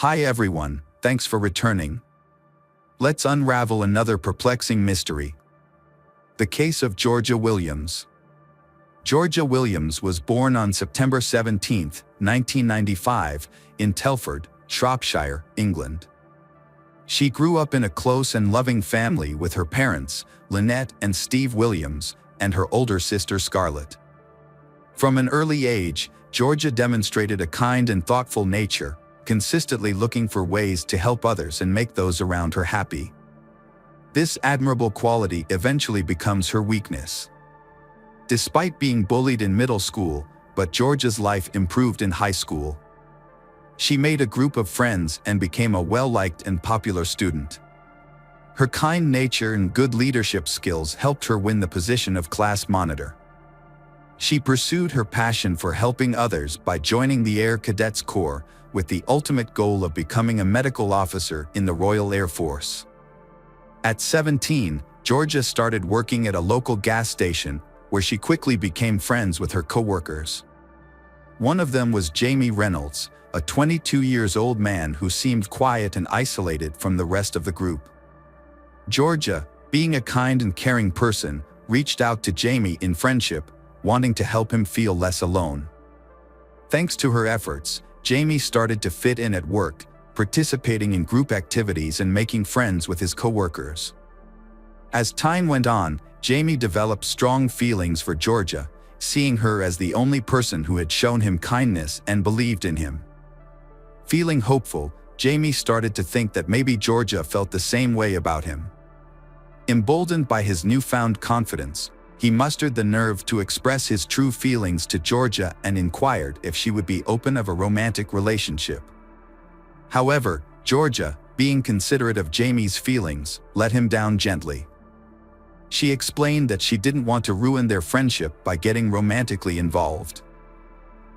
Hi everyone, thanks for returning. Let's unravel another perplexing mystery. The case of Georgia Williams. Georgia Williams was born on September 17, 1995, in Telford, Shropshire, England. She grew up in a close and loving family with her parents, Lynette and Steve Williams, and her older sister Scarlet. From an early age, Georgia demonstrated a kind and thoughtful nature, consistently looking for ways to help others and make those around her happy. This admirable quality eventually becomes her weakness. Despite being bullied in middle school, but Georgia's life improved in high school. She made a group of friends and became a well-liked and popular student. Her kind nature and good leadership skills helped her win the position of class monitor. She pursued her passion for helping others by joining the Air Cadets Corps, with the ultimate goal of becoming a medical officer in the Royal Air Force. At 17, Georgia started working at a local gas station, where she quickly became friends with her coworkers. One of them was Jamie Reynolds, a 22-year-old man who seemed quiet and isolated from the rest of the group. Georgia, being a kind and caring person, reached out to Jamie in friendship, wanting to help him feel less alone. Thanks to her efforts, Jamie started to fit in at work, participating in group activities and making friends with his coworkers. As time went on, Jamie developed strong feelings for Georgia, seeing her as the only person who had shown him kindness and believed in him. Feeling hopeful, Jamie started to think that maybe Georgia felt the same way about him. Emboldened by his newfound confidence, he mustered the nerve to express his true feelings to Georgia and inquired if she would be open of a romantic relationship. However, Georgia, being considerate of Jamie's feelings, let him down gently. She explained that she didn't want to ruin their friendship by getting romantically involved.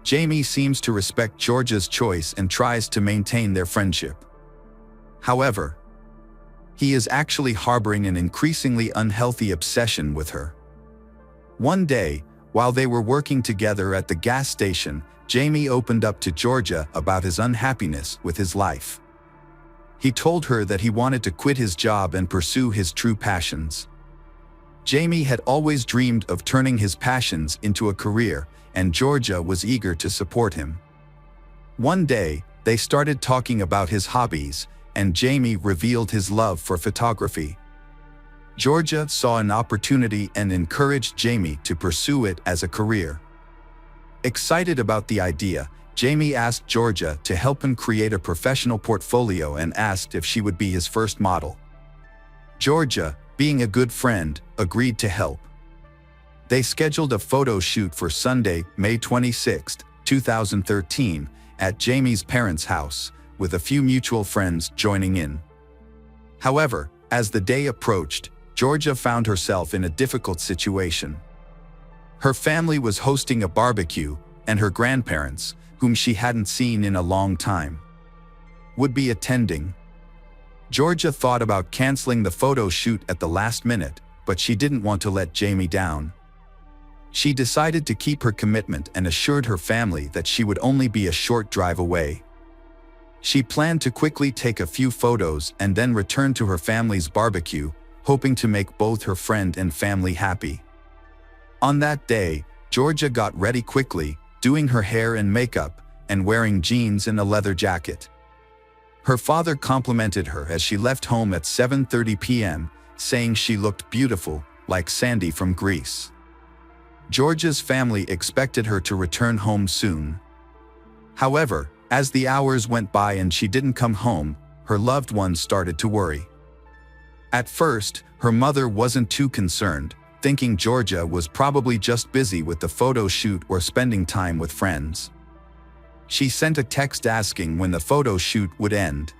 Jamie seems to respect Georgia's choice and tries to maintain their friendship. However, he is actually harboring an increasingly unhealthy obsession with her. One day, while they were working together at the gas station, Jamie opened up to Georgia about his unhappiness with his life. He told her that he wanted to quit his job and pursue his true passions. Jamie had always dreamed of turning his passions into a career, and Georgia was eager to support him. One day, they started talking about his hobbies, and Jamie revealed his love for photography. Georgia saw an opportunity and encouraged Jamie to pursue it as a career. Excited about the idea, Jamie asked Georgia to help him create a professional portfolio and asked if she would be his first model. Georgia, being a good friend, agreed to help. They scheduled a photo shoot for Sunday, May 26, 2013, at Jamie's parents' house, with a few mutual friends joining in. However, as the day approached, Georgia found herself in a difficult situation. Her family was hosting a barbecue, and her grandparents, whom she hadn't seen in a long time, would be attending. Georgia thought about canceling the photo shoot at the last minute, but she didn't want to let Jamie down. She decided to keep her commitment and assured her family that she would only be a short drive away. She planned to quickly take a few photos and then return to her family's barbecue, hoping to make both her friend and family happy. On that day, Georgia got ready quickly, doing her hair and makeup, and wearing jeans and a leather jacket. Her father complimented her as she left home at 7:30 p.m., saying she looked beautiful, like Sandy from Greece. Georgia's family expected her to return home soon. However, as the hours went by and she didn't come home, her loved ones started to worry. At first, her mother wasn't too concerned, thinking Georgia was probably just busy with the photo shoot or spending time with friends. She sent a text asking when the photo shoot would end.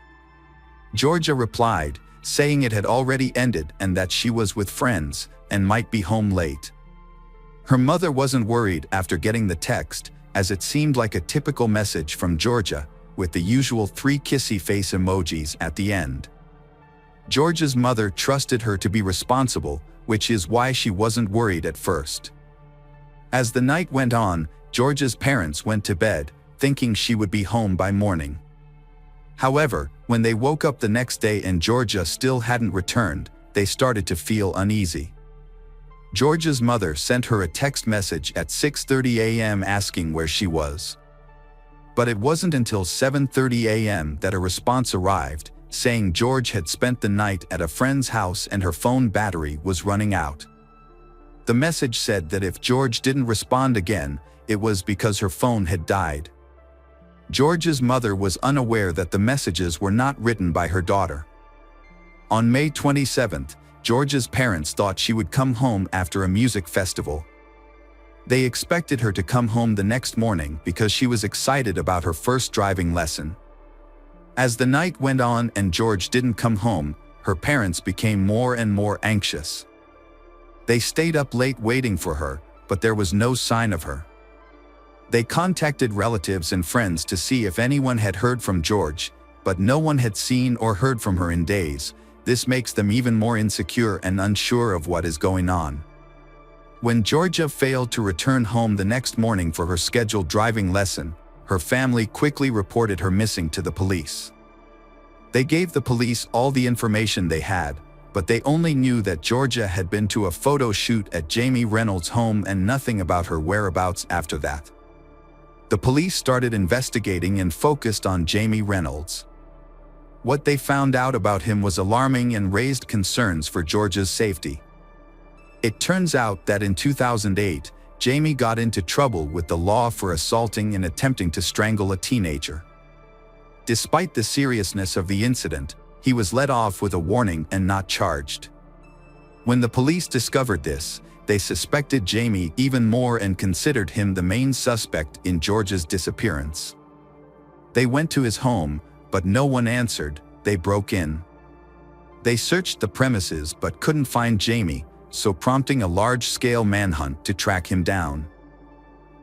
Georgia replied, saying it had already ended and that she was with friends and might be home late. Her mother wasn't worried after getting the text, as it seemed like a typical message from Georgia, with the usual 3 kissy face emojis at the end. Georgia's mother trusted her to be responsible, which is why she wasn't worried at first. As the night went on, Georgia's parents went to bed, thinking she would be home by morning. However, when they woke up the next day and Georgia still hadn't returned, they started to feel uneasy. Georgia's mother sent her a text message at 6:30 a.m. asking where she was. But it wasn't until 7:30 a.m. that a response arrived, saying George had spent the night at a friend's house and her phone battery was running out. The message said that if George didn't respond again, it was because her phone had died. George's mother was unaware that the messages were not written by her daughter. On May 27th, Georgia's parents thought she would come home after a music festival. They expected her to come home the next morning because she was excited about her first driving lesson. As the night went on and George didn't come home, her parents became more and more anxious. They stayed up late waiting for her, but there was no sign of her. They contacted relatives and friends to see if anyone had heard from George, but no one had seen or heard from her in days. This makes them even more insecure and unsure of what is going on. When Georgia failed to return home the next morning for her scheduled driving lesson, her family quickly reported her missing to the police. They gave the police all the information they had, but they only knew that Georgia had been to a photo shoot at Jamie Reynolds' home and nothing about her whereabouts after that. The police started investigating and focused on Jamie Reynolds. What they found out about him was alarming and raised concerns for Georgia's safety. It turns out that in 2008, Jamie got into trouble with the law for assaulting and attempting to strangle a teenager. Despite the seriousness of the incident, he was let off with a warning and not charged. When the police discovered this, they suspected Jamie even more and considered him the main suspect in Georgia's disappearance. They went to his home, but no one answered. They broke in. They searched the premises but couldn't find Jamie, so prompting a large-scale manhunt to track him down.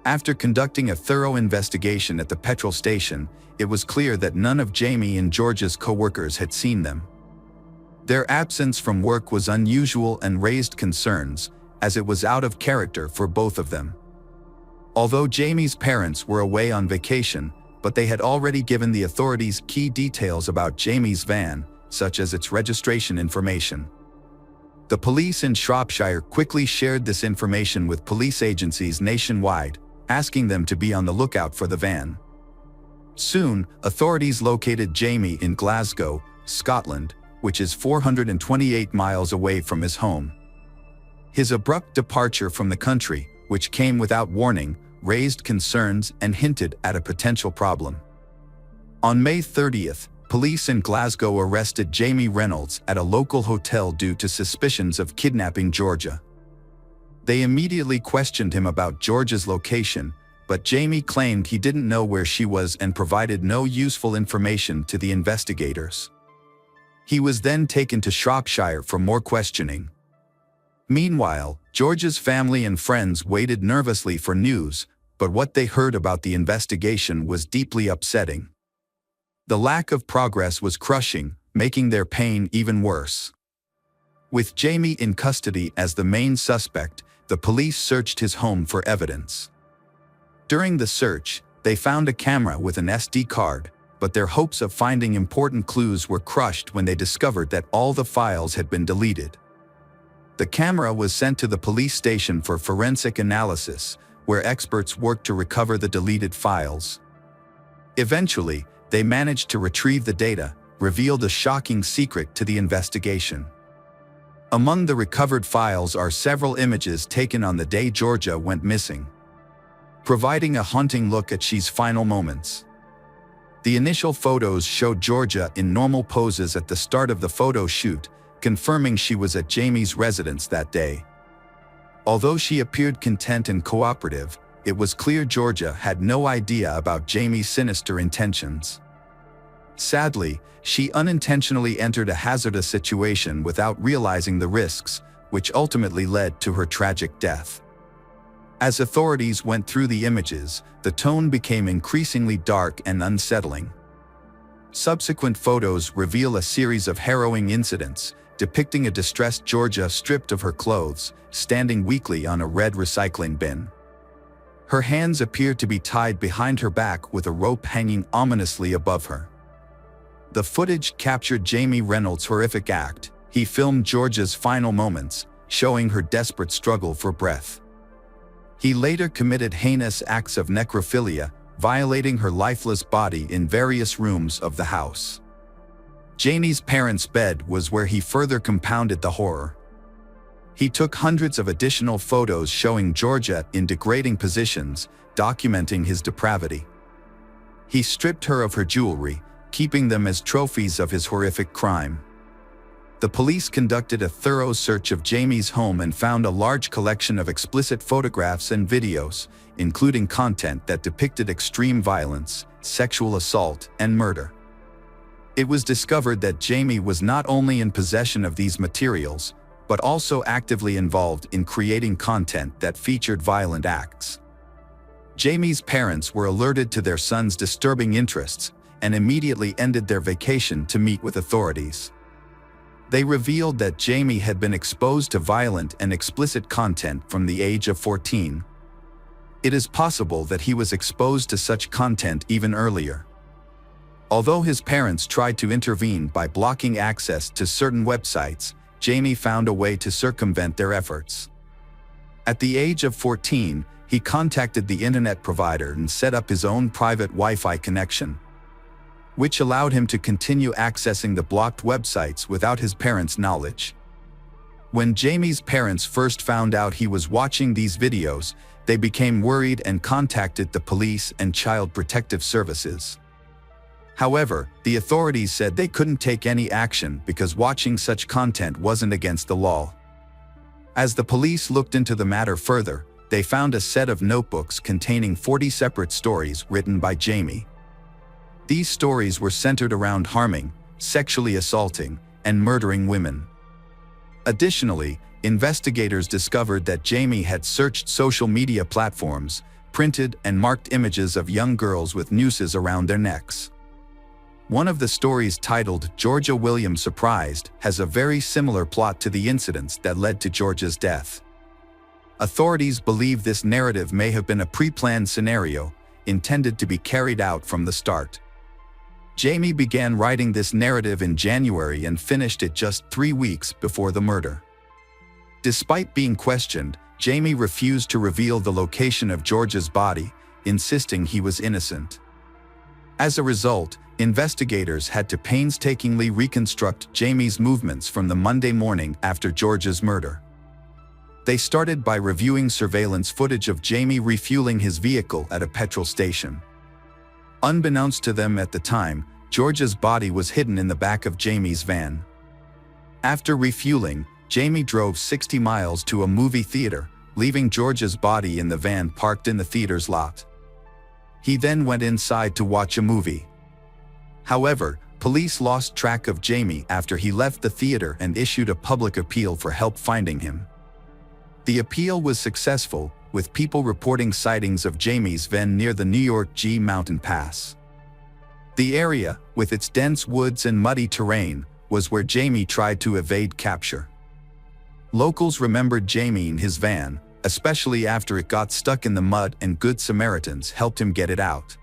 After conducting a thorough investigation at the petrol station, it was clear that none of Jamie and Georgia's coworkers had seen them. Their absence from work was unusual and raised concerns, as it was out of character for both of them. Although Jamie's parents were away on vacation, but they had already given the authorities key details about Jamie's van, such as its registration information. The police in Shropshire quickly shared this information with police agencies nationwide, asking them to be on the lookout for the van. Soon, authorities located Jamie in Glasgow, Scotland, which is 428 miles away from his home. His abrupt departure from the country, which came without warning, raised concerns and hinted at a potential problem. On May 30th, police in Glasgow arrested Jamie Reynolds at a local hotel due to suspicions of kidnapping Georgia. They immediately questioned him about Georgia's location, but Jamie claimed he didn't know where she was and provided no useful information to the investigators. He was then taken to Shropshire for more questioning. Meanwhile, Georgia's family and friends waited nervously for news, but what they heard about the investigation was deeply upsetting. The lack of progress was crushing, making their pain even worse. With Jamie in custody as the main suspect, the police searched his home for evidence. During the search, they found a camera with an SD card, but their hopes of finding important clues were crushed when they discovered that all the files had been deleted. The camera was sent to the police station for forensic analysis, where experts worked to recover the deleted files. Eventually, they managed to retrieve the data, revealed a shocking secret to the investigation. Among the recovered files are several images taken on the day Georgia went missing, providing a haunting look at she's final moments. The initial photos showed Georgia in normal poses at the start of the photo shoot, confirming she was at Jamie's residence that day. Although she appeared content and cooperative, it was clear Georgia had no idea about Jamie's sinister intentions. Sadly, she unintentionally entered a hazardous situation without realizing the risks, which ultimately led to her tragic death. As authorities went through the images, the tone became increasingly dark and unsettling. Subsequent photos reveal a series of harrowing incidents, depicting a distressed Georgia stripped of her clothes, standing weakly on a red recycling bin. Her hands appear to be tied behind her back with a rope hanging ominously above her. The footage captured Jamie Reynolds' horrific act. He filmed Georgia's final moments, showing her desperate struggle for breath. He later committed heinous acts of necrophilia, violating her lifeless body in various rooms of the house. Jamie's parents' bed was where he further compounded the horror. He took hundreds of additional photos showing Georgia in degrading positions, documenting his depravity. He stripped her of her jewelry, keeping them as trophies of his horrific crime. The police conducted a thorough search of Jamie's home and found a large collection of explicit photographs and videos, including content that depicted extreme violence, sexual assault, and murder. It was discovered that Jamie was not only in possession of these materials, but also actively involved in creating content that featured violent acts. Jamie's parents were alerted to their son's disturbing interests and immediately ended their vacation to meet with authorities. They revealed that Jamie had been exposed to violent and explicit content from the age of 14. It is possible that he was exposed to such content even earlier. Although his parents tried to intervene by blocking access to certain websites, Jamie found a way to circumvent their efforts. At the age of 14, he contacted the internet provider and set up his own private Wi-Fi connection, which allowed him to continue accessing the blocked websites without his parents' knowledge. When Jamie's parents first found out he was watching these videos, they became worried and contacted the police and Child Protective Services. However, the authorities said they couldn't take any action because watching such content wasn't against the law. As the police looked into the matter further, they found a set of notebooks containing 40 separate stories written by Jamie. These stories were centered around harming, sexually assaulting, and murdering women. Additionally, investigators discovered that Jamie had searched social media platforms, printed and marked images of young girls with nooses around their necks. One of the stories, titled "Georgia Williams Surprised," has a very similar plot to the incidents that led to Georgia's death. Authorities believe this narrative may have been a pre-planned scenario, intended to be carried out from the start. Jamie began writing this narrative in January and finished it just 3 weeks before the murder. Despite being questioned, Jamie refused to reveal the location of Georgia's body, insisting he was innocent. As a result, investigators had to painstakingly reconstruct Jamie's movements from the Monday morning after Georgia's murder. They started by reviewing surveillance footage of Jamie refueling his vehicle at a petrol station. Unbeknownst to them at the time, Georgia's body was hidden in the back of Jamie's van. After refueling, Jamie drove 60 miles to a movie theater, leaving Georgia's body in the van parked in the theater's lot. He then went inside to watch a movie. However, police lost track of Jamie after he left the theater and issued a public appeal for help finding him. The appeal was successful, with people reporting sightings of Jamie's van near the New York G Mountain Pass. The area, with its dense woods and muddy terrain, was where Jamie tried to evade capture. Locals remembered Jamie in his van, especially after it got stuck in the mud and Good Samaritans helped him get it out.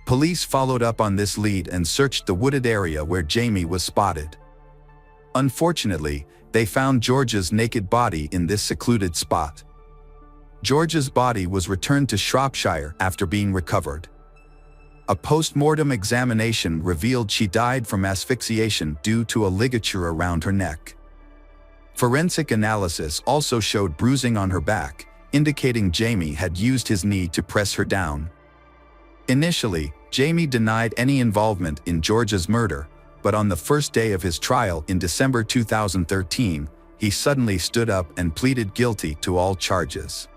Police followed up on this lead and searched the wooded area where Jamie was spotted. Unfortunately, they found Georgia's naked body in this secluded spot. Georgia's body was returned to Shropshire after being recovered. A post-mortem examination revealed she died from asphyxiation due to a ligature around her neck. Forensic analysis also showed bruising on her back, indicating Jamie had used his knee to press her down. Initially, Jamie denied any involvement in Georgia's murder, but on the first day of his trial in December 2013, he suddenly stood up and pleaded guilty to all charges.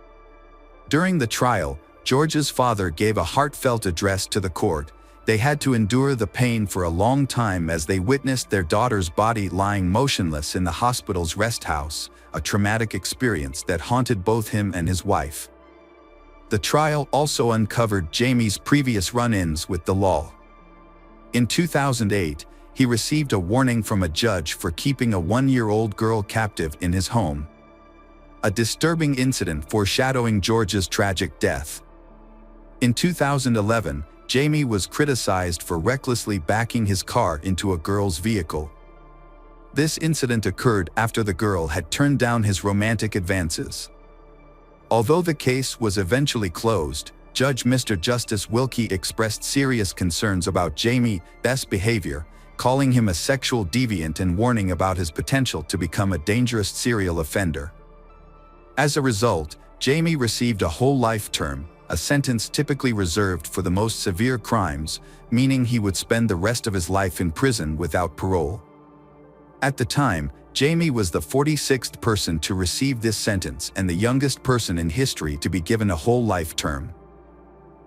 During the trial, Georgia's father gave a heartfelt address to the court. They had to endure the pain for a long time as they witnessed their daughter's body lying motionless in the hospital's rest house, a traumatic experience that haunted both him and his wife. The trial also uncovered Jamie's previous run-ins with the law. In 2008, he received a warning from a judge for keeping a 1-year-old girl captive in his home. A disturbing incident foreshadowing Georgia's tragic death. In 2011, Jamie was criticized for recklessly backing his car into a girl's vehicle. This incident occurred after the girl had turned down his romantic advances. Although the case was eventually closed, Judge Mr. Justice Wilkie expressed serious concerns about Jamie's behavior, calling him a sexual deviant and warning about his potential to become a dangerous serial offender. As a result, Jamie received a whole life term, a sentence typically reserved for the most severe crimes, meaning he would spend the rest of his life in prison without parole. At the time, Jamie was the 46th person to receive this sentence and the youngest person in history to be given a whole life term.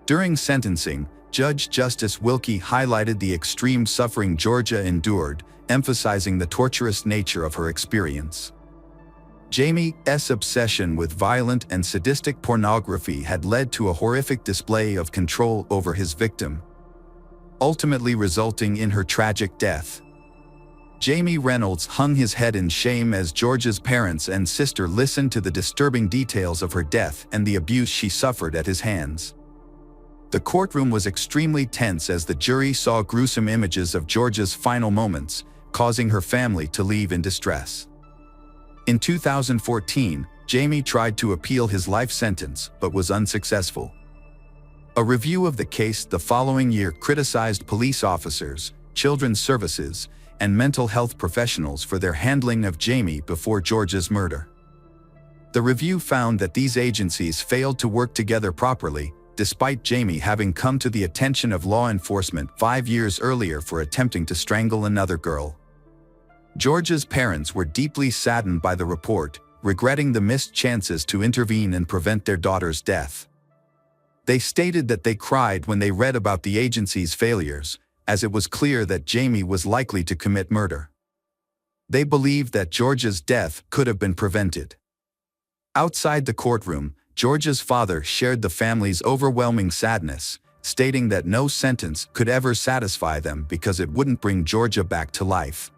During sentencing, Judge Justice Wilkie highlighted the extreme suffering Georgia endured, emphasizing the torturous nature of her experience. Jamie's obsession with violent and sadistic pornography had led to a horrific display of control over his victim, ultimately resulting in her tragic death. Jamie Reynolds hung his head in shame as Georgia's parents and sister listened to the disturbing details of her death and the abuse she suffered at his hands. The courtroom was extremely tense as the jury saw gruesome images of Georgia's final moments, causing her family to leave in distress. In 2014, Jamie tried to appeal his life sentence but was unsuccessful. A review of the case the following year criticized police officers, children's services, and mental health professionals for their handling of Jamie before Georgia's murder. The review found that these agencies failed to work together properly, despite Jamie having come to the attention of law enforcement 5 years earlier for attempting to strangle another girl. Georgia's parents were deeply saddened by the report, regretting the missed chances to intervene and prevent their daughter's death. They stated that they cried when they read about the agency's failures, as it was clear that Jamie was likely to commit murder. They believed that Georgia's death could have been prevented. Outside the courtroom, Georgia's father shared the family's overwhelming sadness, stating that no sentence could ever satisfy them because it wouldn't bring Georgia back to life.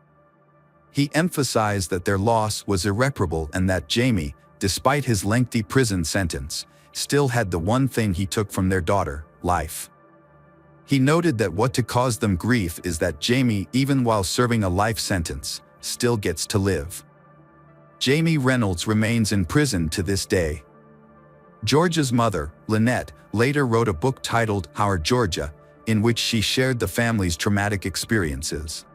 He emphasized that their loss was irreparable and that Jamie, despite his lengthy prison sentence, still had the one thing he took from their daughter, life. He noted that what to cause them grief is that Jamie, even while serving a life sentence, still gets to live. Jamie Reynolds remains in prison to this day. Georgia's mother, Lynette, later wrote a book titled Our Georgia, in which she shared the family's traumatic experiences.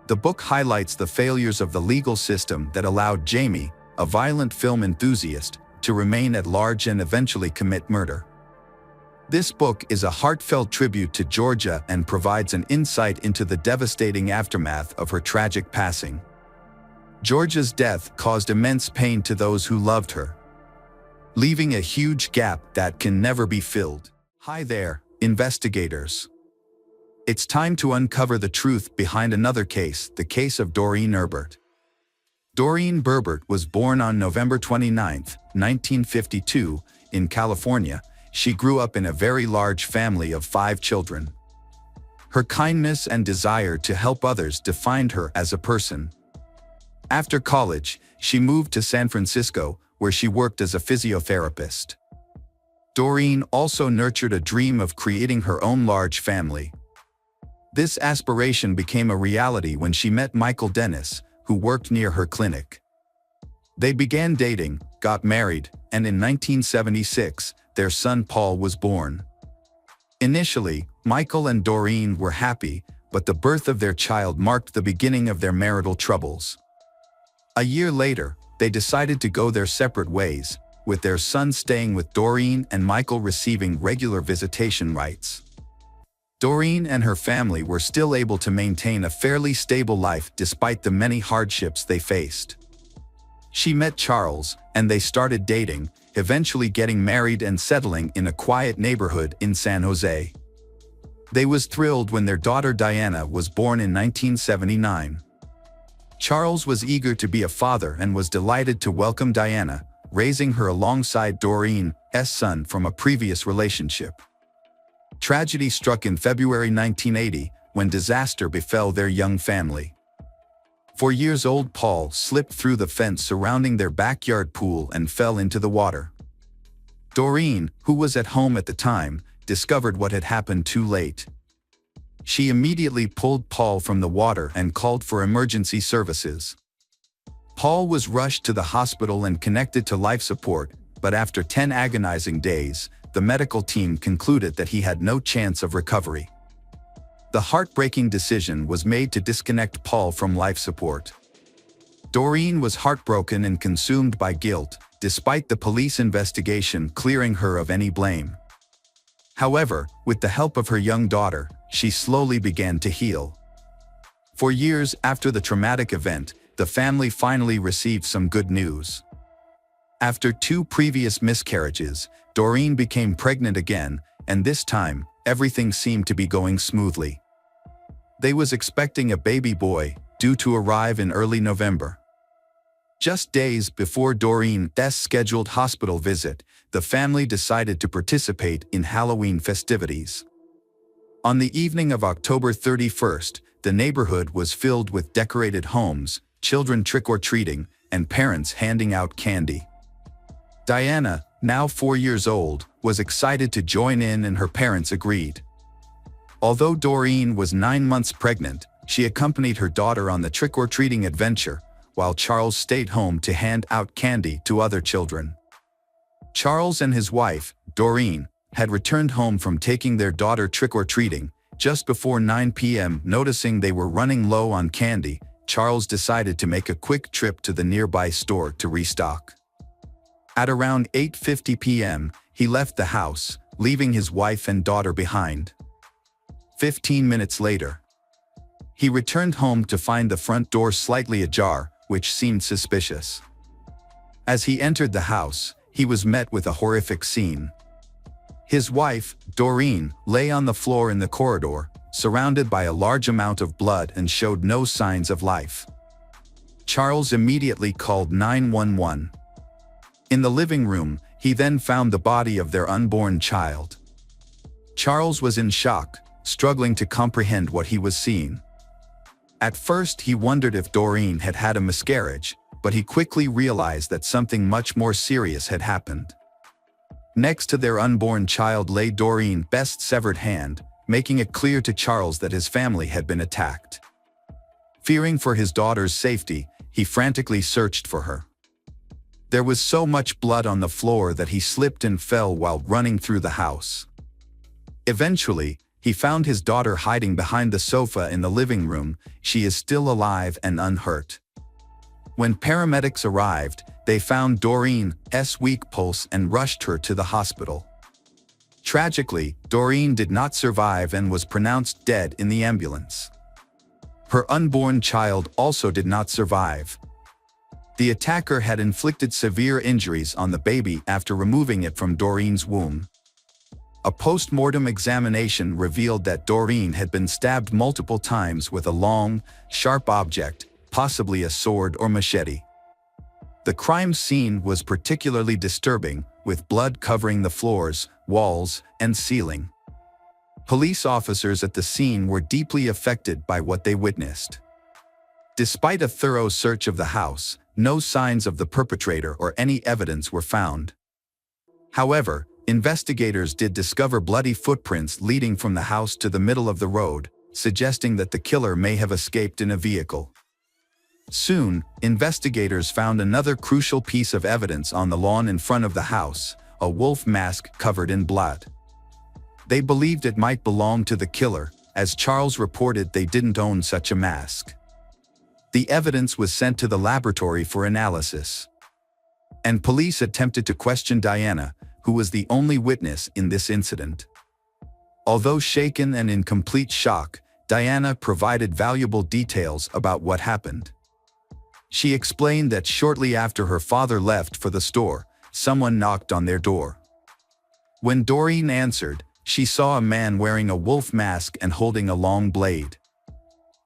The book highlights the failures of the legal system that allowed Jamie, a violent film enthusiast, to remain at large and eventually commit murder. This book is a heartfelt tribute to Georgia and provides an insight into the devastating aftermath of her tragic passing. Georgia's death caused immense pain to those who loved her, leaving a huge gap that can never be filled. Hi there, investigators. It's time to uncover the truth behind another case, the case of Doreen Herbert. Doreen Herbert was born on November 29, 1952, in California. She grew up in a very large family of 5 children. Her kindness and desire to help others defined her as a person. After college, she moved to San Francisco, where she worked as a physiotherapist. Doreen also nurtured a dream of creating her own large family. This aspiration became a reality when she met Michael Dennis, who worked near her clinic. They began dating, got married, and in 1976, their son Paul was born. Initially, Michael and Doreen were happy, but the birth of their child marked the beginning of their marital troubles. A year later, they decided to go their separate ways, with their son staying with Doreen and Michael receiving regular visitation rights. Doreen and her family were still able to maintain a fairly stable life despite the many hardships they faced. She met Charles, and they started dating, eventually getting married and settling in a quiet neighborhood in San Jose. They was thrilled when their daughter Diana was born in 1979. Charles was eager to be a father and was delighted to welcome Diana, raising her alongside Doreen's son from a previous relationship. Tragedy struck in February 1980 when disaster befell their young family. 4-year-old Paul slipped through the fence surrounding their backyard pool and fell into the water. Doreen, who was at home at the time, discovered what had happened too late. She immediately pulled Paul from the water and called for emergency services. Paul was rushed to the hospital and connected to life support, but after 10 agonizing days, the medical team concluded that he had no chance of recovery. The heartbreaking decision was made to disconnect Paul from life support. Doreen was heartbroken and consumed by guilt, despite the police investigation clearing her of any blame. However, with the help of her young daughter, she slowly began to heal. For years after the traumatic event, the family finally received some good news. After 2 previous miscarriages, Doreen became pregnant again, and this time, everything seemed to be going smoothly. They was expecting a baby boy, due to arrive in early November. Just days before Doreen's scheduled hospital visit, the family decided to participate in Halloween festivities. On the evening of October 31st, the neighborhood was filled with decorated homes, children trick-or-treating, and parents handing out candy. Diana, now 4 years old, was excited to join in and her parents agreed. Although Doreen was 9 months pregnant, she accompanied her daughter on the trick-or-treating adventure, while Charles stayed home to hand out candy to other children. Charles and his wife, Doreen, had returned home from taking their daughter trick-or-treating. Just before 9 p.m., noticing they were running low on candy, Charles decided to make a quick trip to the nearby store to restock. At around 8:50 p.m., he left the house, leaving his wife and daughter behind. 15 minutes later, he returned home to find the front door slightly ajar, which seemed suspicious. As he entered the house, he was met with a horrific scene. His wife, Doreen, lay on the floor in the corridor, surrounded by a large amount of blood and showed no signs of life. Charles immediately called 911. In the living room, he then found the body of their unborn child. Charles was in shock, struggling to comprehend what he was seeing. At first he wondered if Doreen had had a miscarriage, but he quickly realized that something much more serious had happened. Next to their unborn child lay Doreen's best severed hand, making it clear to Charles that his family had been attacked. Fearing for his daughter's safety, he frantically searched for her. There was so much blood on the floor that he slipped and fell while running through the house. Eventually, he found his daughter hiding behind the sofa in the living room. She is still alive and unhurt. When paramedics arrived, they found Doreen's weak pulse and rushed her to the hospital. Tragically, Doreen did not survive and was pronounced dead in the ambulance. Her unborn child also did not survive. The attacker had inflicted severe injuries on the baby after removing it from Doreen's womb. A post-mortem examination revealed that Doreen had been stabbed multiple times with a long, sharp object, possibly a sword or machete. The crime scene was particularly disturbing, with blood covering the floors, walls, and ceiling. Police officers at the scene were deeply affected by what they witnessed. Despite a thorough search of the house, no signs of the perpetrator or any evidence were found. However, investigators did discover bloody footprints leading from the house to the middle of the road, suggesting that the killer may have escaped in a vehicle. Soon, investigators found another crucial piece of evidence on the lawn in front of the house, a wolf mask covered in blood. They believed it might belong to the killer, as Charles reported they didn't own such a mask. The evidence was sent to the laboratory for analysis. And police attempted to question Diana, who was the only witness in this incident. Although shaken and in complete shock, Diana provided valuable details about what happened. She explained that shortly after her father left for the store, someone knocked on their door. When Doreen answered, she saw a man wearing a wolf mask and holding a long blade.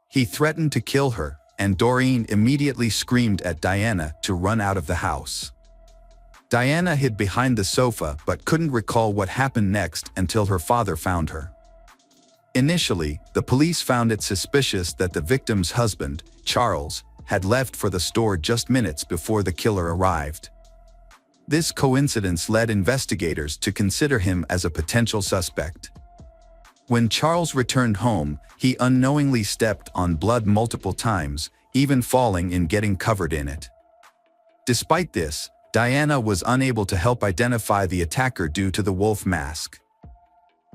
He threatened to kill her, and Doreen immediately screamed at Diana to run out of the house. Diana hid behind the sofa but couldn't recall what happened next until her father found her. Initially, the police found it suspicious that the victim's husband, Charles, had left for the store just minutes before the killer arrived. This coincidence led investigators to consider him as a potential suspect. When Charles returned home, he unknowingly stepped on blood multiple times, even falling and getting covered in it. Despite this, Diana was unable to help identify the attacker due to the wolf mask.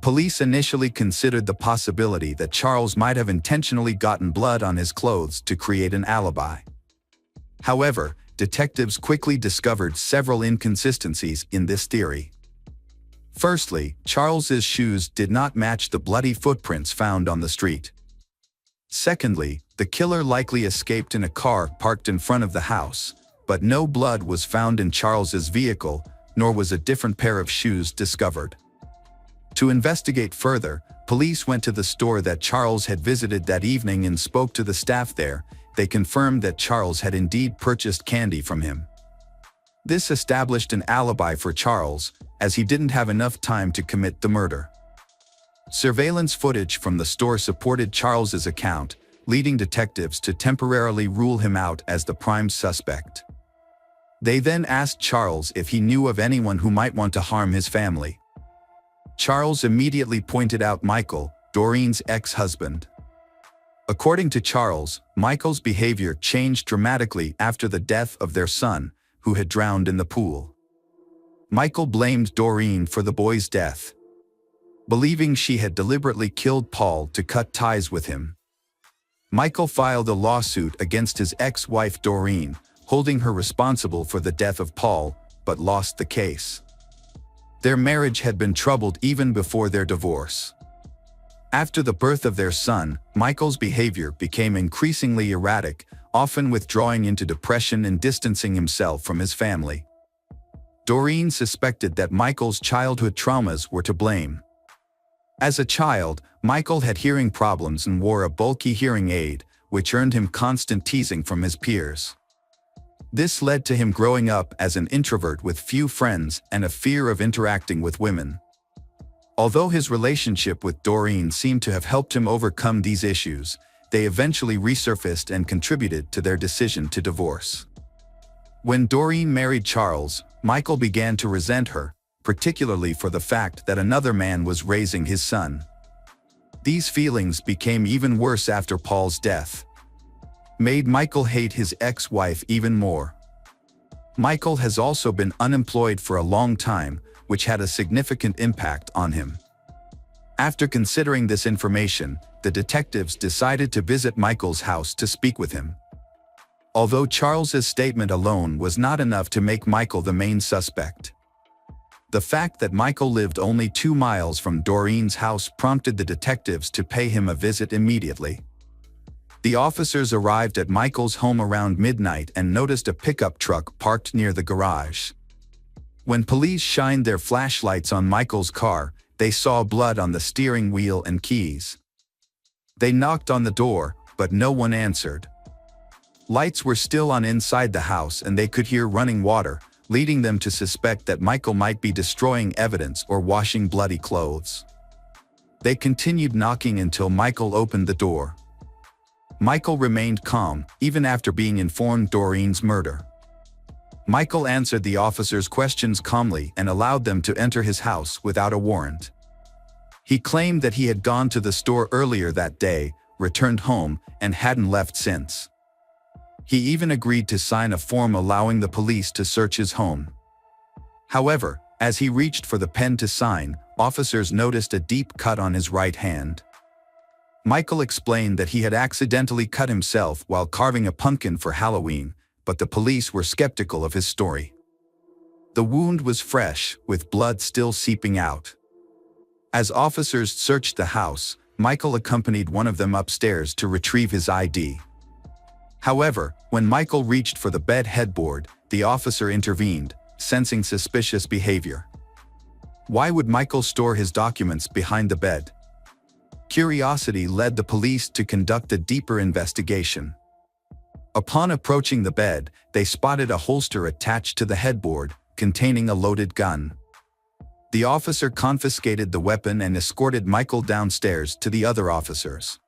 Police initially considered the possibility that Charles might have intentionally gotten blood on his clothes to create an alibi. However, detectives quickly discovered several inconsistencies in this theory. Firstly, Charles's shoes did not match the bloody footprints found on the street. Secondly, the killer likely escaped in a car parked in front of the house, but no blood was found in Charles's vehicle, nor was a different pair of shoes discovered. To investigate further, police went to the store that Charles had visited that evening and spoke to the staff there. They confirmed that Charles had indeed purchased candy from him. This established an alibi for Charles, as he didn't have enough time to commit the murder. Surveillance footage from the store supported Charles's account, leading detectives to temporarily rule him out as the prime suspect. They then asked Charles if he knew of anyone who might want to harm his family. Charles immediately pointed out Michael, Doreen's ex-husband. According to Charles, Michael's behavior changed dramatically after the death of their son, who had drowned in the pool. Michael blamed Doreen for the boy's death, believing she had deliberately killed Paul to cut ties with him. Michael filed a lawsuit against his ex-wife Doreen, holding her responsible for the death of Paul, but lost the case. Their marriage had been troubled even before their divorce. After the birth of their son, Michael's behavior became increasingly erratic, often withdrawing into depression and distancing himself from his family. Doreen suspected that Michael's childhood traumas were to blame. As a child, Michael had hearing problems and wore a bulky hearing aid, which earned him constant teasing from his peers. This led to him growing up as an introvert with few friends and a fear of interacting with women. Although his relationship with Doreen seemed to have helped him overcome these issues, they eventually resurfaced and contributed to their decision to divorce. When Doreen married Charles, Michael began to resent her, particularly for the fact that another man was raising his son. These feelings became even worse after Paul's death, made Michael hate his ex-wife even more. Michael has also been unemployed for a long time, which had a significant impact on him. After considering this information, the detectives decided to visit Michael's house to speak with him. Although Charles's statement alone was not enough to make Michael the main suspect, the fact that Michael lived only 2 miles from Doreen's house prompted the detectives to pay him a visit immediately. The officers arrived at Michael's home around midnight and noticed a pickup truck parked near the garage. When police shined their flashlights on Michael's car, they saw blood on the steering wheel and keys. They knocked on the door, but no one answered. Lights were still on inside the house and they could hear running water, leading them to suspect that Michael might be destroying evidence or washing bloody clothes. They continued knocking until Michael opened the door. Michael remained calm, even after being informed Doreen's murder. Michael answered the officers' questions calmly and allowed them to enter his house without a warrant. He claimed that he had gone to the store earlier that day, returned home, and hadn't left since. He even agreed to sign a form allowing the police to search his home. However, as he reached for the pen to sign, officers noticed a deep cut on his right hand. Michael explained that he had accidentally cut himself while carving a pumpkin for Halloween, but the police were skeptical of his story. The wound was fresh, with blood still seeping out. As officers searched the house, Michael accompanied one of them upstairs to retrieve his ID. However, when Michael reached for the bed headboard, the officer intervened, sensing suspicious behavior. Why would Michael store his documents behind the bed? Curiosity led the police to conduct a deeper investigation. Upon approaching the bed, they spotted a holster attached to the headboard, containing a loaded gun. The officer confiscated the weapon and escorted Michael downstairs to the other officers.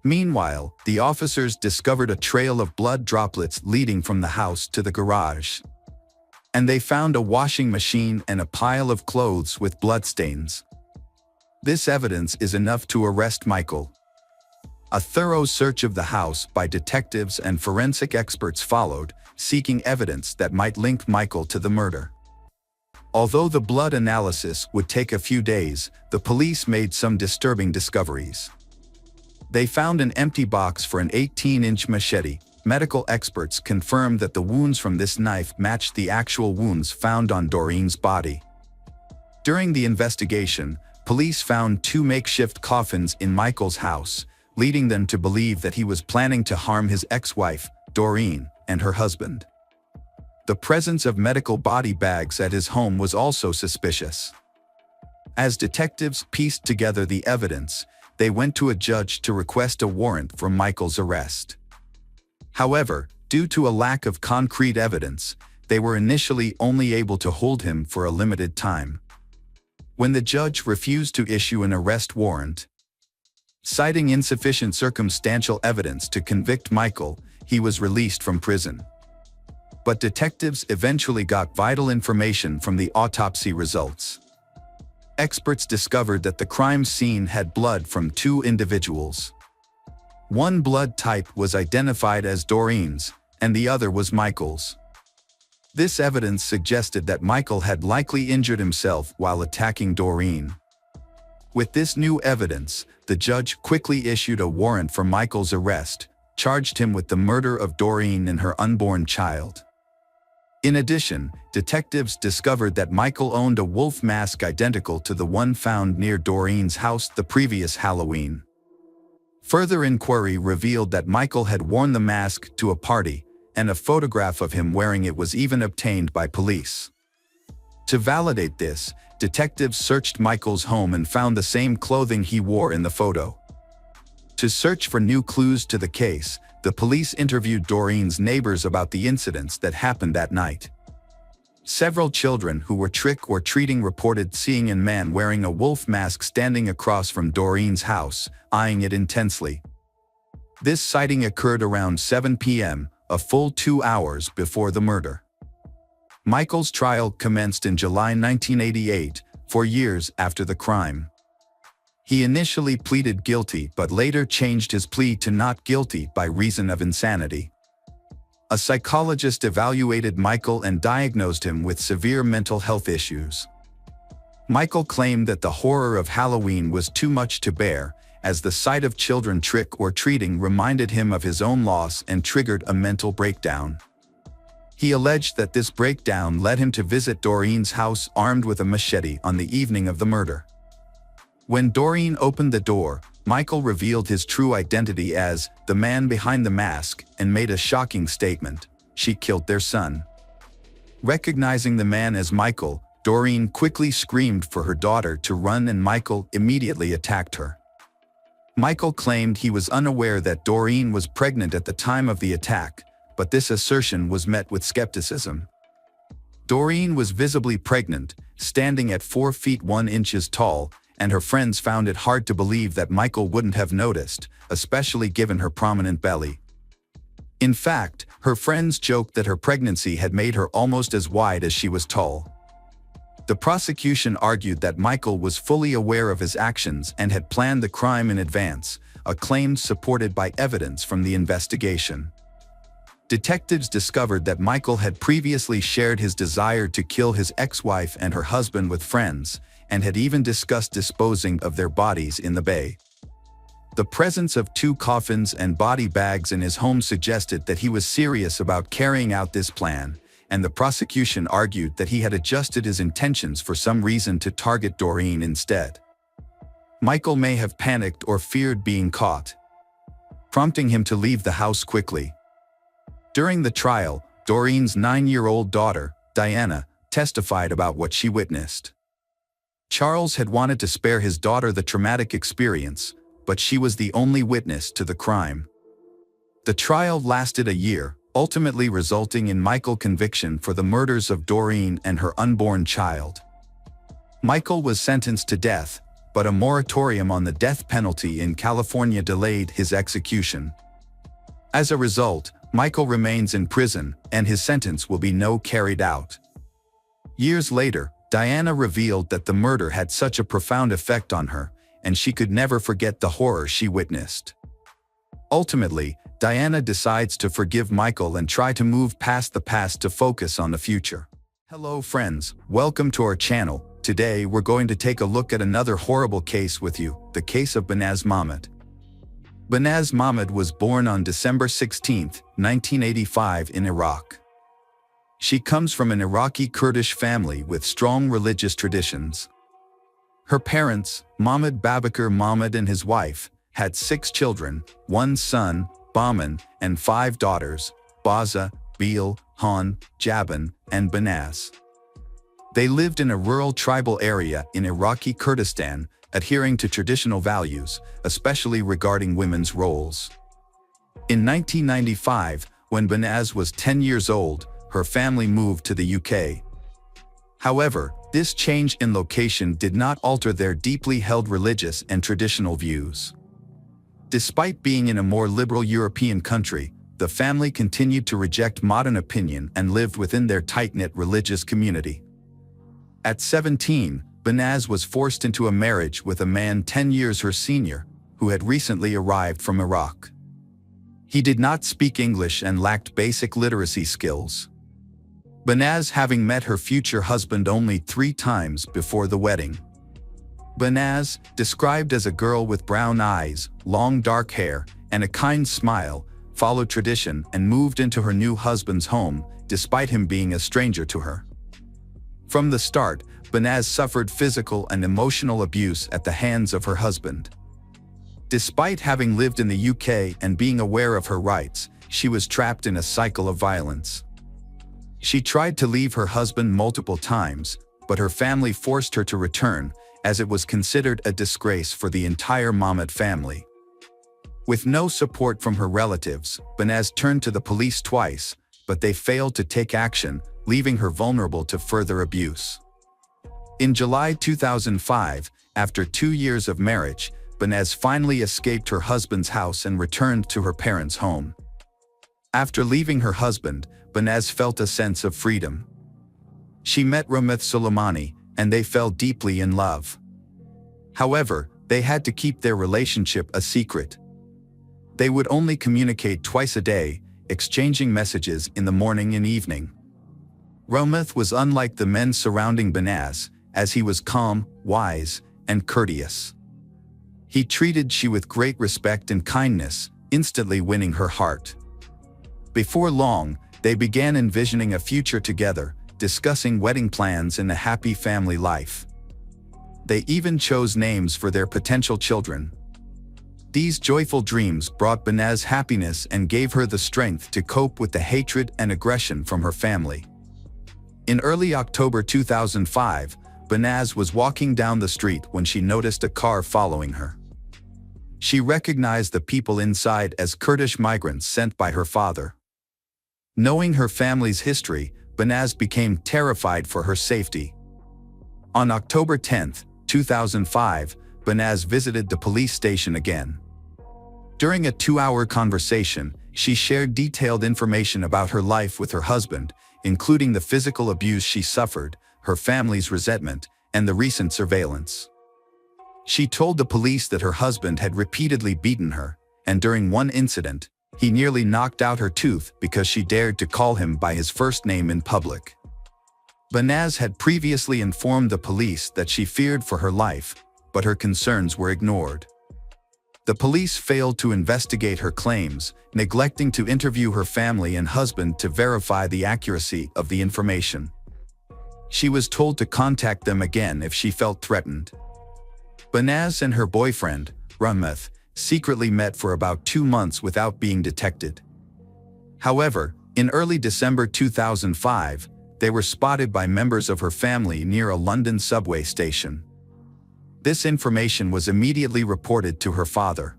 Meanwhile, the officers discovered a trail of blood droplets leading from the house to the garage. and they found a washing machine and a pile of clothes with bloodstains. This evidence is enough to arrest Michael. A thorough search of the house by detectives and forensic experts followed, seeking evidence that might link Michael to the murder. Although the blood analysis would take a few days, the police made some disturbing discoveries. They found an empty box for an 18-inch machete. Medical experts confirmed that the wounds from this knife matched the actual wounds found on Doreen's body. During the investigation, police found 2 makeshift coffins in Michael's house, leading them to believe that he was planning to harm his ex-wife, Doreen, and her husband. The presence of medical body bags at his home was also suspicious. As detectives pieced together the evidence, they went to a judge to request a warrant for Michael's arrest. However, due to a lack of concrete evidence, they were initially only able to hold him for a limited time. When the judge refused to issue an arrest warrant, citing insufficient circumstantial evidence to convict Michael, he was released from prison. But detectives eventually got vital information from the autopsy results. Experts discovered that the crime scene had blood from 2 individuals. One blood type was identified as Doreen's, and the other was Michael's. This evidence suggested that Michael had likely injured himself while attacking Doreen. With this new evidence, the judge quickly issued a warrant for Michael's arrest, charged him with the murder of Doreen and her unborn child. In addition, detectives discovered that Michael owned a wolf mask identical to the one found near Doreen's house the previous Halloween. Further inquiry revealed that Michael had worn the mask to a party, and a photograph of him wearing it was even obtained by police. To validate this, detectives searched Michael's home and found the same clothing he wore in the photo. To search for new clues to the case, the police interviewed Doreen's neighbors about the incidents that happened that night. Several children who were trick-or-treating reported seeing a man wearing a wolf mask standing across from Doreen's house, eyeing it intensely. This sighting occurred around 7 p.m., a full 2 hours before the murder. Michael's trial commenced in July 1988, 4 years after the crime. He initially pleaded guilty but later changed his plea to not guilty by reason of insanity. A psychologist evaluated Michael and diagnosed him with severe mental health issues. Michael claimed that the horror of Halloween was too much to bear, as the sight of children trick-or-treating reminded him of his own loss and triggered a mental breakdown. He alleged that this breakdown led him to visit Doreen's house armed with a machete on the evening of the murder. When Doreen opened the door, Michael revealed his true identity as the man behind the mask and made a shocking statement: she killed their son. Recognizing the man as Michael, Doreen quickly screamed for her daughter to run and Michael immediately attacked her. Michael claimed he was unaware that Doreen was pregnant at the time of the attack, but this assertion was met with skepticism. Doreen was visibly pregnant, standing at 4 feet 1 inches tall, and her friends found it hard to believe that Michael wouldn't have noticed, especially given her prominent belly. In fact, her friends joked that her pregnancy had made her almost as wide as she was tall. The prosecution argued that Michael was fully aware of his actions and had planned the crime in advance, a claim supported by evidence from the investigation. Detectives discovered that Michael had previously shared his desire to kill his ex-wife and her husband with friends, and had even discussed disposing of their bodies in the bay. The presence of 2 coffins and body bags in his home suggested that he was serious about carrying out this plan, and the prosecution argued that he had adjusted his intentions for some reason to target Doreen instead. Michael may have panicked or feared being caught, prompting him to leave the house quickly. During the trial, Doreen's 9-year-old daughter, Diana, testified about what she witnessed. Charles had wanted to spare his daughter the traumatic experience, but she was the only witness to the crime. The trial lasted a year, ultimately resulting in Michael's conviction for the murders of Doreen and her unborn child. Michael was sentenced to death, but a moratorium on the death penalty in California delayed his execution. As a result, Michael remains in prison, and his sentence will be carried out. Years later, Diana revealed that the murder had such a profound effect on her, and she could never forget the horror she witnessed. Ultimately, Diana decides to forgive Michael and try to move past the past to focus on the future. Hello friends, welcome to our channel. Today we're going to take a look at another horrible case with you, the case of Banaz Mahmud. Banaz Mahmud was born on December 16, 1985 in Iraq. She comes from an Iraqi Kurdish family with strong religious traditions. Her parents, Mahmud Babakar Mahmud and his wife, had 6 children, 1 son, Bahman, and 5 daughters, Baza, Beel, Han, Jaban, and Banaz. They lived in a rural tribal area in Iraqi Kurdistan, adhering to traditional values, especially regarding women's roles. In 1995, when Banaz was 10 years old, her family moved to the UK. However, this change in location did not alter their deeply held religious and traditional views. Despite being in a more liberal European country, the family continued to reject modern opinion and lived within their tight-knit religious community. At 17, Banaz was forced into a marriage with a man 10 years her senior, who had recently arrived from Iraq. He did not speak English and lacked basic literacy skills. Banaz having met her future husband only 3 times before the wedding. Banaz, described as a girl with brown eyes, long dark hair, and a kind smile, followed tradition and moved into her new husband's home, despite him being a stranger to her. From the start, Banaz suffered physical and emotional abuse at the hands of her husband. Despite having lived in the UK and being aware of her rights, she was trapped in a cycle of violence. She tried to leave her husband multiple times, but her family forced her to return, as it was considered a disgrace for the entire Mahmud family. With no support from her relatives, Banaz turned to the police twice, but they failed to take action, leaving her vulnerable to further abuse. In July 2005, after 2 years of marriage, Banaz finally escaped her husband's house and returned to her parents' home. After leaving her husband, Banaz felt a sense of freedom. She met Ramith Soleimani, and they fell deeply in love. However, they had to keep their relationship a secret. They would only communicate twice a day, exchanging messages in the morning and evening. Ramith was unlike the men surrounding Banaz, as he was calm, wise, and courteous. He treated she with great respect and kindness, instantly winning her heart. Before long, they began envisioning a future together, discussing wedding plans and a happy family life. They even chose names for their potential children. These joyful dreams brought Banaz happiness and gave her the strength to cope with the hatred and aggression from her family. In early October 2005, Banaz was walking down the street when she noticed a car following her. She recognized the people inside as Kurdish migrants sent by her father. Knowing her family's history, Banaz became terrified for her safety. On October 10, 2005, Banaz visited the police station again. During a 2-hour conversation, she shared detailed information about her life with her husband, including the physical abuse she suffered, her family's resentment, and the recent surveillance. She told the police that her husband had repeatedly beaten her, and during one incident, he nearly knocked out her tooth because she dared to call him by his first name in public. Banaz had previously informed the police that she feared for her life, but her concerns were ignored. The police failed to investigate her claims, neglecting to interview her family and husband to verify the accuracy of the information. She was told to contact them again if she felt threatened. Banaz and her boyfriend, Ramith, secretly met for about 2 months without being detected. However, in early December 2005, they were spotted by members of her family near a London subway station. This information was immediately reported to her father.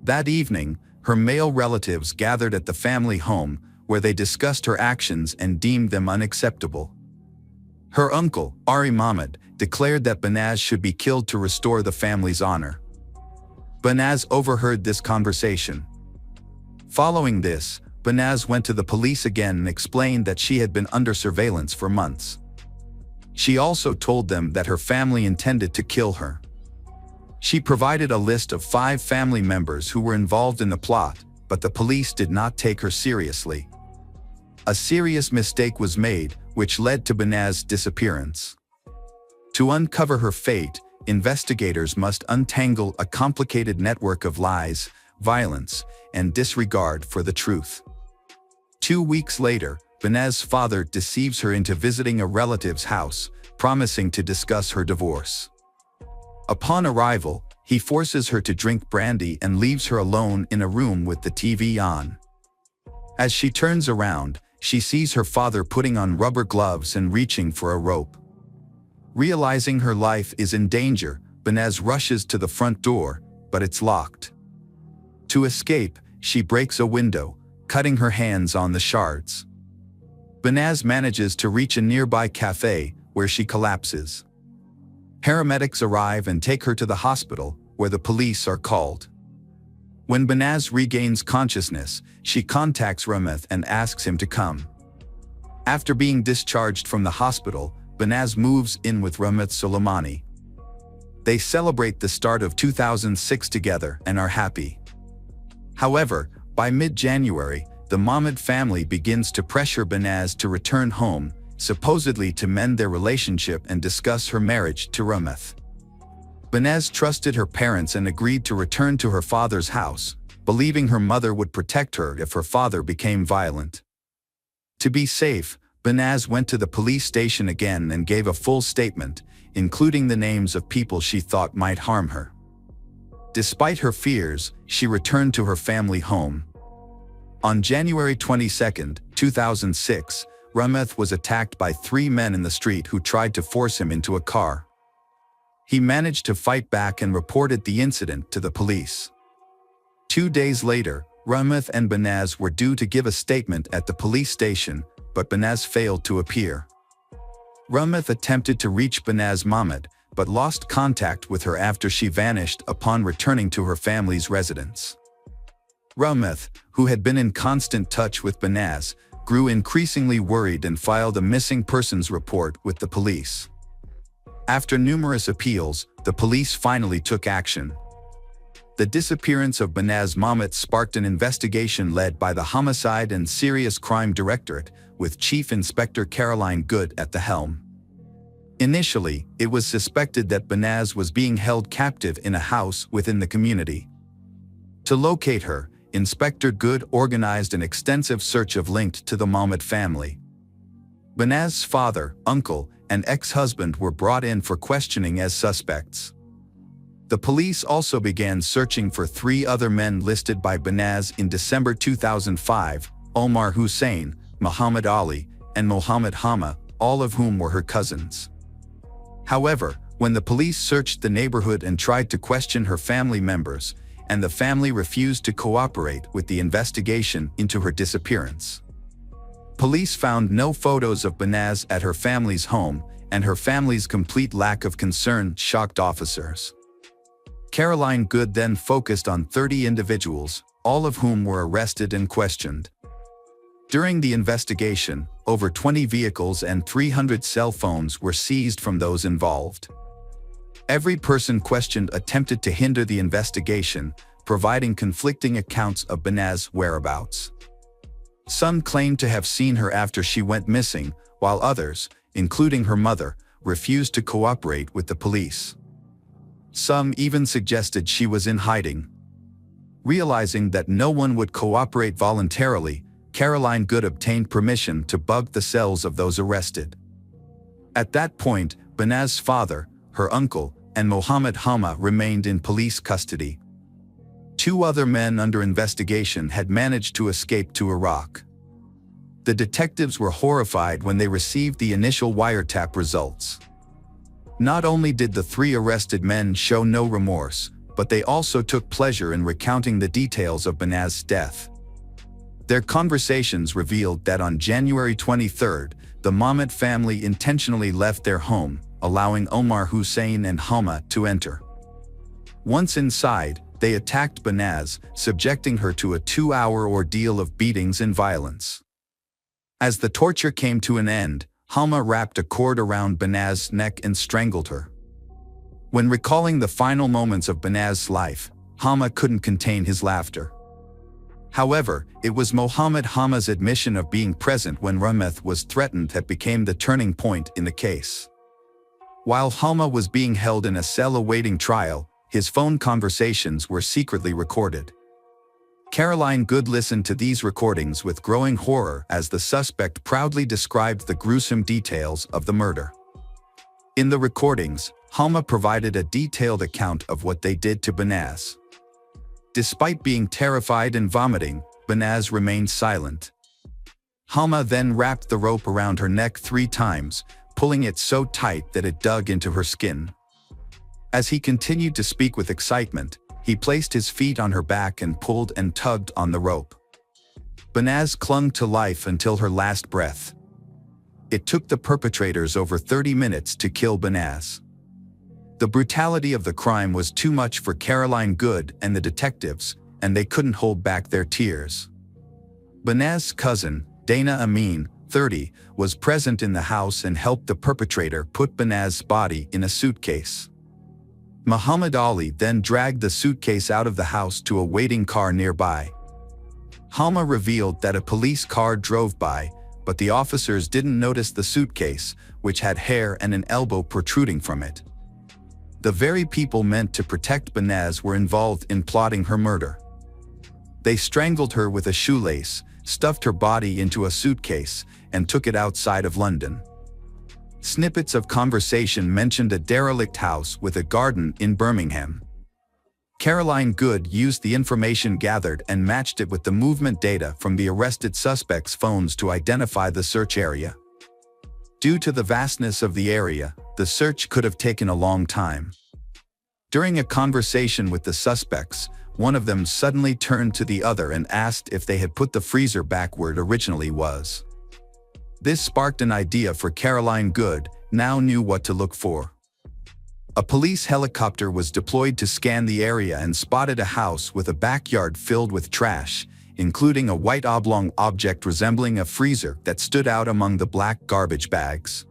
That evening, her male relatives gathered at the family home, where they discussed her actions and deemed them unacceptable. Her uncle, Ari Mahmud, declared that Banaz should be killed to restore the family's honor. Banaz overheard this conversation. Following this, Banaz went to the police again and explained that she had been under surveillance for months. She also told them that her family intended to kill her. She provided a list of 5 family members who were involved in the plot, but the police did not take her seriously. A serious mistake was made, which led to Benaz's disappearance. To uncover her fate, investigators must untangle a complicated network of lies, violence, and disregard for the truth. 2 weeks later, Benaz's father deceives her into visiting a relative's house, promising to discuss her divorce. Upon arrival, he forces her to drink brandy and leaves her alone in a room with the TV on. As she turns around, she sees her father putting on rubber gloves and reaching for a rope. Realizing her life is in danger, Benaz rushes to the front door, but it's locked. To escape, she breaks a window, cutting her hands on the shards. Benaz manages to reach a nearby cafe, where she collapses. Paramedics arrive and take her to the hospital, where the police are called. When Benaz regains consciousness, she contacts Rameth and asks him to come. After being discharged from the hospital, Benaz moves in with Rameth Soleimani. They celebrate the start of 2006 together and are happy. However, by mid-January, the Mahmoud family begins to pressure Benaz to return home, supposedly to mend their relationship and discuss her marriage to Rameth. Benaz trusted her parents and agreed to return to her father's house, believing her mother would protect her if her father became violent. To be safe, Benaz went to the police station again and gave a full statement, including the names of people she thought might harm her. Despite her fears, she returned to her family home. On January 22, 2006, Rameth was attacked by 3 men in the street who tried to force him into a car. He managed to fight back and reported the incident to the police. 2 days later, Rameth and Benaz were due to give a statement at the police station, but Benaz failed to appear. Rameth attempted to reach Benaz Mahmoud, but lost contact with her after she vanished upon returning to her family's residence. Rameth, who had been in constant touch with Benaz, grew increasingly worried and filed a missing persons report with the police. After numerous appeals, the police finally took action. The disappearance of Benaz Mahmoud sparked an investigation led by the Homicide and Serious Crime Directorate, with Chief Inspector Caroline Good at the helm. Initially, it was suspected that Benaz was being held captive in a house within the community. To locate her, Inspector Good organized an extensive search linked to the Mahmoud family. Benaz's father, uncle, and ex-husband were brought in for questioning as suspects. The police also began searching for 3 other men listed by Benaz in December 2005, Omar Hussein, Muhammad Ali, and Mohammed Hama, all of whom were her cousins. However, when the police searched the neighborhood and tried to question her family members, and the family refused to cooperate with the investigation into her disappearance. Police found no photos of Benaz at her family's home, and her family's complete lack of concern shocked officers. Caroline Good then focused on 30 individuals, all of whom were arrested and questioned. During the investigation, over 20 vehicles and 300 cell phones were seized from those involved. Every person questioned attempted to hinder the investigation, providing conflicting accounts of Benaz's whereabouts. Some claimed to have seen her after she went missing, while others, including her mother, refused to cooperate with the police. Some even suggested she was in hiding. Realizing that no one would cooperate voluntarily, Caroline Good obtained permission to bug the cells of those arrested. At that point, Benaz's father, her uncle, and Mohammed Hama remained in police custody. 2 other men under investigation had managed to escape to Iraq. The detectives were horrified when they received the initial wiretap results. Not only did the 3 arrested men show no remorse, but they also took pleasure in recounting the details of Benaz's death. Their conversations revealed that on January 23, the Mahmoud family intentionally left their home, allowing Omar Hussein and Hama to enter. Once inside, they attacked Benaz, subjecting her to a 2-hour ordeal of beatings and violence. As the torture came to an end, Halma wrapped a cord around Banaz's neck and strangled her. When recalling the final moments of Banaz's life, Halma couldn't contain his laughter. However, it was Mohammed Halma's admission of being present when Rameth was threatened that became the turning point in the case. While Halma was being held in a cell awaiting trial, his phone conversations were secretly recorded. Caroline Good listened to these recordings with growing horror as the suspect proudly described the gruesome details of the murder. In the recordings, Halma provided a detailed account of what they did to Banaz. Despite being terrified and vomiting, Banaz remained silent. Halma then wrapped the rope around her neck 3 times, pulling it so tight that it dug into her skin. As he continued to speak with excitement, he placed his feet on her back and pulled and tugged on the rope. Banaz clung to life until her last breath. It took the perpetrators over 30 minutes to kill Banaz. The brutality of the crime was too much for Caroline Good and the detectives, and they couldn't hold back their tears. Banaz's cousin, Dana Amin, 30, was present in the house and helped the perpetrator put Banaz's body in a suitcase. Muhammad Ali then dragged the suitcase out of the house to a waiting car nearby. Halma revealed that a police car drove by, but the officers didn't notice the suitcase, which had hair and an elbow protruding from it. The very people meant to protect Banaz were involved in plotting her murder. They strangled her with a shoelace, stuffed her body into a suitcase, and took it outside of London. Snippets of conversation mentioned a derelict house with a garden in Birmingham. Caroline Good used the information gathered and matched it with the movement data from the arrested suspects' phones to identify the search area. Due to the vastness of the area, the search could have taken a long time. During a conversation with the suspects, one of them suddenly turned to the other and asked if they had put the freezer back where it originally was. This sparked an idea for Caroline Good, now knew what to look for. A police helicopter was deployed to scan the area and spotted a house with a backyard filled with trash, including a white oblong object resembling a freezer that stood out among the black garbage bags.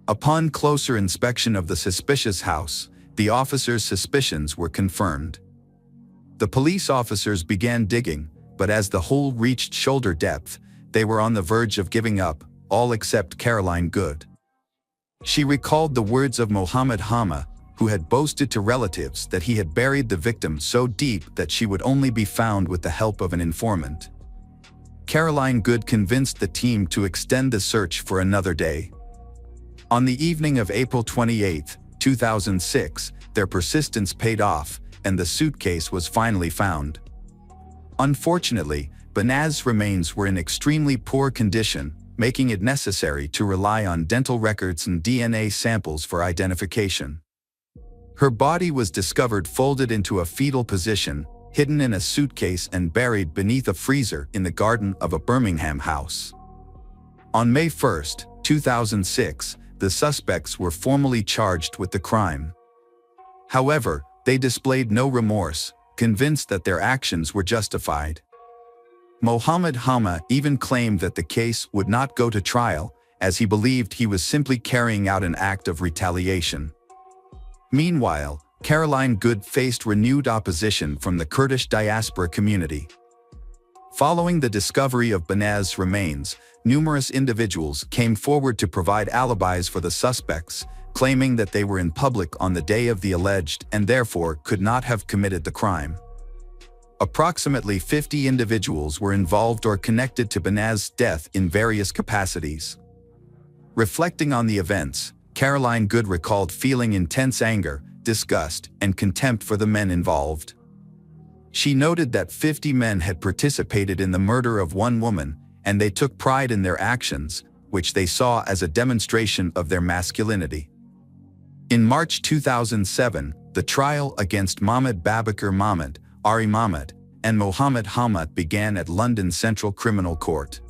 Upon closer inspection of the suspicious house, the officers' suspicions were confirmed. The police officers began digging, but as the hole reached shoulder depth, they were on the verge of giving up, all except Caroline Good. She recalled the words of Mohammed Halma, who had boasted to relatives that he had buried the victim so deep that she would only be found with the help of an informant. Caroline Good convinced the team to extend the search for another day. On the evening of April 28, 2006, their persistence paid off, and the suitcase was finally found. Unfortunately, Banaz's remains were in extremely poor condition, making it necessary to rely on dental records and DNA samples for identification. Her body was discovered folded into a fetal position, hidden in a suitcase and buried beneath a freezer in the garden of a Birmingham house. On May 1, 2006, the suspects were formally charged with the crime. However, they displayed no remorse, convinced that their actions were justified. Mohammed Halma even claimed that the case would not go to trial, as he believed he was simply carrying out an act of retaliation. Meanwhile, Caroline Good faced renewed opposition from the Kurdish diaspora community. Following the discovery of Banaz's remains, numerous individuals came forward to provide alibis for the suspects, claiming that they were in public on the day of the alleged and therefore could not have committed the crime. Approximately 50 individuals were involved or connected to Banaz's death in various capacities. Reflecting on the events, Caroline Good recalled feeling intense anger, disgust, and contempt for the men involved. She noted that 50 men had participated in the murder of one woman, and they took pride in their actions, which they saw as a demonstration of their masculinity. In March 2007, the trial against Mahmoud Babakar Mahmoud, Ari Mahmoud, and Mohammed Halma began at London Central Criminal Court.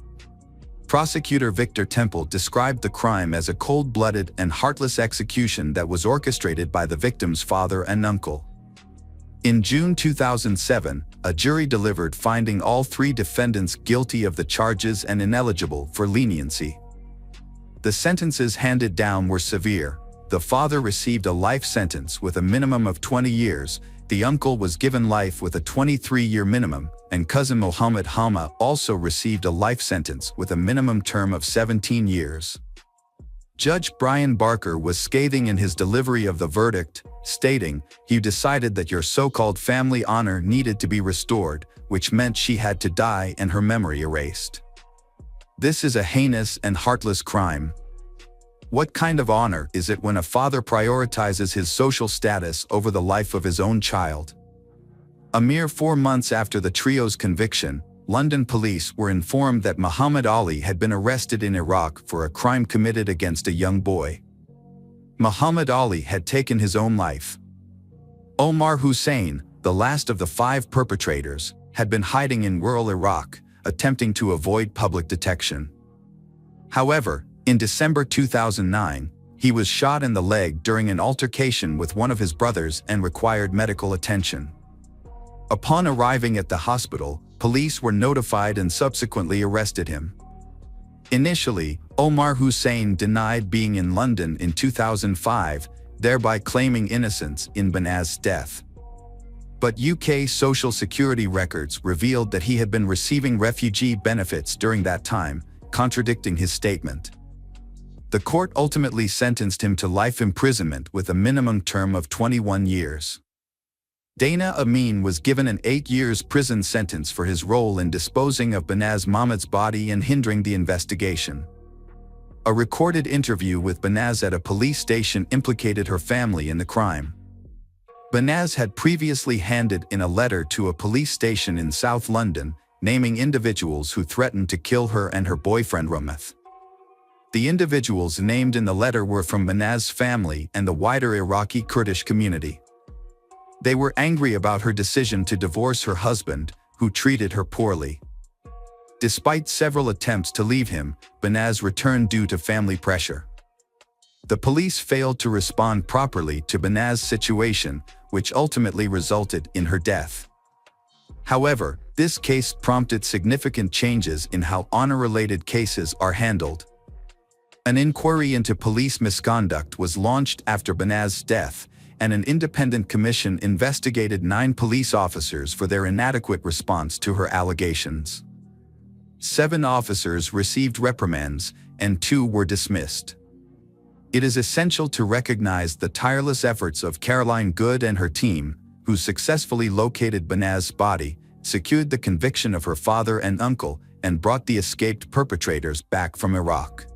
Prosecutor Victor Temple described the crime as a cold-blooded and heartless execution that was orchestrated by the victim's father and uncle. In June 2007, a jury delivered finding all 3 defendants guilty of the charges and ineligible for leniency. The The sentences handed down were severe. The father received a life sentence with a minimum of 20 years, the uncle was given life with a 23-year minimum, and cousin Mohammed Hama also received a life sentence with a minimum term of 17 years. Judge Brian Barker was scathing in his delivery of the verdict, stating, "You decided that your so-called family honor needed to be restored, which meant she had to die and her memory erased. This is a heinous and heartless crime. What kind of honor is it when a father prioritizes his social status over the life of his own child?" A mere 4 months after the trio's conviction, London police were informed that Muhammad Ali had been arrested in Iraq for a crime committed against a young boy. Muhammad Ali had taken his own life. Omar Hussein, the last of the 5 perpetrators, had been hiding in rural Iraq, attempting to avoid public detection. However, in December 2009, he was shot in the leg during an altercation with one of his brothers and required medical attention. Upon arriving at the hospital, police were notified and subsequently arrested him. Initially, Omar Hussein denied being in London in 2005, thereby claiming innocence in Banaz's death. But UK Social Security records revealed that he had been receiving refugee benefits during that time, contradicting his statement. The court ultimately sentenced him to life imprisonment with a minimum term of 21 years. Dana Amin was given an 8 years prison sentence for his role in disposing of Banaz Mahmoud's body and hindering the investigation. A recorded interview with Banaz at a police station implicated her family in the crime. Banaz had previously handed in a letter to a police station in South London, naming individuals who threatened to kill her and her boyfriend Rameth. The individuals named in the letter were from Banaz's family and the wider Iraqi Kurdish community. They were angry about her decision to divorce her husband, who treated her poorly. Despite several attempts to leave him, Banaz returned due to family pressure. The police failed to respond properly to Banaz's situation, which ultimately resulted in her death. However, this case prompted significant changes in how honor-related cases are handled. An inquiry into police misconduct was launched after Banaz's death, and an independent commission investigated 9 police officers for their inadequate response to her allegations. 7 officers received reprimands, and 2 were dismissed. It is essential to recognize the tireless efforts of Caroline Good and her team, who successfully located Banaz's body, secured the conviction of her father and uncle, and brought the escaped perpetrators back from Iraq.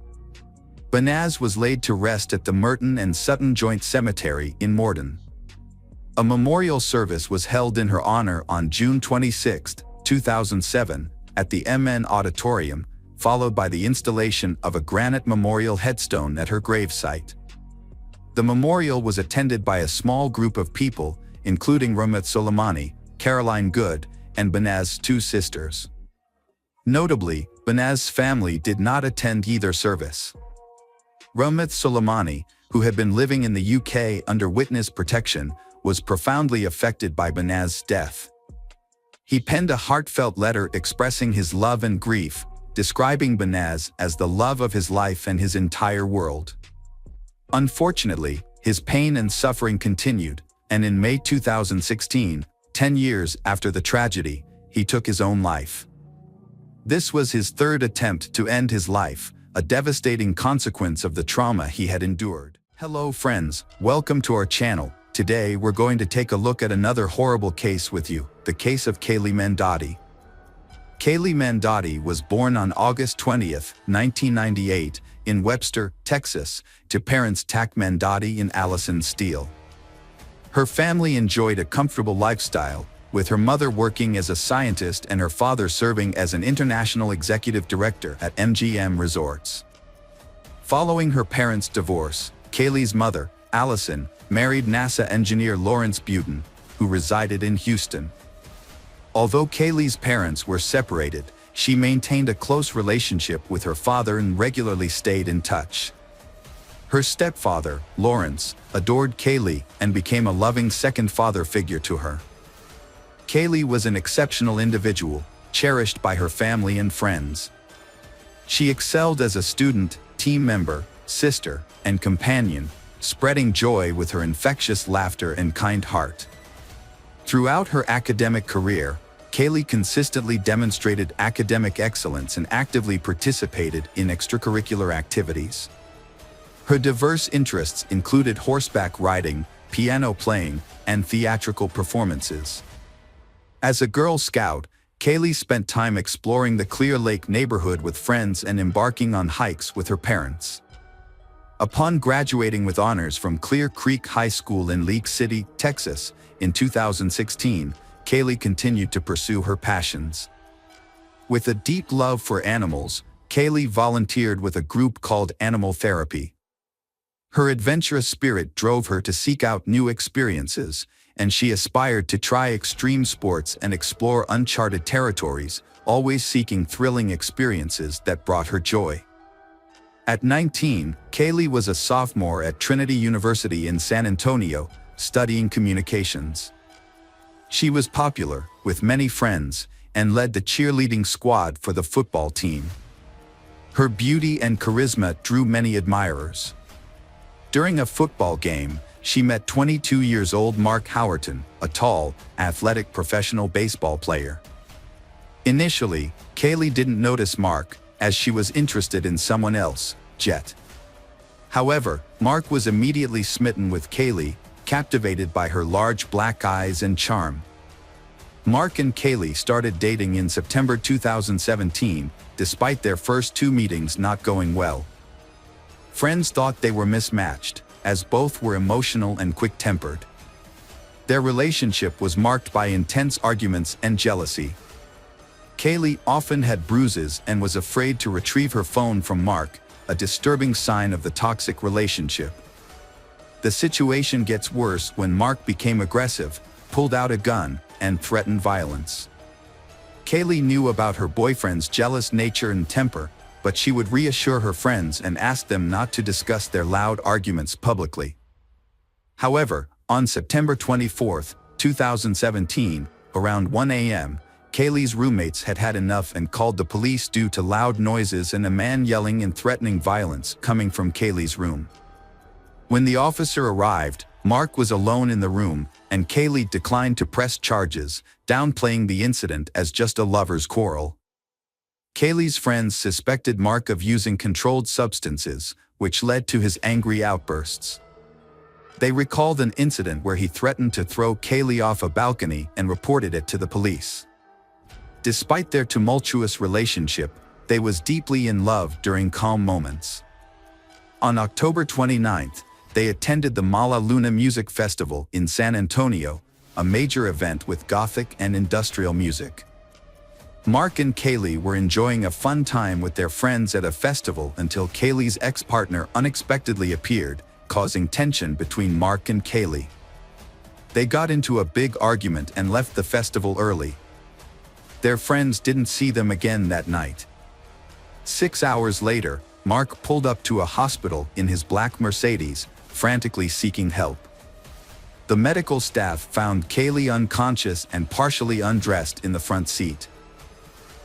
Banaz was laid to rest at the Merton and Sutton Joint Cemetery in Morden. A memorial service was held in her honor on June 26, 2007, at the MN Auditorium, followed by the installation of a granite memorial headstone at her gravesite. The memorial was attended by a small group of people, including Rameth Soleimani, Caroline Good, and Banaz's 2 sisters. Notably, Banaz's family did not attend either service. Rameth Soleimani, who had been living in the UK under witness protection, was profoundly affected by Banaz's death. He penned a heartfelt letter expressing his love and grief, describing Banaz as the love of his life and his entire world. Unfortunately, his pain and suffering continued, and in May 2016, 10 years after the tragedy, he took his own life. This was his 3rd attempt to end his life, a devastating consequence of the trauma he had endured. Hello friends, welcome to our channel. Today we're going to take a look at another horrible case with you, the case of Kaylee Mandotti. Kaylee Mandotti was born on August 20, 1998, in Webster, Texas, to parents Tak Mandotti and Allison Steele. Her family enjoyed a comfortable lifestyle, with her mother working as a scientist and her father serving as an international executive director at MGM Resorts. Following her parents' divorce, Kaylee's mother, Allison, married NASA engineer Lawrence Buten, who resided in Houston. Although Kaylee's parents were separated, she maintained a close relationship with her father and regularly stayed in touch. Her stepfather, Lawrence, adored Kaylee and became a loving second father figure to her. Kaylee was an exceptional individual, cherished by her family and friends. She excelled as a student, team member, sister, and companion, spreading joy with her infectious laughter and kind heart. Throughout her academic career, Kaylee consistently demonstrated academic excellence and actively participated in extracurricular activities. Her diverse interests included horseback riding, piano playing, and theatrical performances. As a Girl Scout, Kaylee spent time exploring the Clear Lake neighborhood with friends and embarking on hikes with her parents. Upon graduating with honors from Clear Creek High School in League City, Texas, in 2016, Kaylee continued to pursue her passions. With a deep love for animals, Kaylee volunteered with a group called Animal Therapy. Her adventurous spirit drove her to seek out new experiences, and she aspired to try extreme sports and explore uncharted territories, always seeking thrilling experiences that brought her joy. At 19, Kaylee was a sophomore at Trinity University in San Antonio, studying communications. She was popular, with many friends, and led the cheerleading squad for the football team. Her beauty and charisma drew many admirers. During a football game, she met 22-year-old Mark Howerton, a tall, athletic professional baseball player. Initially, Kaylee didn't notice Mark, as she was interested in someone else, Jet. However, Mark was immediately smitten with Kaylee, captivated by her large black eyes and charm. Mark and Kaylee started dating in September 2017, despite their first 2 meetings not going well. Friends thought they were mismatched, as both were emotional and quick-tempered. Their relationship was marked by intense arguments and jealousy. Kaylee often had bruises and was afraid to retrieve her phone from Mark, a disturbing sign of the toxic relationship. The situation gets worse when Mark became aggressive, pulled out a gun, and threatened violence. Kaylee knew about her boyfriend's jealous nature and temper, but she would reassure her friends and ask them not to discuss their loud arguments publicly. However, on September 24, 2017, around 1 a.m., Kaylee's roommates had had enough and called the police due to loud noises and a man yelling and threatening violence coming from Kaylee's room. When the officer arrived, Mark was alone in the room, and Kaylee declined to press charges, downplaying the incident as just a lover's quarrel. Kaylee's friends suspected Mark of using controlled substances, which led to his angry outbursts. They recalled an incident where he threatened to throw Kaylee off a balcony and reported it to the police. Despite their tumultuous relationship, they was deeply in love during calm moments. On October 29th, they attended the Mala Luna Music Festival in San Antonio, a major event with gothic and industrial music. Mark and Kaylee were enjoying a fun time with their friends at a festival until Kaylee's ex-partner unexpectedly appeared, causing tension between Mark and Kaylee. They got into a big argument and left the festival early. Their friends didn't see them again that night. 6 hours later, Mark pulled up to a hospital in his black Mercedes, frantically seeking help. The medical staff found Kaylee unconscious and partially undressed in the front seat.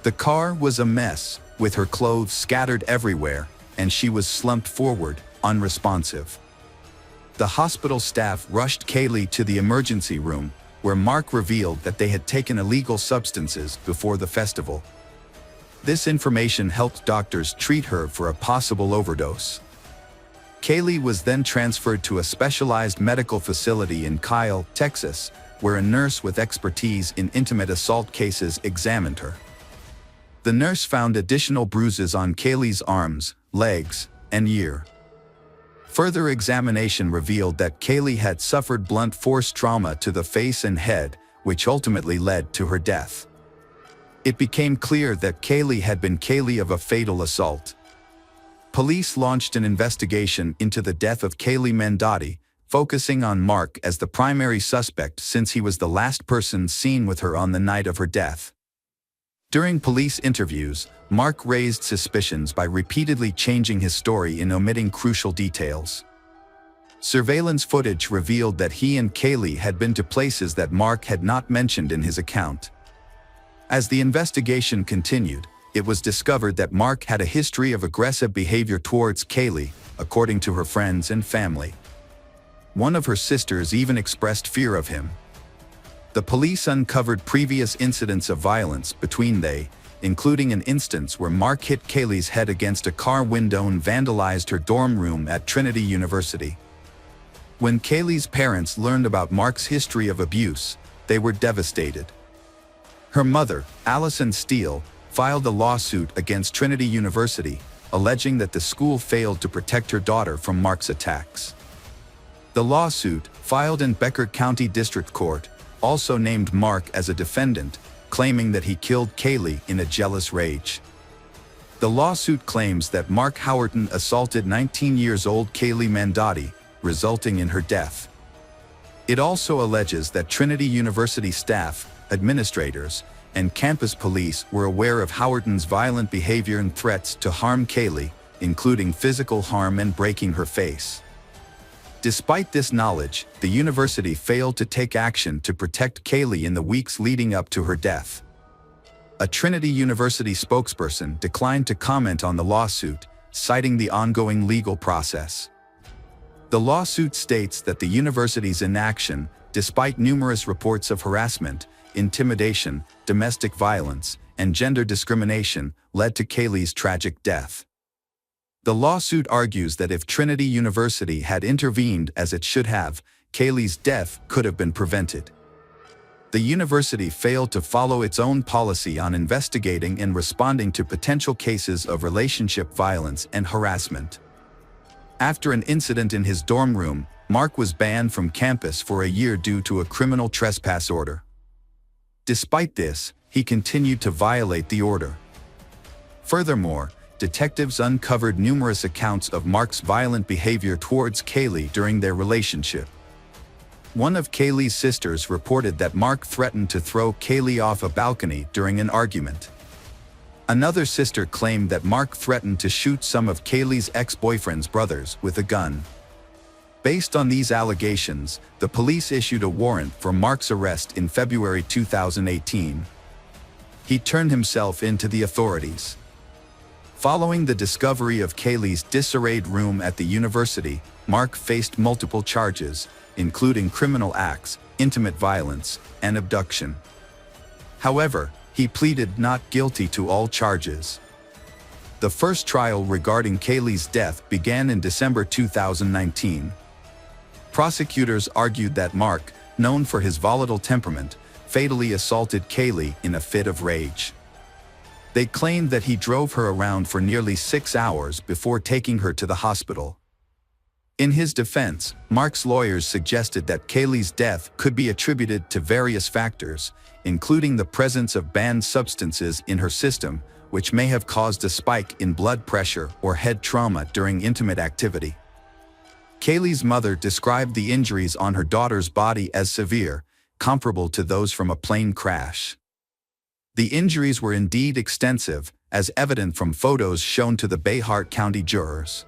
The car was a mess, with her clothes scattered everywhere, and she was slumped forward, unresponsive. The hospital staff rushed Kaylee to the emergency room, where Mark revealed that they had taken illegal substances before the festival. This information helped doctors treat her for a possible overdose. Kaylee was then transferred to a specialized medical facility in Kyle, Texas, where a nurse with expertise in intimate assault cases examined her. The nurse found additional bruises on Kaylee's arms, legs, and ear. Further examination revealed that Kaylee had suffered blunt force trauma to the face and head, which ultimately led to her death. It became clear that Kaylee had been Kaylee of a fatal assault. Police launched an investigation into the death of Kaylee Mendotti, focusing on Mark as the primary suspect since he was the last person seen with her on the night of her death. During police interviews, Mark raised suspicions by repeatedly changing his story and omitting crucial details. Surveillance footage revealed that he and Kaylee had been to places that Mark had not mentioned in his account. As the investigation continued, it was discovered that Mark had a history of aggressive behavior towards Kaylee, according to her friends and family. One of her sisters even expressed fear of him. The police uncovered previous incidents of violence between they, including an instance where Mark hit Kaylee's head against a car window and vandalized her dorm room at Trinity University. When Kaylee's parents learned about Mark's history of abuse, they were devastated. Her mother, Allison Steele, filed a lawsuit against Trinity University, alleging that the school failed to protect her daughter from Mark's attacks. The lawsuit, filed in Becker County District Court, also named Mark as a defendant, claiming that he killed Kaylee in a jealous rage. The lawsuit claims that Mark Howerton assaulted 19-year-old Kaylee Mandotti, resulting in her death. It also alleges that Trinity University staff, administrators, and campus police were aware of Howerton's violent behavior and threats to harm Kaylee, including physical harm and breaking her face. Despite this knowledge, the university failed to take action to protect Kaylee in the weeks leading up to her death. A Trinity University spokesperson declined to comment on the lawsuit, citing the ongoing legal process. The lawsuit states that the university's inaction, despite numerous reports of harassment, intimidation, domestic violence, and gender discrimination, led to Kaylee's tragic death. The lawsuit argues that if Trinity University had intervened as it should have, Kaylee's death could have been prevented. The university failed to follow its own policy on investigating and responding to potential cases of relationship violence and harassment. After an incident in his dorm room, Mark was banned from campus for a year due to a criminal trespass order. Despite this, he continued to violate the order. Furthermore, detectives uncovered numerous accounts of Mark's violent behavior towards Kaylee during their relationship. One of Kaylee's sisters reported that Mark threatened to throw Kaylee off a balcony during an argument. Another sister claimed that Mark threatened to shoot some of Kaylee's ex-boyfriend's brothers with a gun. Based on these allegations, the police issued a warrant for Mark's arrest in February 2018. He turned himself in to the authorities. Following the discovery of Kaylee's disarrayed room at the university, Mark faced multiple charges, including criminal acts, intimate violence, and abduction. However, he pleaded not guilty to all charges. The first trial regarding Kaylee's death began in December 2019. Prosecutors argued that Mark, known for his volatile temperament, fatally assaulted Kaylee in a fit of rage. They claimed that he drove her around for nearly 6 hours before taking her to the hospital. In his defense, Mark's lawyers suggested that Kaylee's death could be attributed to various factors, including the presence of banned substances in her system, which may have caused a spike in blood pressure or head trauma during intimate activity. Kaylee's mother described the injuries on her daughter's body as severe, comparable to those from a plane crash. The injuries were indeed extensive, as evident from photos shown to the Bayhart County jurors.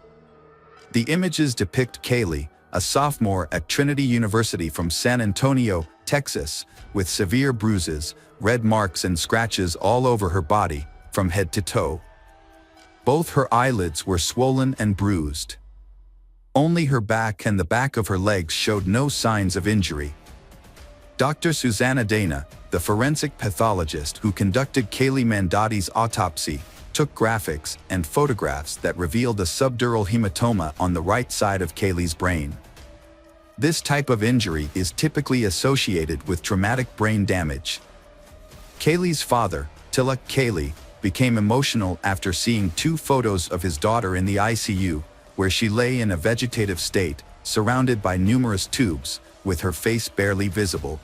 The images depict Kaylee, a sophomore at Trinity University from San Antonio, Texas, with severe bruises, red marks and scratches all over her body, from head to toe. Both her eyelids were swollen and bruised. Only her back and the back of her legs showed no signs of injury. Dr. Susanna Dana, the forensic pathologist who conducted Kaylee Mandotti's autopsy, took graphics and photographs that revealed a subdural hematoma on the right side of Kaylee's brain. This type of injury is typically associated with traumatic brain damage. Kaylee's father, Tilak Kaylee, became emotional after seeing 2 photos of his daughter in the ICU, where she lay in a vegetative state, surrounded by numerous tubes, with her face barely visible.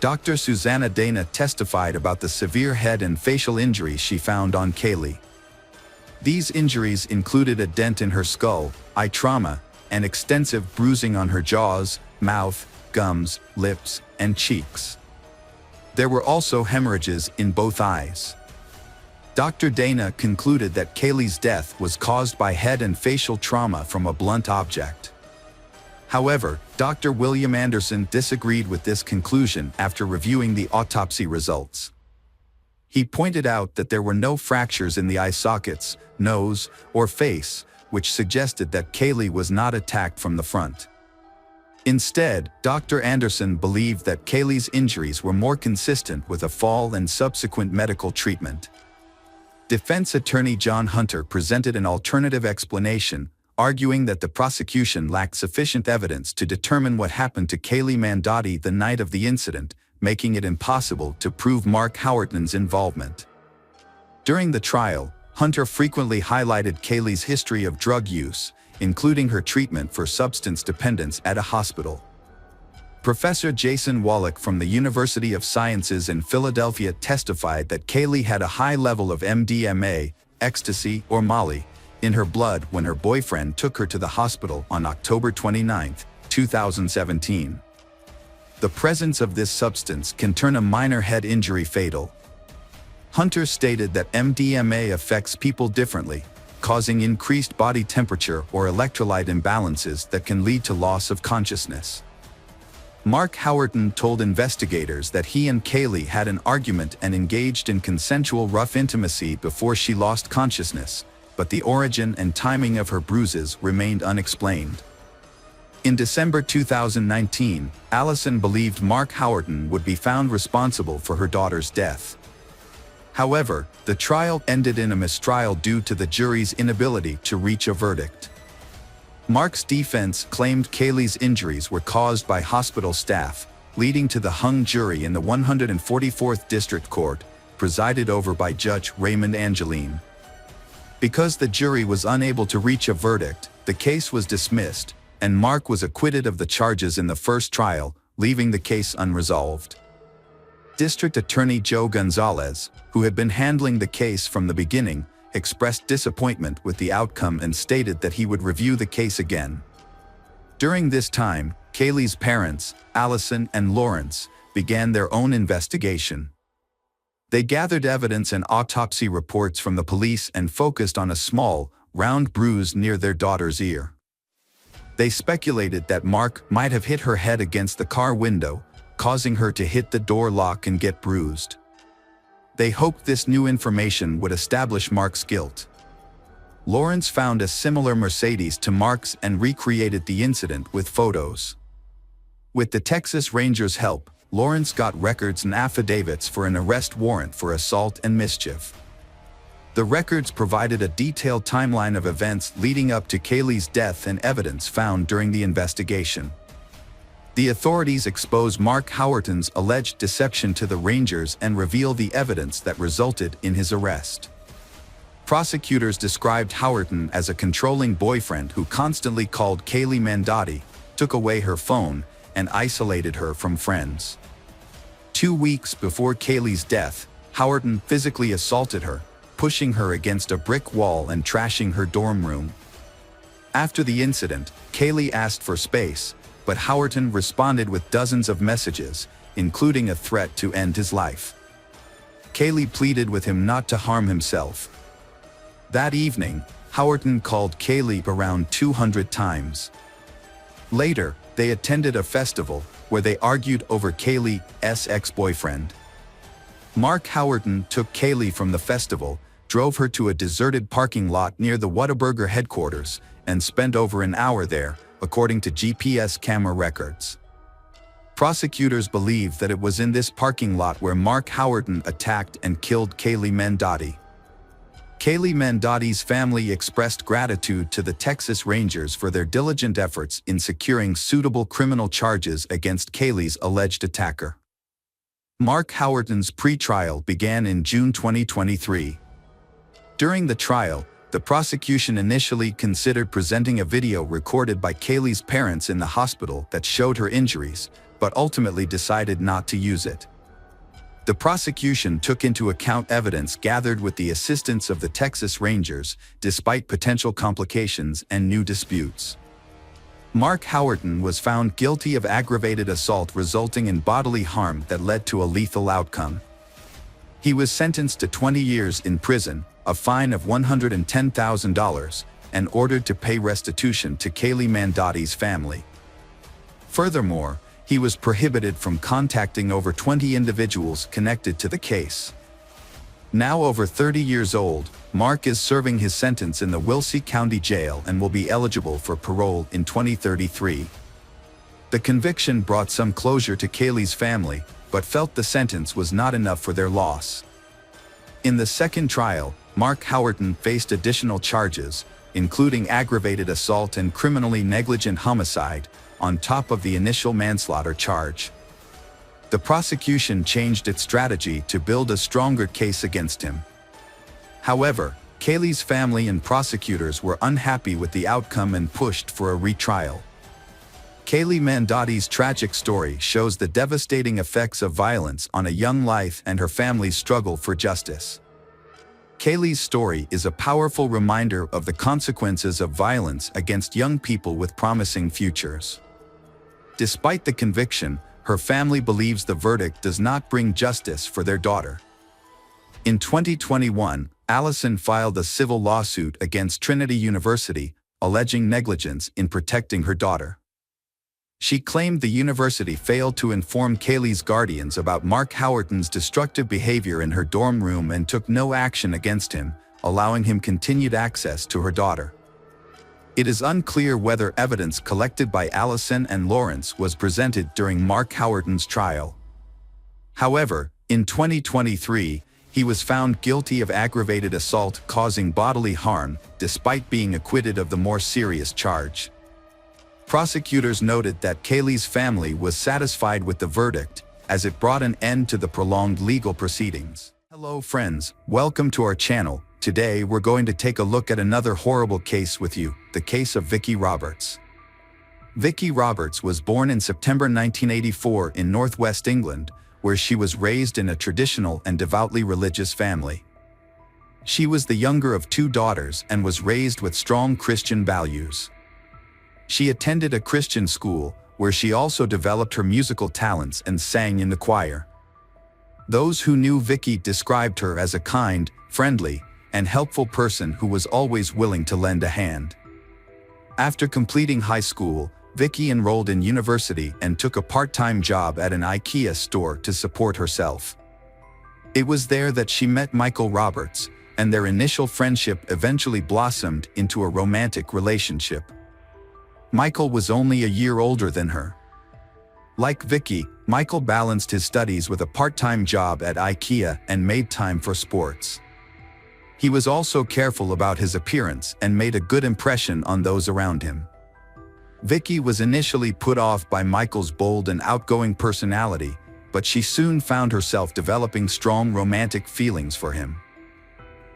Dr. Susanna Dana testified about the severe head and facial injuries she found on Kaylee. These injuries included a dent in her skull, eye trauma, and extensive bruising on her jaws, mouth, gums, lips, and cheeks. There were also hemorrhages in both eyes. Dr. Dana concluded that Kaylee's death was caused by head and facial trauma from a blunt object. However, Dr. William Anderson disagreed with this conclusion after reviewing the autopsy results. He pointed out that there were no fractures in the eye sockets, nose, or face, which suggested that Kaylee was not attacked from the front. Instead, Dr. Anderson believed that Kaylee's injuries were more consistent with a fall and subsequent medical treatment. Defense attorney John Hunter presented an alternative explanation, arguing that the prosecution lacked sufficient evidence to determine what happened to Kaylee Mandotti the night of the incident, making it impossible to prove Mark Howerton's involvement. During the trial, Hunter frequently highlighted Kaylee's history of drug use, including her treatment for substance dependence at a hospital. Professor Jason Wallach from the University of Sciences in Philadelphia testified that Kaylee had a high level of MDMA, ecstasy, or Molly, in her blood when her boyfriend took her to the hospital on October 29, 2017. The presence of this substance can turn a minor head injury fatal. Hunter stated that MDMA affects people differently, causing increased body temperature or electrolyte imbalances that can lead to loss of consciousness. Mark Howerton told investigators that he and Kaylee had an argument and engaged in consensual rough intimacy before she lost consciousness, but the origin and timing of her bruises remained unexplained. In December 2019, Allison believed Mark Howerton would be found responsible for her daughter's death. However, the trial ended in a mistrial due to the jury's inability to reach a verdict. Mark's defense claimed Kaylee's injuries were caused by hospital staff, leading to the hung jury in the 144th District Court, presided over by Judge Raymond Angeline. Because the jury was unable to reach a verdict, the case was dismissed, and Mark was acquitted of the charges in the first trial, leaving the case unresolved. District Attorney Joe Gonzalez, who had been handling the case from the beginning, expressed disappointment with the outcome and stated that he would review the case again. During this time, Kaylee's parents, Allison and Lawrence, began their own investigation. They gathered evidence and autopsy reports from the police and focused on a small, round bruise near their daughter's ear. They speculated that Mark might have hit her head against the car window, causing her to hit the door lock and get bruised. They hoped this new information would establish Mark's guilt. Lawrence found a similar Mercedes to Mark's and recreated the incident with photos. With the Texas Rangers' help, Lawrence got records and affidavits for an arrest warrant for assault and mischief. The records provided a detailed timeline of events leading up to Kaylee's death and evidence found during the investigation. The authorities exposed Mark Howerton's alleged deception to the Rangers and revealed the evidence that resulted in his arrest. Prosecutors described Howerton as a controlling boyfriend who constantly called Kaylee Mandotti, took away her phone, and isolated her from friends. 2 weeks before Kaylee's death, Howerton physically assaulted her, pushing her against a brick wall and trashing her dorm room. After the incident, Kaylee asked for space, but Howerton responded with dozens of messages, including a threat to end his life. Kaylee pleaded with him not to harm himself. That evening, Howerton called Kaylee around 200 times. Later, they attended a festival where they argued over Kaylee's ex-boyfriend. Mark Howerton took Kaylee from the festival, drove her to a deserted parking lot near the Whataburger headquarters, and spent over an hour there, according to GPS camera records. Prosecutors believe that it was in this parking lot where Mark Howerton attacked and killed Kaylee Mandotti. Kaylee Mandotti's family expressed gratitude to the Texas Rangers for their diligent efforts in securing suitable criminal charges against Kaylee's alleged attacker. Mark Howerton's pretrial began in June 2023. During the trial, the prosecution initially considered presenting a video recorded by Kaylee's parents in the hospital that showed her injuries, but ultimately decided not to use it. The prosecution took into account evidence gathered with the assistance of the Texas Rangers, despite potential complications and new disputes. Mark Howerton was found guilty of aggravated assault resulting in bodily harm that led to a lethal outcome. He was sentenced to 20 years in prison, a fine of $110,000, and ordered to pay restitution to Kaylee Mandotti's family. Furthermore, he was prohibited from contacting over 20 individuals connected to the case. Now over 30 years old, Mark is serving his sentence in the Wiltshire County Jail and will be eligible for parole in 2033. The conviction brought some closure to Kaylee's family, but felt the sentence was not enough for their loss. In the second trial, Mark Howerton faced additional charges, including aggravated assault and criminally negligent homicide, on top of the initial manslaughter charge. The prosecution changed its strategy to build a stronger case against him. However, Kaylee's family and prosecutors were unhappy with the outcome and pushed for a retrial. Kaylee Mandotti's tragic story shows the devastating effects of violence on a young life and her family's struggle for justice. Kaylee's story is a powerful reminder of the consequences of violence against young people with promising futures. Despite the conviction, her family believes the verdict does not bring justice for their daughter. In 2021, Allison filed a civil lawsuit against Trinity University, alleging negligence in protecting her daughter. She claimed the university failed to inform Kaylee's guardians about Mark Howerton's destructive behavior in her dorm room and took no action against him, allowing him continued access to her daughter. It is unclear whether evidence collected by Allison and Lawrence was presented during Mark Howerton's trial. However, in 2023, he was found guilty of aggravated assault causing bodily harm, despite being acquitted of the more serious charge. Prosecutors noted that Kaylee's family was satisfied with the verdict, as it brought an end to the prolonged legal proceedings. Hello friends, welcome to our channel. Today we're going to take a look at another horrible case with you, the case of Vicki Roberts. Vicki Roberts was born in September 1984 in northwest England, where she was raised in a traditional and devoutly religious family. She was the younger of two daughters and was raised with strong Christian values. She attended a Christian school, where she also developed her musical talents and sang in the choir. Those who knew Vicki described her as a kind, friendly, and helpful person who was always willing to lend a hand. After completing high school, Vicki enrolled in university and took a part-time job at an IKEA store to support herself. It was there that she met Michael Roberts, and their initial friendship eventually blossomed into a romantic relationship. Michael was only a year older than her. Like Vicki, Michael balanced his studies with a part-time job at IKEA and made time for sports. He was also careful about his appearance and made a good impression on those around him. Vicki was initially put off by Michael's bold and outgoing personality, but she soon found herself developing strong romantic feelings for him.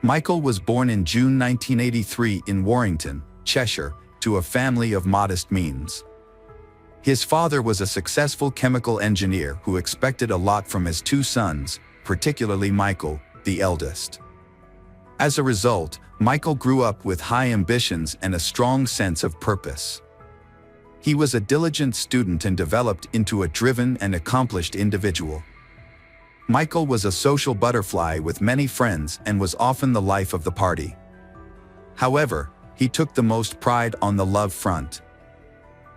Michael was born in June 1983 in Warrington, Cheshire, to a family of modest means. His father was a successful chemical engineer who expected a lot from his two sons, particularly Michael, the eldest. As a result, Michael grew up with high ambitions and a strong sense of purpose. He was a diligent student and developed into a driven and accomplished individual. Michael was a social butterfly with many friends and was often the life of the party. However, he took the most pride on the love front.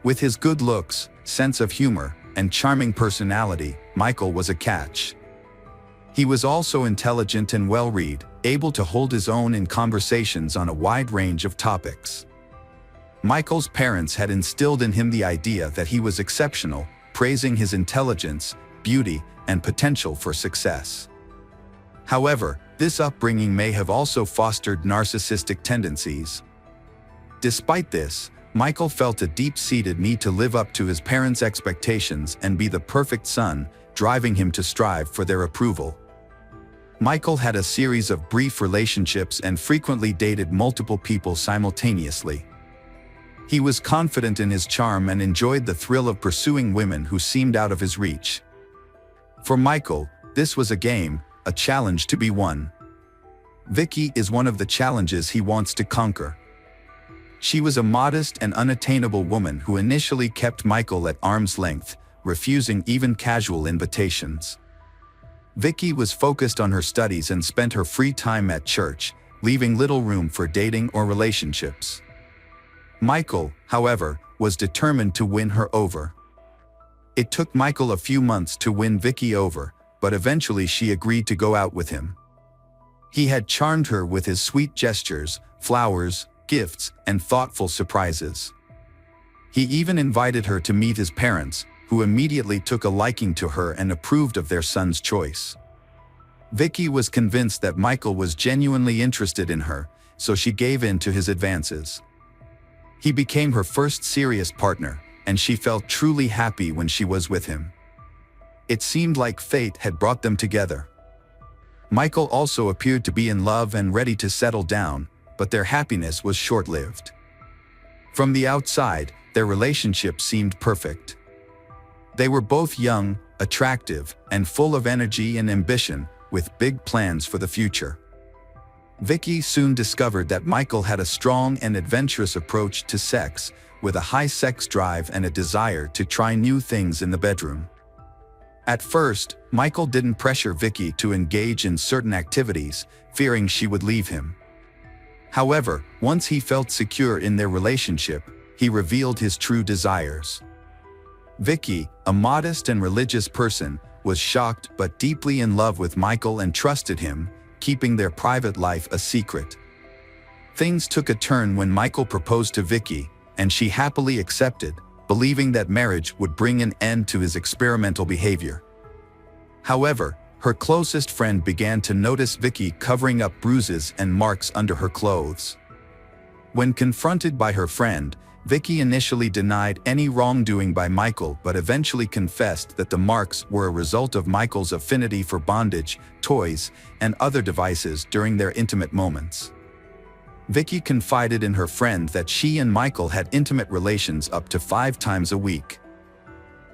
With his good looks, sense of humor, and charming personality, Michael was a catch. He was also intelligent and well-read, able to hold his own in conversations on a wide range of topics. Michael's parents had instilled in him the idea that he was exceptional, praising his intelligence, beauty, and potential for success. However, this upbringing may have also fostered narcissistic tendencies. Despite this, Michael felt a deep-seated need to live up to his parents' expectations and be the perfect son, driving him to strive for their approval. Michael had a series of brief relationships and frequently dated multiple people simultaneously. He was confident in his charm and enjoyed the thrill of pursuing women who seemed out of his reach. For Michael, this was a game, a challenge to be won. Vicki is one of the challenges he wants to conquer. She was a modest and unattainable woman who initially kept Michael at arm's length, refusing even casual invitations. Vicki was focused on her studies and spent her free time at church, leaving little room for dating or relationships. Michael, however, was determined to win her over. It took Michael a few months to win Vicki over, but eventually she agreed to go out with him. He had charmed her with his sweet gestures, flowers, gifts, and thoughtful surprises. He even invited her to meet his parents, who immediately took a liking to her and approved of their son's choice. Vicky was convinced that Michael was genuinely interested in her, so she gave in to his advances. He became her first serious partner, and she felt truly happy when she was with him. It seemed like fate had brought them together. Michael also appeared to be in love and ready to settle down, but their happiness was short-lived. From the outside, their relationship seemed perfect. They were both young, attractive, and full of energy and ambition, with big plans for the future. Vicky soon discovered that Michael had a strong and adventurous approach to sex, with a high sex drive and a desire to try new things in the bedroom. At first, Michael didn't pressure Vicky to engage in certain activities, fearing she would leave him. However, once he felt secure in their relationship, he revealed his true desires. Vicky, a modest and religious person, was shocked but deeply in love with Michael and trusted him, keeping their private life a secret. Things took a turn when Michael proposed to Vicky, and she happily accepted, believing that marriage would bring an end to his experimental behavior. However, her closest friend began to notice Vicky covering up bruises and marks under her clothes. When confronted by her friend, Vicky initially denied any wrongdoing by Michael but eventually confessed that the marks were a result of Michael's affinity for bondage, toys, and other devices during their intimate moments. Vicky confided in her friend that she and Michael had intimate relations up to 5 times a week.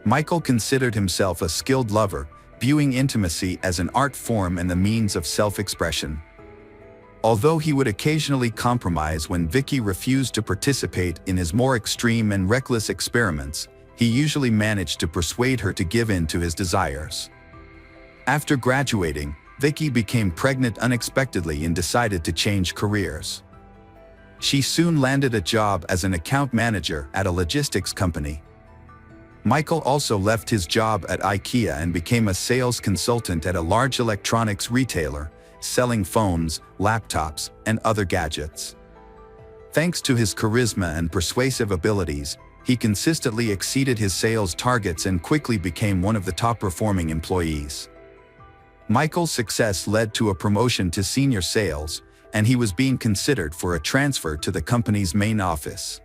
Michael considered himself a skilled lover, viewing intimacy as an art form and a means of self-expression. Although he would occasionally compromise when Vicky refused to participate in his more extreme and reckless experiments, he usually managed to persuade her to give in to his desires. After graduating, Vicky became pregnant unexpectedly and decided to change careers. She soon landed a job as an account manager at a logistics company. Michael also left his job at IKEA and became a sales consultant at a large electronics retailer, selling phones, laptops, and other gadgets. Thanks to his charisma and persuasive abilities, he consistently exceeded his sales targets and quickly became one of the top-performing employees. Michael's success led to a promotion to senior sales, and he was being considered for a transfer to the company's main office.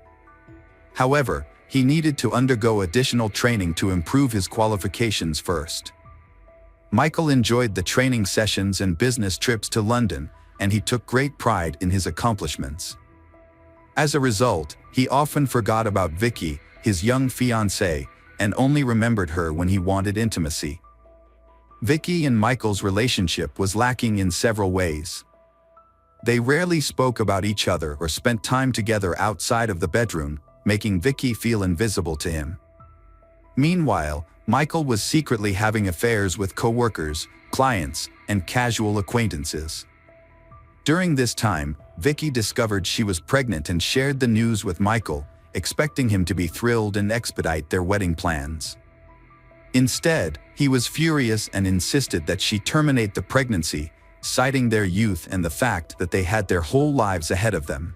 However, he needed to undergo additional training to improve his qualifications first. Michael enjoyed the training sessions and business trips to London, and he took great pride in his accomplishments. As a result, he often forgot about Vicky, his young fiancée, and only remembered her when he wanted intimacy. Vicky and Michael's relationship was lacking in several ways. They rarely spoke about each other or spent time together outside of the bedroom, making Vicky feel invisible to him. Meanwhile, Michael was secretly having affairs with coworkers, clients, and casual acquaintances. During this time, Vicky discovered she was pregnant and shared the news with Michael, expecting him to be thrilled and expedite their wedding plans. Instead, he was furious and insisted that she terminate the pregnancy, citing their youth and the fact that they had their whole lives ahead of them.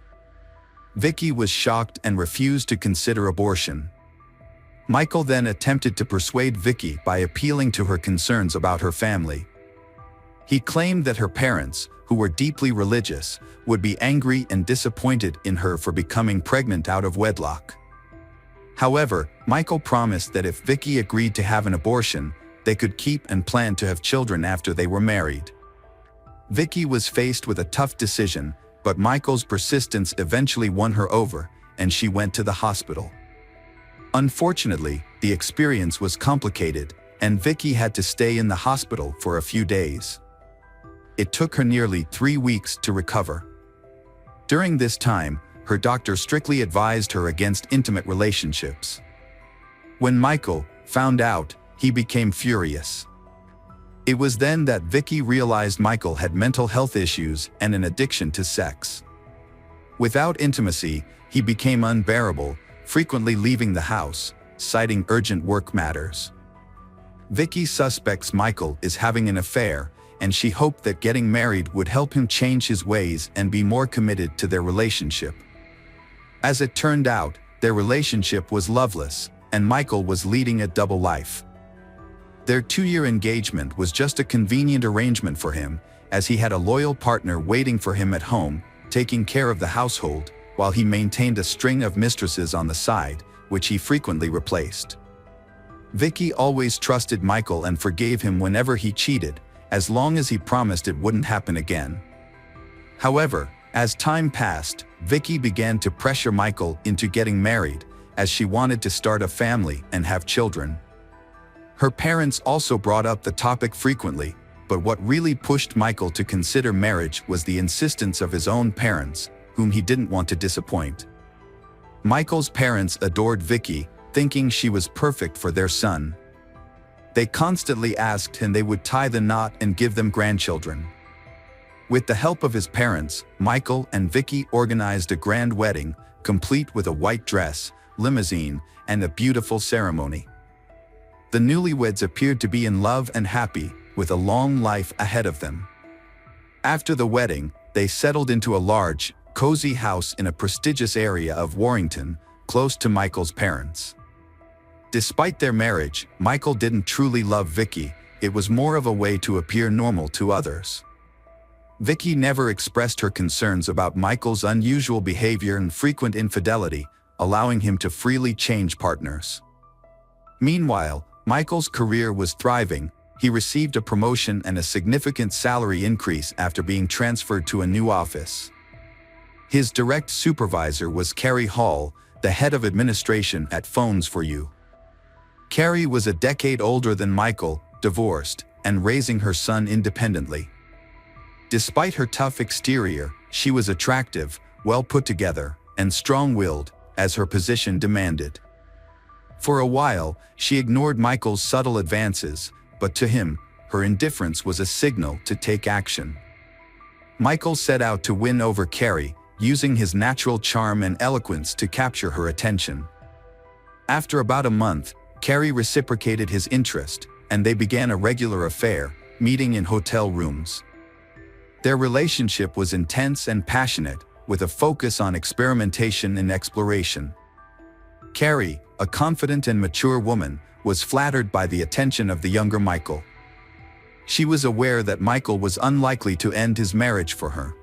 Vicky was shocked and refused to consider abortion. Michael then attempted to persuade Vicky by appealing to her concerns about her family. He claimed that her parents, who were deeply religious, would be angry and disappointed in her for becoming pregnant out of wedlock. However, Michael promised that if Vicky agreed to have an abortion, they could keep and plan to have children after they were married. Vicky was faced with a tough decision, but Michael's persistence eventually won her over, and she went to the hospital. Unfortunately, the experience was complicated, and Vicky had to stay in the hospital for a few days. It took her nearly 3 weeks to recover. During this time, her doctor strictly advised her against intimate relationships. When Michael found out, he became furious. It was then that Vicky realized Michael had mental health issues and an addiction to sex. Without intimacy, he became unbearable, frequently leaving the house, citing urgent work matters. Vicky suspects Michael is having an affair, and she hoped that getting married would help him change his ways and be more committed to their relationship. As it turned out, their relationship was loveless, and Michael was leading a double life. Their 2-year engagement was just a convenient arrangement for him, as he had a loyal partner waiting for him at home, taking care of the household, while he maintained a string of mistresses on the side, which he frequently replaced. Vicky always trusted Michael and forgave him whenever he cheated, as long as he promised it wouldn't happen again. However, as time passed, Vicky began to pressure Michael into getting married, as she wanted to start a family and have children. Her parents also brought up the topic frequently, but what really pushed Michael to consider marriage was the insistence of his own parents, whom he didn't want to disappoint. Michael's parents adored Vicky, thinking she was perfect for their son. They constantly asked and they would tie the knot and give them grandchildren. With the help of his parents, Michael and Vicky organized a grand wedding, complete with a white dress, limousine, and a beautiful ceremony. The newlyweds appeared to be in love and happy, with a long life ahead of them. After the wedding, they settled into a large, cozy house in a prestigious area of Warrington, close to Michael's parents. Despite their marriage, Michael didn't truly love Vicky. It was more of a way to appear normal to others. Vicky never expressed her concerns about Michael's unusual behavior and frequent infidelity, allowing him to freely change partners. Meanwhile, Michael's career was thriving. He received a promotion and a significant salary increase after being transferred to a new office. His direct supervisor was Carrie Hall, the head of administration at Phones for You. Carrie was a decade older than Michael, divorced, and raising her son independently. Despite her tough exterior, she was attractive, well put together, and strong-willed, as her position demanded. For a while, she ignored Michael's subtle advances, but to him, her indifference was a signal to take action. Michael set out to win over Carrie, using his natural charm and eloquence to capture her attention. After about a month, Carrie reciprocated his interest, and they began a regular affair, meeting in hotel rooms. Their relationship was intense and passionate, with a focus on experimentation and exploration. Carrie, a confident and mature woman, was flattered by the attention of the younger Michael. She was aware that Michael was unlikely to end his marriage for her.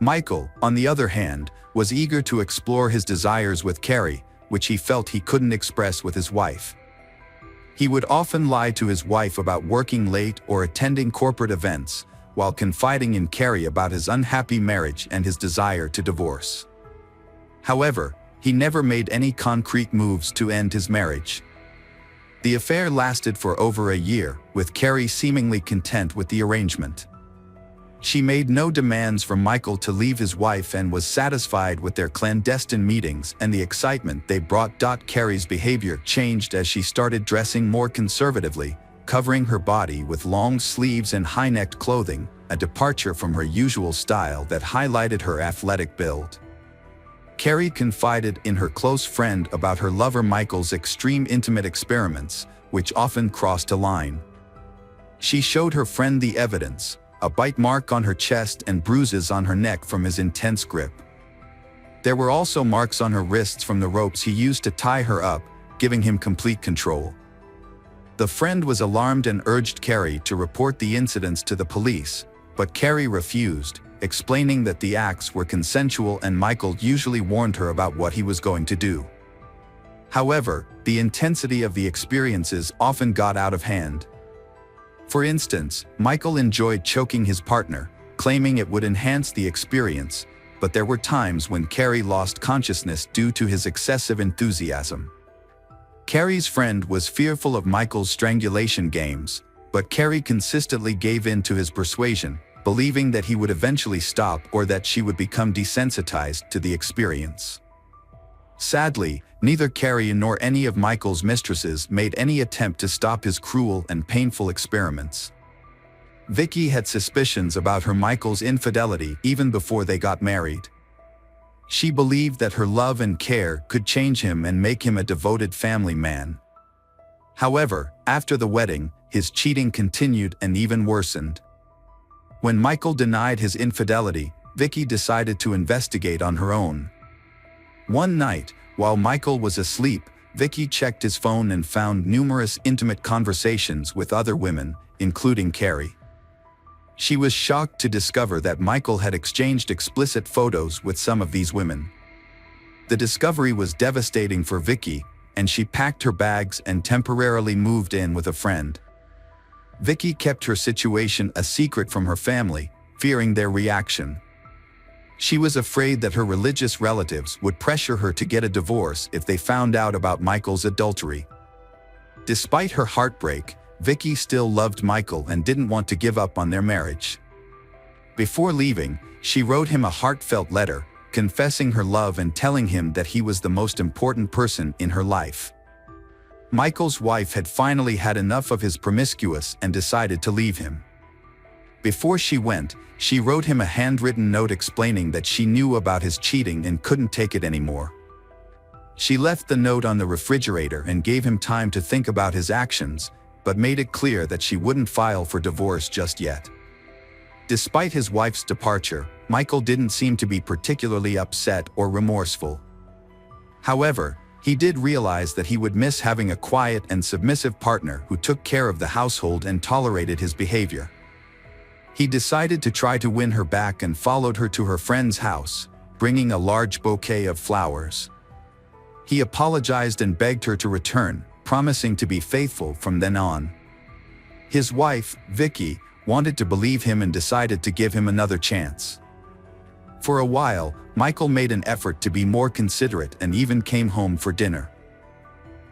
Michael, on the other hand, was eager to explore his desires with Carrie, which he felt he couldn't express with his wife. He would often lie to his wife about working late or attending corporate events, while confiding in Carrie about his unhappy marriage and his desire to divorce. However, he never made any concrete moves to end his marriage. The affair lasted for over a year, with Carrie seemingly content with the arrangement. She made no demands from Michael to leave his wife and was satisfied with their clandestine meetings and the excitement they brought. Carrie's behavior changed as she started dressing more conservatively, covering her body with long sleeves and high-necked clothing, a departure from her usual style that highlighted her athletic build. Carrie confided in her close friend about her lover Michael's extreme intimate experiments, which often crossed a line. She showed her friend the evidence, a bite mark on her chest and bruises on her neck from his intense grip. There were also marks on her wrists from the ropes he used to tie her up, giving him complete control. The friend was alarmed and urged Carrie to report the incidents to the police, but Carrie refused, explaining that the acts were consensual and Michael usually warned her about what he was going to do. However, the intensity of the experiences often got out of hand. For instance, Michael enjoyed choking his partner, claiming it would enhance the experience, but there were times when Carrie lost consciousness due to his excessive enthusiasm. Carrie's friend was fearful of Michael's strangulation games, but Carrie consistently gave in to his persuasion, believing that he would eventually stop or that she would become desensitized to the experience. Sadly, neither Carrie nor any of Michael's mistresses made any attempt to stop his cruel and painful experiments. Vicky had suspicions about her Michael's infidelity even before they got married. She believed that her love and care could change him and make him a devoted family man. However, after the wedding, his cheating continued and even worsened. When Michael denied his infidelity, Vicky decided to investigate on her own. One night, while Michael was asleep, Vicky checked his phone and found numerous intimate conversations with other women, including Carrie. She was shocked to discover that Michael had exchanged explicit photos with some of these women. The discovery was devastating for Vicky, and she packed her bags and temporarily moved in with a friend. Vicky kept her situation a secret from her family, fearing their reaction. She was afraid that her religious relatives would pressure her to get a divorce if they found out about Michael's adultery. Despite her heartbreak, Vicky still loved Michael and didn't want to give up on their marriage. Before leaving, she wrote him a heartfelt letter, confessing her love and telling him that he was the most important person in her life. Michael's wife had finally had enough of his promiscuous and decided to leave him. Before she went, she wrote him a handwritten note explaining that she knew about his cheating and couldn't take it anymore. She left the note on the refrigerator and gave him time to think about his actions, but made it clear that she wouldn't file for divorce just yet. Despite his wife's departure, Michael didn't seem to be particularly upset or remorseful. However, he did realize that he would miss having a quiet and submissive partner who took care of the household and tolerated his behavior. He decided to try to win her back and followed her to her friend's house, bringing a large bouquet of flowers. He apologized and begged her to return, promising to be faithful from then on. His wife, Vicky, wanted to believe him and decided to give him another chance. For a while, Michael made an effort to be more considerate and even came home for dinner.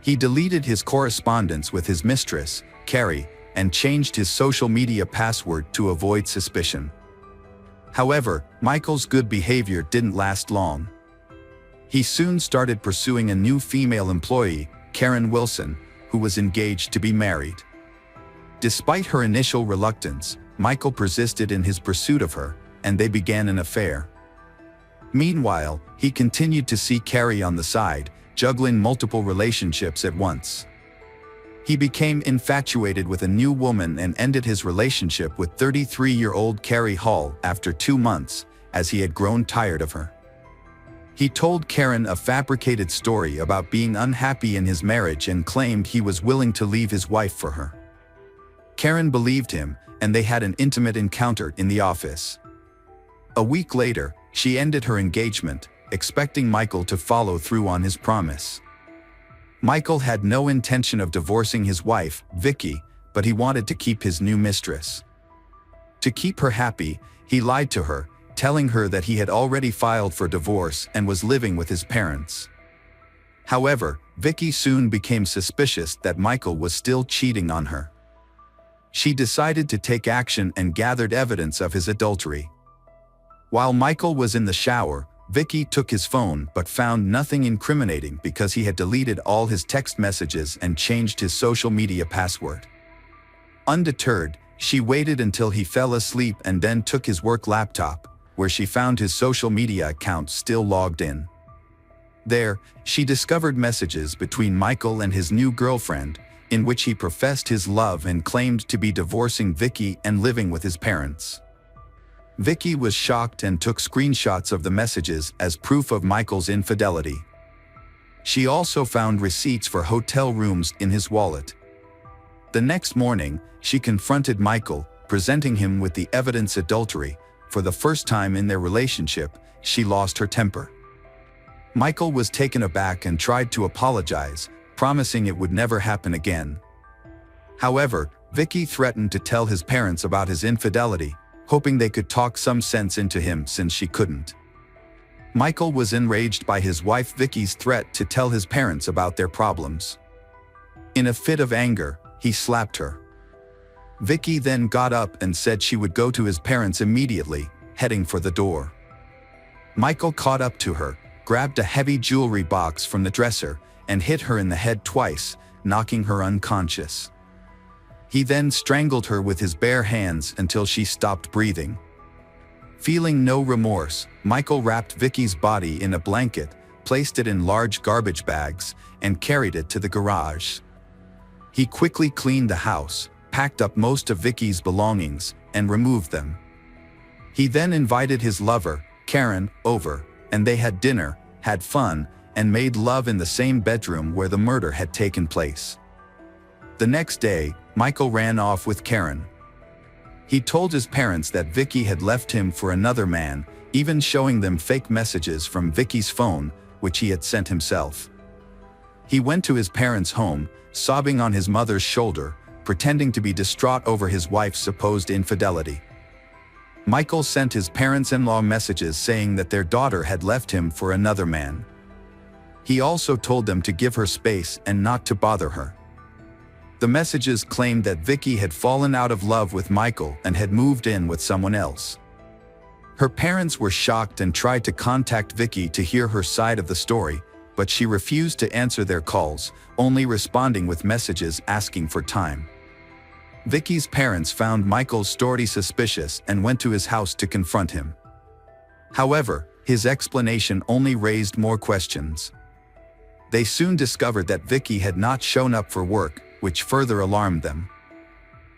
He deleted his correspondence with his mistress, Carrie, and changed his social media password to avoid suspicion. However, Michael's good behavior didn't last long. He soon started pursuing a new female employee, Karen Wilson, who was engaged to be married. Despite her initial reluctance, Michael persisted in his pursuit of her, and they began an affair. Meanwhile, he continued to see Carrie on the side, juggling multiple relationships at once. He became infatuated with a new woman and ended his relationship with 33-year-old Carrie Hall after 2 months, as he had grown tired of her. He told Karen a fabricated story about being unhappy in his marriage and claimed he was willing to leave his wife for her. Karen believed him, and they had an intimate encounter in the office. A week later, she ended her engagement, expecting Michael to follow through on his promise. Michael had no intention of divorcing his wife, Vicky, but he wanted to keep his new mistress. To keep her happy, he lied to her, telling her that he had already filed for divorce and was living with his parents. However, Vicky soon became suspicious that Michael was still cheating on her. She decided to take action and gathered evidence of his adultery. While Michael was in the shower, Vicky took his phone but found nothing incriminating because he had deleted all his text messages and changed his social media password. Undeterred, she waited until he fell asleep and then took his work laptop, where she found his social media account still logged in. There, she discovered messages between Michael and his new girlfriend, in which he professed his love and claimed to be divorcing Vicky and living with his parents. Vicky was shocked and took screenshots of the messages as proof of Michael's infidelity. She also found receipts for hotel rooms in his wallet. The next morning, she confronted Michael, presenting him with the evidence adultery. For the first time in their relationship, she lost her temper. Michael was taken aback and tried to apologize, promising it would never happen again. However, Vicky threatened to tell his parents about his infidelity, hoping they could talk some sense into him since she couldn't. Michael was enraged by his wife Vicky's threat to tell his parents about their problems. In a fit of anger, he slapped her. Vicky then got up and said she would go to his parents immediately, heading for the door. Michael caught up to her, grabbed a heavy jewelry box from the dresser, and hit her in the head twice, knocking her unconscious. He then strangled her with his bare hands until she stopped breathing. Feeling no remorse, Michael wrapped Vicky's body in a blanket, placed it in large garbage bags, and carried it to the garage. He quickly cleaned the house, packed up most of Vicky's belongings, and removed them. He then invited his lover, Karen, over, and they had dinner, had fun, and made love in the same bedroom where the murder had taken place. The next day, Michael ran off with Karen. He told his parents that Vicky had left him for another man, even showing them fake messages from Vicky's phone, which he had sent himself. He went to his parents' home, sobbing on his mother's shoulder, pretending to be distraught over his wife's supposed infidelity. Michael sent his parents-in-law messages saying that their daughter had left him for another man. He also told them to give her space and not to bother her. The messages claimed that Vicky had fallen out of love with Michael and had moved in with someone else. Her parents were shocked and tried to contact Vicky to hear her side of the story, but she refused to answer their calls, only responding with messages asking for time. Vicky's parents found Michael's story suspicious and went to his house to confront him. However, his explanation only raised more questions. They soon discovered that Vicky had not shown up for work, which further alarmed them.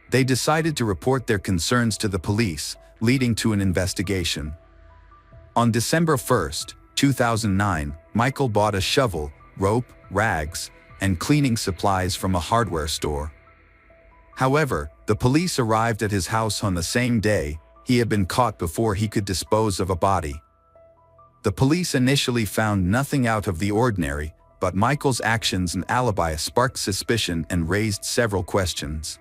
They decided to report their concerns to the police, leading to an investigation. On December 1, 2009, Michael bought a shovel, rope, rags, and cleaning supplies from a hardware store. However, the police arrived at his house on the same day. He had been caught before he could dispose of a body. The police initially found nothing out of the ordinary, but Michael's actions and alibi sparked suspicion and raised several questions.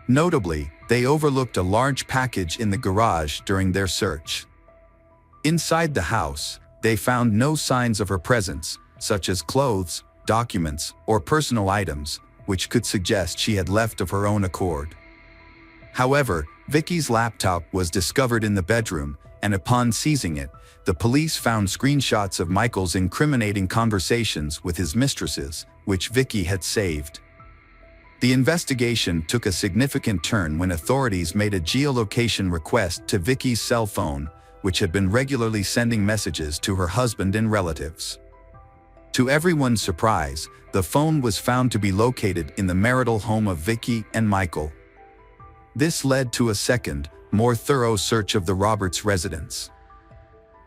Notably, they overlooked a large package in the garage during their search. Inside the house, they found no signs of her presence, such as clothes, documents, or personal items, which could suggest she had left of her own accord. However, Vicky's laptop was discovered in the bedroom, and upon seizing it, the police found screenshots of Michael's incriminating conversations with his mistresses, which Vicky had saved. The investigation took a significant turn when authorities made a geolocation request to Vicky's cell phone, which had been regularly sending messages to her husband and relatives. To everyone's surprise, the phone was found to be located in the marital home of Vicky and Michael. This led to a second, more thorough search of the Roberts residence.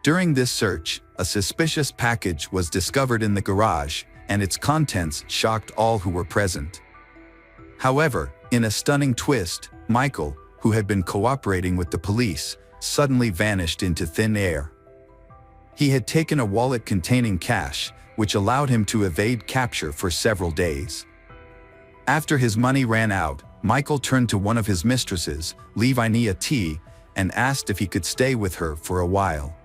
During this search, a suspicious package was discovered in the garage, and its contents shocked all who were present. However, in a stunning twist, Michael, who had been cooperating with the police, suddenly vanished into thin air. He had taken a wallet containing cash, which allowed him to evade capture for several days. After his money ran out, Michael turned to one of his mistresses, Lavinia T., and asked if he could stay with her for a while.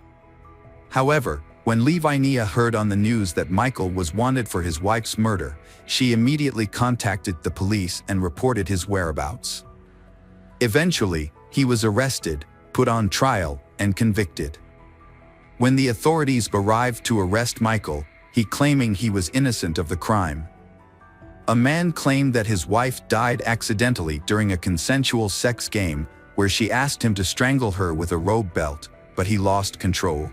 However, when Lavinia heard on the news that Michael was wanted for his wife's murder, she immediately contacted the police and reported his whereabouts. Eventually, he was arrested, put on trial, and convicted. When the authorities arrived to arrest Michael, he claiming he was innocent of the crime. A man claimed that his wife died accidentally during a consensual sex game where she asked him to strangle her with a rope belt, but he lost control.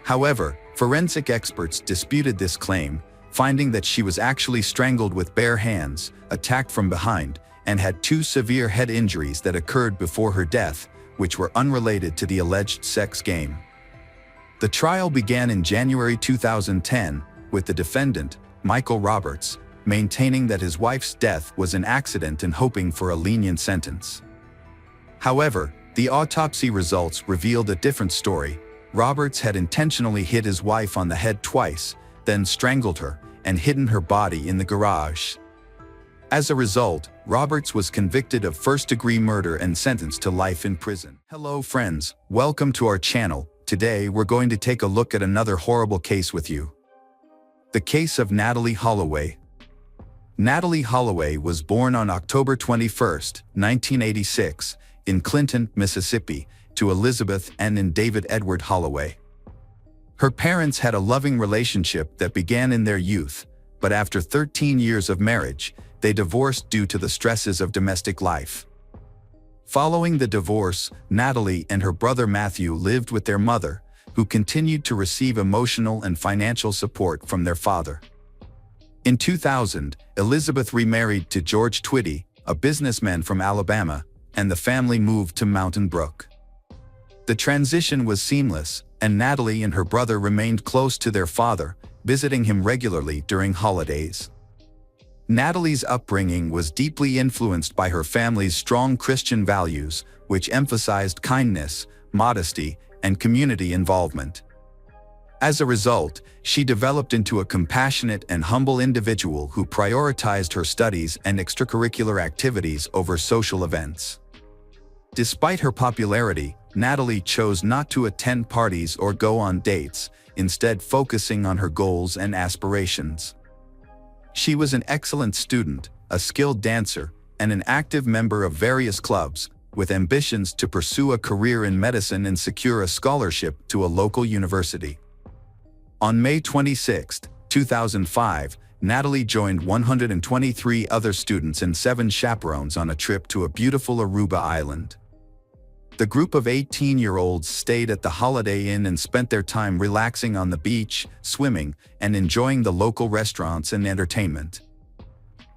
However, forensic experts disputed this claim, finding that she was actually strangled with bare hands, attacked from behind, and had 2 severe head injuries that occurred before her death, which were unrelated to the alleged sex game. The trial began in January 2010, with the defendant, Michael Roberts, maintaining that his wife's death was an accident and hoping for a lenient sentence. However, the autopsy results revealed a different story. Roberts had intentionally hit his wife on the head twice, then strangled her, and hidden her body in the garage. As a result, Roberts was convicted of first-degree murder and sentenced to life in prison. Hello friends, welcome to our channel. Today we're going to take a look at another horrible case with you. The case of Natalie Holloway. Natalie Holloway was born on October 21, 1986, in Clinton, Mississippi, to Elizabeth and David Edward Holloway. Her parents had a loving relationship that began in their youth, but after 13 years of marriage, they divorced due to the stresses of domestic life. Following the divorce, Natalie and her brother Matthew lived with their mother, who continued to receive emotional and financial support from their father. In 2000, Elizabeth remarried to George Twitty, a businessman from Alabama, and the family moved to Mountain Brook. The transition was seamless, and Natalie and her brother remained close to their father, visiting him regularly during holidays. Natalie's upbringing was deeply influenced by her family's strong Christian values, which emphasized kindness, modesty, and community involvement. As a result, she developed into a compassionate and humble individual who prioritized her studies and extracurricular activities over social events. Despite her popularity, Natalie chose not to attend parties or go on dates, instead focusing on her goals and aspirations. She was an excellent student, a skilled dancer, and an active member of various clubs, with ambitions to pursue a career in medicine and secure a scholarship to a local university. On May 26, 2005, Natalie joined 123 other students and 7 chaperones on a trip to a beautiful Aruba island. The group of 18-year-olds stayed at the Holiday Inn and spent their time relaxing on the beach, swimming, and enjoying the local restaurants and entertainment.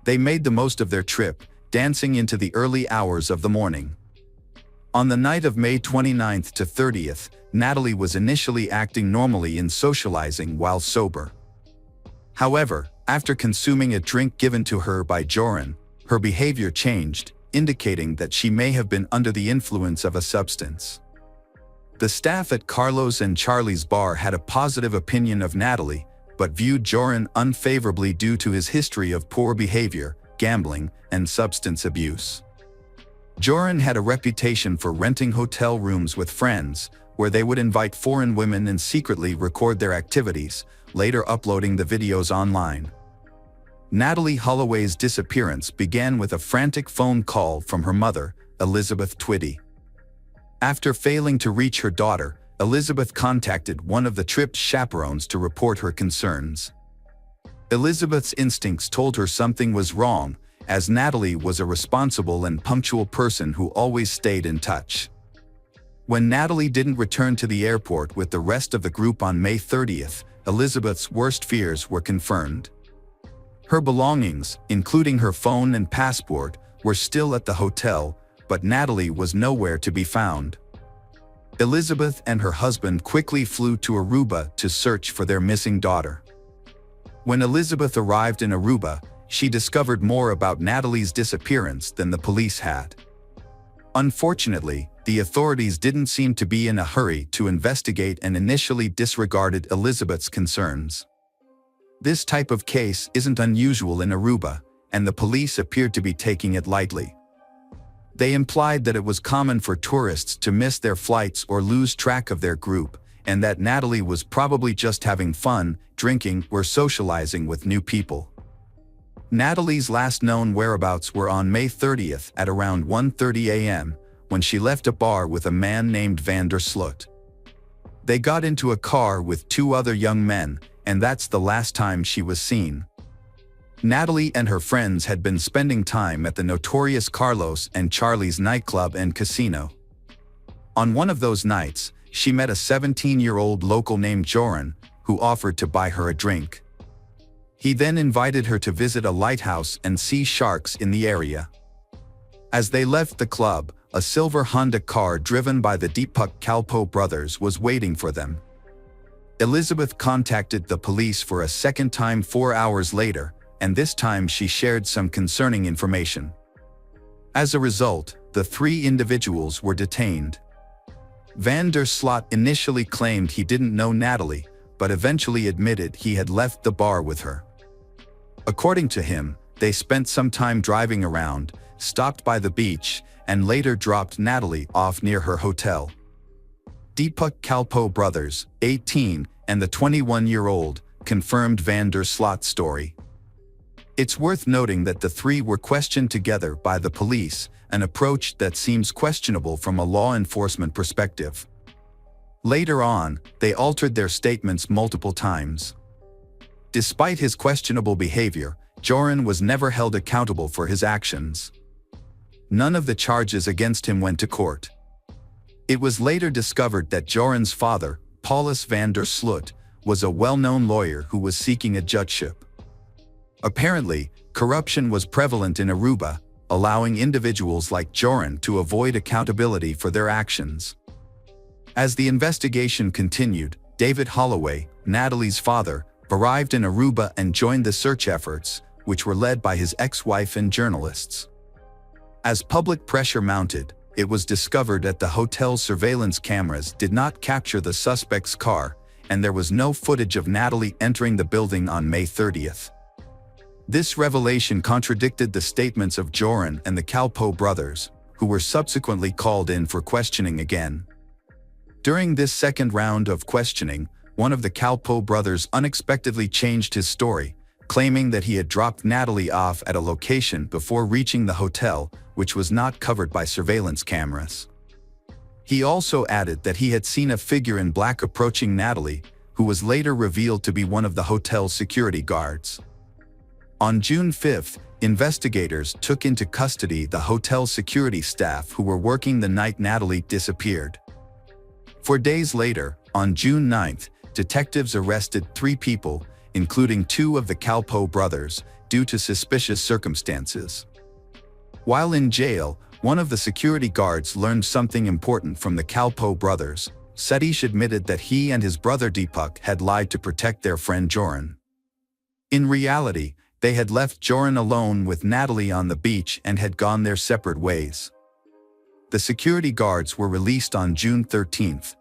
They made the most of their trip, dancing into the early hours of the morning. On the night of May 29th to 30th, Natalie was initially acting normally in socializing while sober. However, after consuming a drink given to her by Joran, her behavior changed, indicating that she may have been under the influence of a substance. The staff at Carlos and Charlie's bar had a positive opinion of Natalie, but viewed Joran unfavorably due to his history of poor behavior, gambling, and substance abuse. Joran had a reputation for renting hotel rooms with friends, where they would invite foreign women and secretly record their activities, later uploading the videos online. Natalie Holloway's disappearance began with a frantic phone call from her mother, Elizabeth Twitty. After failing to reach her daughter, Elizabeth contacted one of the trip's chaperones to report her concerns. Elizabeth's instincts told her something was wrong, as Natalie was a responsible and punctual person who always stayed in touch. When Natalie didn't return to the airport with the rest of the group on May 30th, Elizabeth's worst fears were confirmed. Her belongings, including her phone and passport, were still at the hotel, but Natalie was nowhere to be found. Elizabeth and her husband quickly flew to Aruba to search for their missing daughter. When Elizabeth arrived in Aruba, she discovered more about Natalie's disappearance than the police had. Unfortunately, the authorities didn't seem to be in a hurry to investigate and initially disregarded Elizabeth's concerns. This type of case isn't unusual in Aruba, and the police appeared to be taking it lightly. They implied that it was common for tourists to miss their flights or lose track of their group, and that Natalie was probably just having fun, drinking, or socializing with new people. Natalie's last known whereabouts were on May 30th at around 1:30 a.m., when she left a bar with a man named Van der Sloot. They got into a car with 2 other young men, and that's the last time she was seen. Natalie and her friends had been spending time at the notorious Carlos and Charlie's nightclub and casino. On one of those nights, she met a 17-year-old local named Joran, who offered to buy her a drink. He then invited her to visit a lighthouse and see sharks in the area. As they left the club, a silver Honda car driven by the Deepak Kalpoe brothers was waiting for them. Elizabeth contacted the police for a second time 4 hours later, and this time she shared some concerning information. As a result, the 3 individuals were detained. Van der Sloot initially claimed he didn't know Natalie, but eventually admitted he had left the bar with her. According to him, they spent some time driving around, stopped by the beach, and later dropped Natalie off near her hotel. Deepak Kalpoe brothers, 18, and the 21-year-old, confirmed Van der Sloot's story. It's worth noting that the 3 were questioned together by the police, an approach that seems questionable from a law enforcement perspective. Later on, they altered their statements multiple times. Despite his questionable behavior, Joran was never held accountable for his actions. None of the charges against him went to court. It was later discovered that Joran's father, Paulus van der Sloot, was a well-known lawyer who was seeking a judgeship. Apparently, corruption was prevalent in Aruba, allowing individuals like Joran to avoid accountability for their actions. As the investigation continued, David Holloway, Natalie's father, arrived in Aruba and joined the search efforts, which were led by his ex-wife and journalists. As public pressure mounted, it was discovered that the hotel's surveillance cameras did not capture the suspect's car, and there was no footage of Natalie entering the building on May 30th. This revelation contradicted the statements of Joran and the Kalpoe brothers, who were subsequently called in for questioning again. During this second round of questioning, one of the Kalpoe brothers unexpectedly changed his story, claiming that he had dropped Natalie off at a location before reaching the hotel, which was not covered by surveillance cameras. He also added that he had seen a figure in black approaching Natalie, who was later revealed to be one of the hotel's security guards. On June 5th, investigators took into custody the hotel's security staff who were working the night Natalie disappeared. 4 days later, on June 9th, detectives arrested 3 people, including 2 of the Kalpoe brothers, due to suspicious circumstances. While in jail, one of the security guards learned something important from the Kalpoe brothers. Satish admitted that he and his brother Deepak had lied to protect their friend Joran. In reality, they had left Joran alone with Natalie on the beach and had gone their separate ways. The security guards were released on June 13th.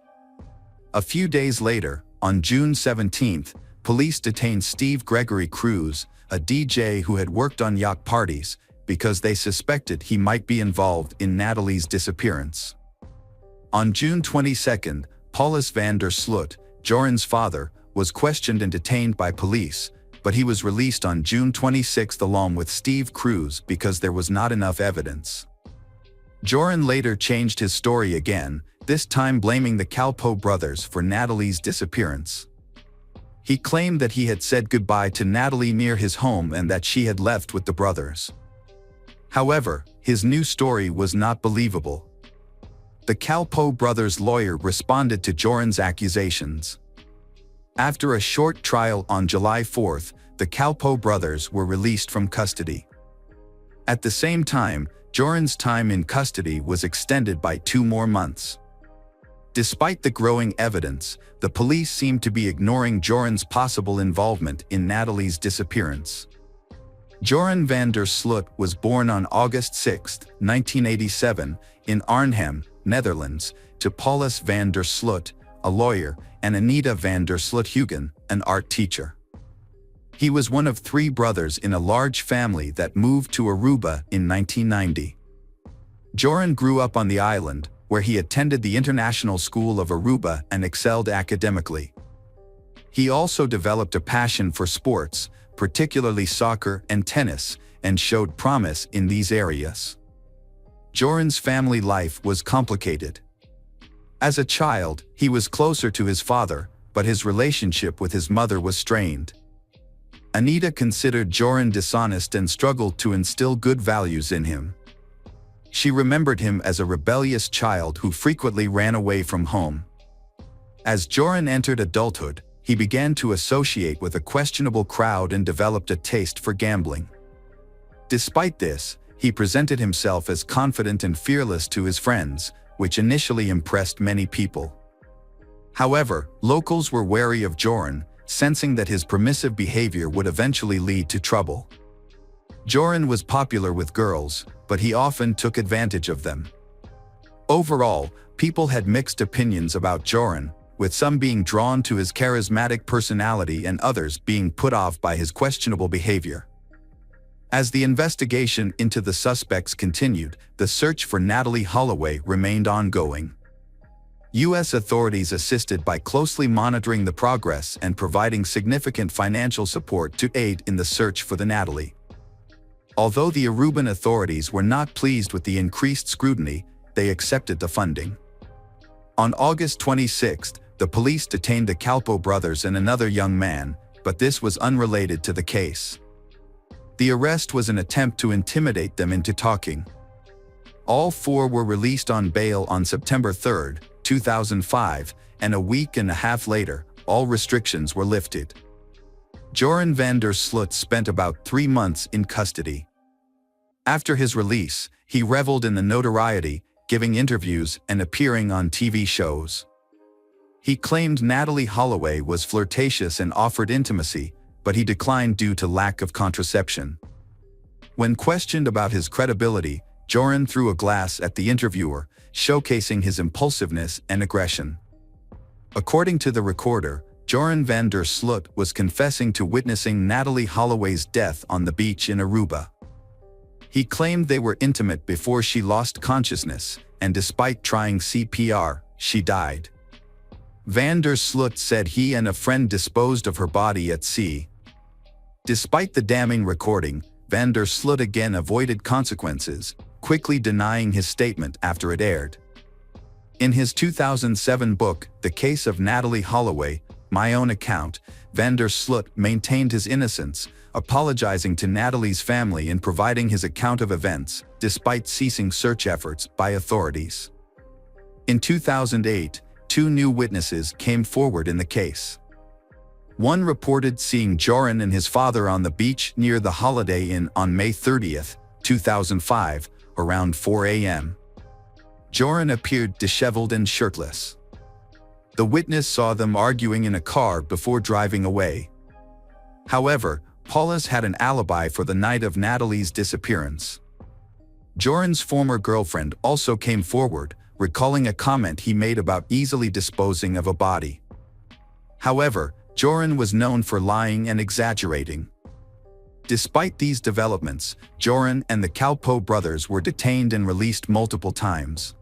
A few days later, on June 17th, police detained Steve Gregory Cruz, a DJ who had worked on yacht parties, because they suspected he might be involved in Natalie's disappearance. On June 22nd, Paulus van der Sloot, Joran's father, was questioned and detained by police, but he was released on June 26th along with Steve Cruz because there was not enough evidence. Joran later changed his story again, this time blaming the Kalpoe brothers for Natalie's disappearance. He claimed that he had said goodbye to Natalie near his home and that she had left with the brothers. However, his new story was not believable. The Kalpoe brothers' lawyer responded to Joran's accusations. After a short trial on July 4th, the Kalpoe brothers were released from custody. At the same time, Joran's time in custody was extended by 2 more months. Despite the growing evidence, the police seemed to be ignoring Joran's possible involvement in Natalie's disappearance. Joran van der Sloot was born on August 6, 1987, in Arnhem, Netherlands, to Paulus van der Sloot, a lawyer, and Anita van der Sloot-Hugen, an art teacher. He was one of 3 brothers in a large family that moved to Aruba in 1990. Joran grew up on the island, where he attended the International School of Aruba and excelled academically. He also developed a passion for sports, particularly soccer and tennis, and showed promise in these areas. Joran's family life was complicated. As a child, he was closer to his father, but his relationship with his mother was strained. Anita considered Joran dishonest and struggled to instill good values in him. She remembered him as a rebellious child who frequently ran away from home. As Joran entered adulthood, he began to associate with a questionable crowd and developed a taste for gambling. Despite this, he presented himself as confident and fearless to his friends, which initially impressed many people. However, locals were wary of Joran, sensing that his permissive behavior would eventually lead to trouble. Joran was popular with girls, but he often took advantage of them. Overall, people had mixed opinions about Joran, with some being drawn to his charismatic personality and others being put off by his questionable behavior. As the investigation into the suspects continued, the search for Natalie Holloway remained ongoing. U.S. authorities assisted by closely monitoring the progress and providing significant financial support to aid in the search for the Natalie. Although the Aruban authorities were not pleased with the increased scrutiny, they accepted the funding. On August 26, the police detained the Kalpoe brothers and another young man, but this was unrelated to the case. The arrest was an attempt to intimidate them into talking. All 4 were released on bail on September 3, 2005, and a week and a half later, all restrictions were lifted. Joran van der Sloot spent about 3 months in custody. After his release, he reveled in the notoriety, giving interviews and appearing on TV shows. He claimed Natalie Holloway was flirtatious and offered intimacy, but he declined due to lack of contraception. When questioned about his credibility, Joran threw a glass at the interviewer, showcasing his impulsiveness and aggression. According to the recorder, Joran van der Sloot was confessing to witnessing Natalie Holloway's death on the beach in Aruba. He claimed they were intimate before she lost consciousness, and despite trying CPR, she died. Van der Sloot said he and a friend disposed of her body at sea. Despite the damning recording, Van der Sloot again avoided consequences, quickly denying his statement after it aired. In his 2007 book, The Case of Natalie Holloway, My Own Account, Van der Sloot maintained his innocence, apologizing to Natalie's family and providing his account of events, despite ceasing search efforts by authorities. In 2008, 2 new witnesses came forward in the case. One reported seeing Joran and his father on the beach near the Holiday Inn on May 30, 2005, around 4 a.m. Joran appeared disheveled and shirtless. The witness saw them arguing in a car before driving away. However, Paulus had an alibi for the night of Natalie's disappearance. Joran's former girlfriend also came forward, recalling a comment he made about easily disposing of a body. However, Joran was known for lying and exaggerating. Despite these developments, Joran and the Kalpoe brothers were detained and released multiple times.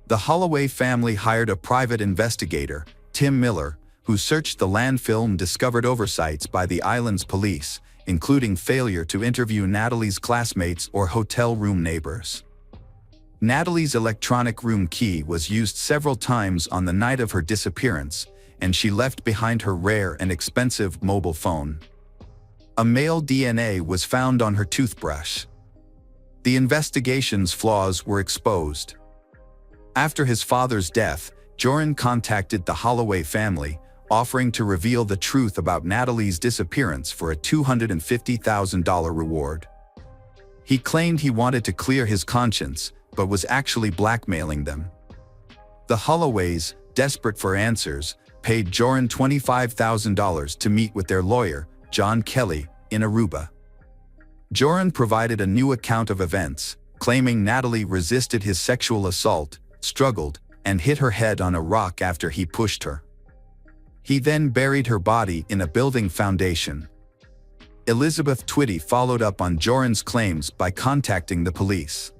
The Holloway family hired a private investigator, Tim Miller, who searched the landfill and discovered oversights by the island's police, including failure to interview Natalie's classmates or hotel room neighbors. Natalie's electronic room key was used several times on the night of her disappearance, and she left behind her rare and expensive mobile phone. A male DNA was found on her toothbrush. The investigation's flaws were exposed. After his father's death, Joran contacted the Holloway family, offering to reveal the truth about Natalie's disappearance for a $250,000 reward. He claimed he wanted to clear his conscience, but was actually blackmailing them. The Holloways, desperate for answers, paid Joran $25,000 to meet with their lawyer, John Kelly, in Aruba. Joran provided a new account of events, claiming Natalie resisted his sexual assault, struggled, and hit her head on a rock after he pushed her. He then buried her body in a building foundation. Elizabeth Twitty followed up on Joran's claims by contacting the police.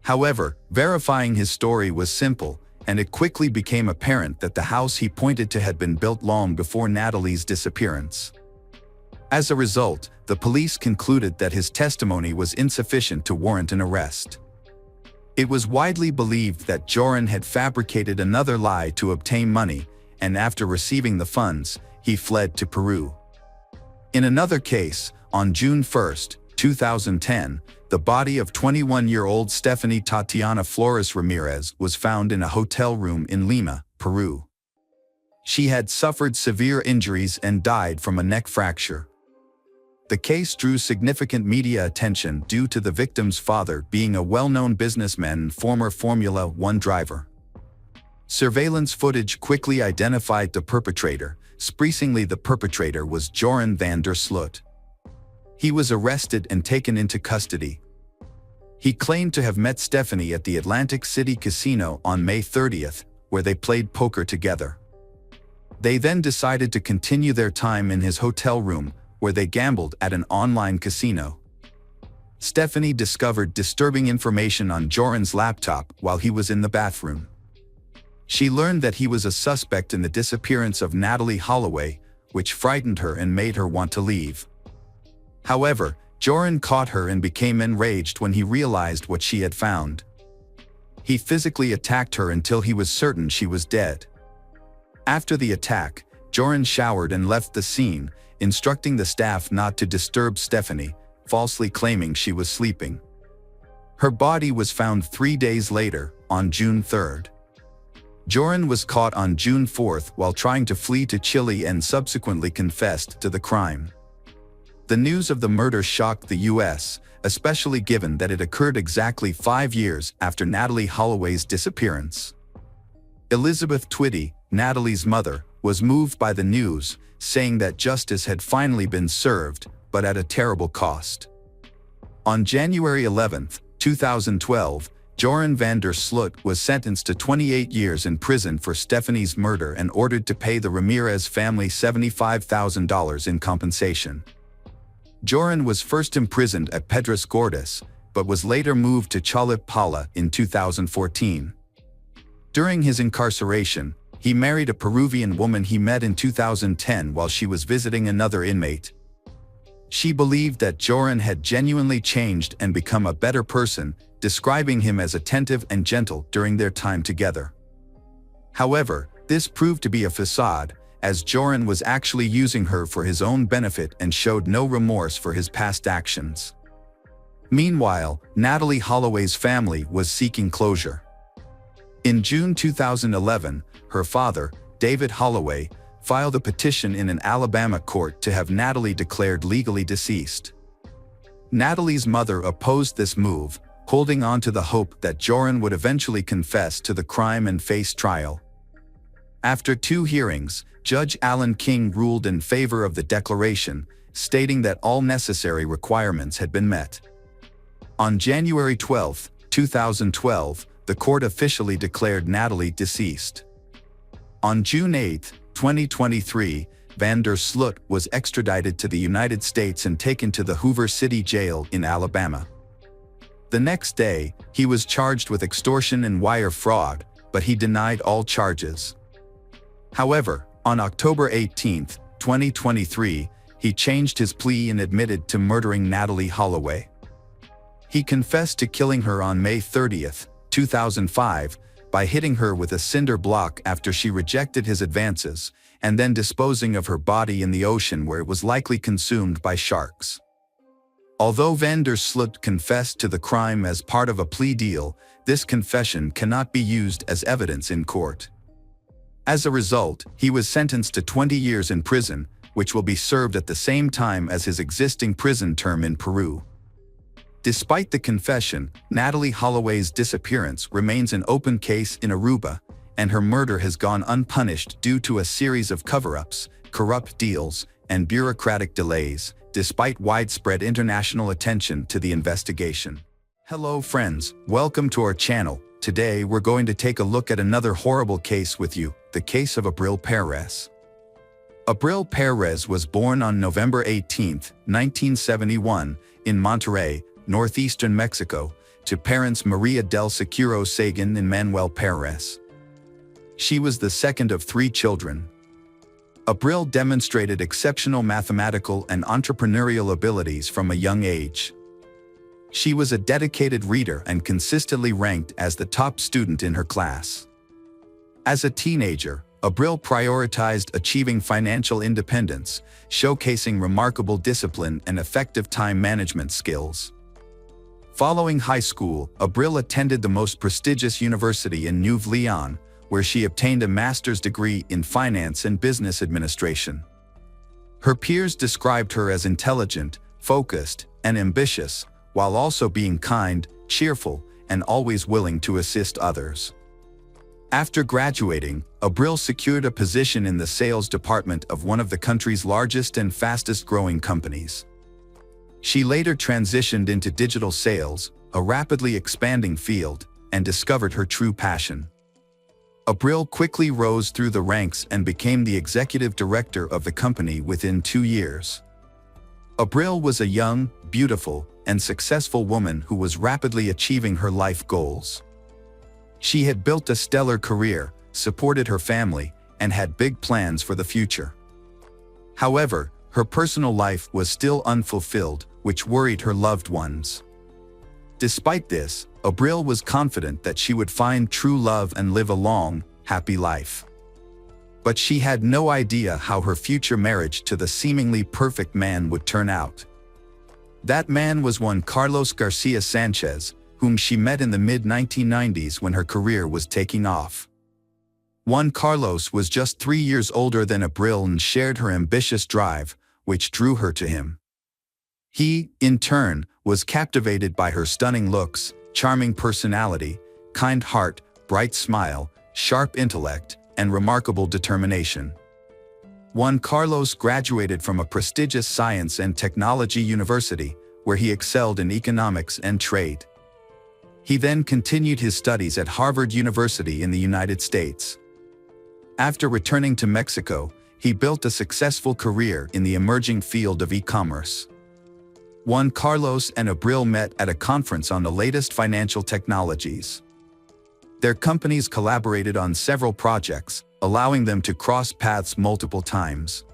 However, verifying his story was simple, and it quickly became apparent that the house he pointed to had been built long before Natalie's disappearance. As a result, the police concluded that his testimony was insufficient to warrant an arrest. It was widely believed that Joran had fabricated another lie to obtain money, and after receiving the funds, he fled to Peru. In another case, on June 1, 2010, the body of 21-year-old Stephanie Tatiana Flores Ramirez was found in a hotel room in Lima, Peru. She had suffered severe injuries and died from a neck fracture. The case drew significant media attention due to the victim's father being a well-known businessman and former Formula One driver. Surveillance footage quickly identified the perpetrator. Surprisingly, the perpetrator was Joran van der Sloot. He was arrested and taken into custody. He claimed to have met Stephanie at the Atlantic City Casino on May 30th, where they played poker together. They then decided to continue their time in his hotel room, where they gambled at an online casino. Stephanie discovered disturbing information on Joran's laptop while he was in the bathroom. She learned that he was a suspect in the disappearance of Natalie Holloway, which frightened her and made her want to leave. However, Joran caught her and became enraged when he realized what she had found. He physically attacked her until he was certain she was dead. After the attack, Joran showered and left the scene, instructing the staff not to disturb Stephanie, falsely claiming she was sleeping. Her body was found 3 days later, on June 3rd. Joran was caught on June 4th while trying to flee to Chile and subsequently confessed to the crime. The news of the murder shocked the U.S., especially given that it occurred exactly 5 years after Natalie Holloway's disappearance. Elizabeth Twitty, Natalie's mother, was moved by the news, saying that justice had finally been served, but at a terrible cost. On January 11, 2012, Joran van der Sloot was sentenced to 28 years in prison for Stephanie's murder and ordered to pay the Ramirez family $75,000 in compensation. Joran was first imprisoned at Pedras Gordas, but was later moved to Chalip Pala in 2014. During his incarceration, he married a Peruvian woman he met in 2010 while she was visiting another inmate. She believed that Joran had genuinely changed and become a better person, describing him as attentive and gentle during their time together. However, this proved to be a facade, as Joran was actually using her for his own benefit and showed no remorse for his past actions. Meanwhile, Natalie Holloway's family was seeking closure. In June 2011, her father, David Holloway, filed a petition in an Alabama court to have Natalie declared legally deceased. Natalie's mother opposed this move, holding on to the hope that Joran would eventually confess to the crime and face trial. After 2 hearings, Judge Alan King ruled in favor of the declaration, stating that all necessary requirements had been met. On January 12, 2012, the court officially declared Natalie deceased. On June 8, 2023, van der Sloot was extradited to the United States and taken to the Hoover City Jail in Alabama. The next day, he was charged with extortion and wire fraud, but he denied all charges. However, on October 18, 2023, he changed his plea and admitted to murdering Natalie Holloway. He confessed to killing her on May 30, 2005, by hitting her with a cinder block after she rejected his advances, and then disposing of her body in the ocean where it was likely consumed by sharks. Although van der Sloot confessed to the crime as part of a plea deal, this confession cannot be used as evidence in court. As a result, he was sentenced to 20 years in prison, which will be served at the same time as his existing prison term in Peru. Despite the confession, Natalie Holloway's disappearance remains an open case in Aruba, and her murder has gone unpunished due to a series of cover-ups, corrupt deals, and bureaucratic delays, despite widespread international attention to the investigation. Hello friends, welcome to our channel. Today we're going to take a look at another horrible case with you, the case of Abril Perez. Abril Perez was born on November 18, 1971, in Monterrey, northeastern Mexico, to parents Maria del Seguro Sagan and Manuel Perez. She was the second of 3 children. Abril demonstrated exceptional mathematical and entrepreneurial abilities from a young age. She was a dedicated reader and consistently ranked as the top student in her class. As a teenager, Abril prioritized achieving financial independence, showcasing remarkable discipline and effective time management skills. Following high school, Abril attended the most prestigious university in New Leon, where she obtained a master's degree in finance and business administration. Her peers described her as intelligent, focused, and ambitious, while also being kind, cheerful, and always willing to assist others. After graduating, Abril secured a position in the sales department of one of the country's largest and fastest-growing companies. She later transitioned into digital sales, a rapidly expanding field, and discovered her true passion. Abril quickly rose through the ranks and became the executive director of the company within 2 years. Abril was a young, beautiful, and successful woman who was rapidly achieving her life goals. She had built a stellar career, supported her family, and had big plans for the future. However, her personal life was still unfulfilled, which worried her loved ones. Despite this, Abril was confident that she would find true love and live a long, happy life. But she had no idea how her future marriage to the seemingly perfect man would turn out. That man was one Carlos Garcia Sanchez, whom she met in the mid-1990s when her career was taking off. Juan Carlos was just 3 years older than Abril and shared her ambitious drive, which drew her to him. He, in turn, was captivated by her stunning looks, charming personality, kind heart, bright smile, sharp intellect, and remarkable determination. Juan Carlos graduated from a prestigious science and technology university, where he excelled in economics and trade. He then continued his studies at Harvard University in the United States. After returning to Mexico, he built a successful career in the emerging field of e-commerce. Juan Carlos and Abril met at a conference on the latest financial technologies. Their companies collaborated on several projects, allowing them to cross paths multiple times.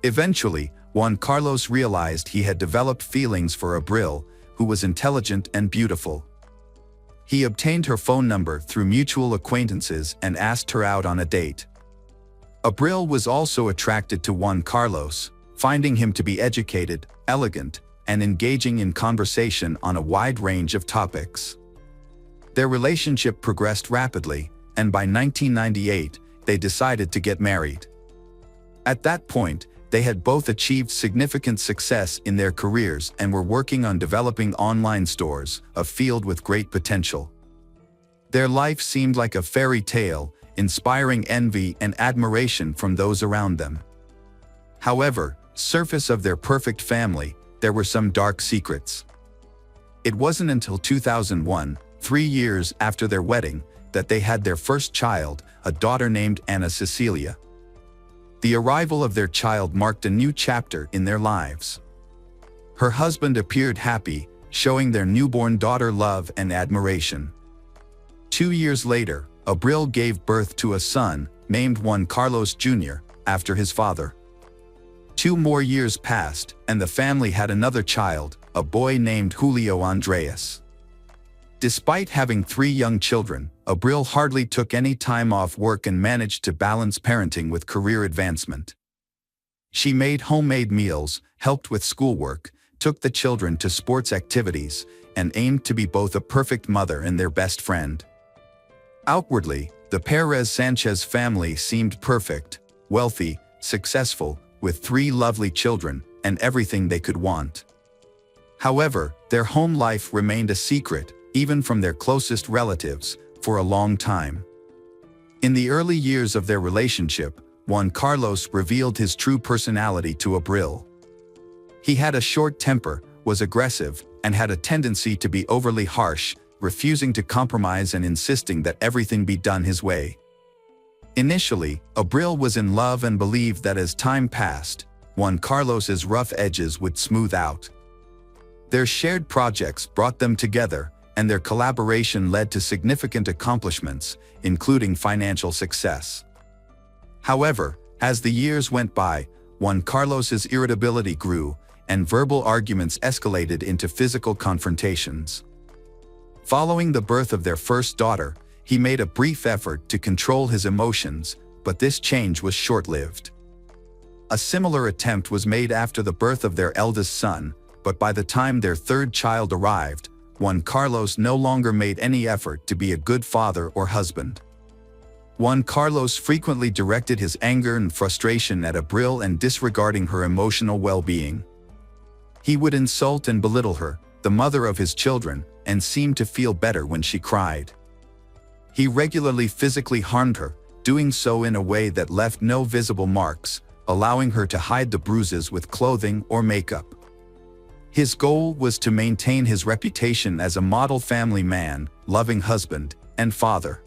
Eventually, Juan Carlos realized he had developed feelings for Abril, who was intelligent and beautiful. He obtained her phone number through mutual acquaintances and asked her out on a date. Abril was also attracted to Juan Carlos, finding him to be educated, elegant, and engaging in conversation on a wide range of topics. Their relationship progressed rapidly, and by 1998, they decided to get married. At that point, they had both achieved significant success in their careers and were working on developing online stores, a field with great potential. Their life seemed like a fairy tale, inspiring envy and admiration from those around them. However, surface of their perfect family, there were some dark secrets. It wasn't until 2001, 3 years after their wedding, that they had their first child, a daughter named Ana Cecilia. The arrival of their child marked a new chapter in their lives. Her husband appeared happy, showing their newborn daughter love and admiration. 2 years later, Abril gave birth to a son, named Juan Carlos Jr., after his father. 2 more years passed, and the family had another child, a boy named Julio Andres. Despite having 3 young children, Abril hardly took any time off work and managed to balance parenting with career advancement. She made homemade meals, helped with schoolwork, took the children to sports activities, and aimed to be both a perfect mother and their best friend. Outwardly, the Perez-Sanchez family seemed perfect, wealthy, successful, with 3 lovely children, and everything they could want. However, their home life remained a secret, even from their closest relatives, for a long time. In the early years of their relationship, Juan Carlos revealed his true personality to Abril. He had a short temper, was aggressive, and had a tendency to be overly harsh, refusing to compromise and insisting that everything be done his way. Initially, Abril was in love and believed that as time passed, Juan Carlos's rough edges would smooth out. Their shared projects brought them together, and their collaboration led to significant accomplishments, including financial success. However, as the years went by, Juan Carlos's irritability grew, and verbal arguments escalated into physical confrontations. Following the birth of their first daughter, he made a brief effort to control his emotions, but this change was short-lived. A similar attempt was made after the birth of their eldest son, but by the time their 3rd child arrived, Juan Carlos no longer made any effort to be a good father or husband. Juan Carlos frequently directed his anger and frustration at Abril and disregarding her emotional well-being. He would insult and belittle her, the mother of his children, and seemed to feel better when she cried. He regularly physically harmed her, doing so in a way that left no visible marks, allowing her to hide the bruises with clothing or makeup. His goal was to maintain his reputation as a model family man, loving husband, and father.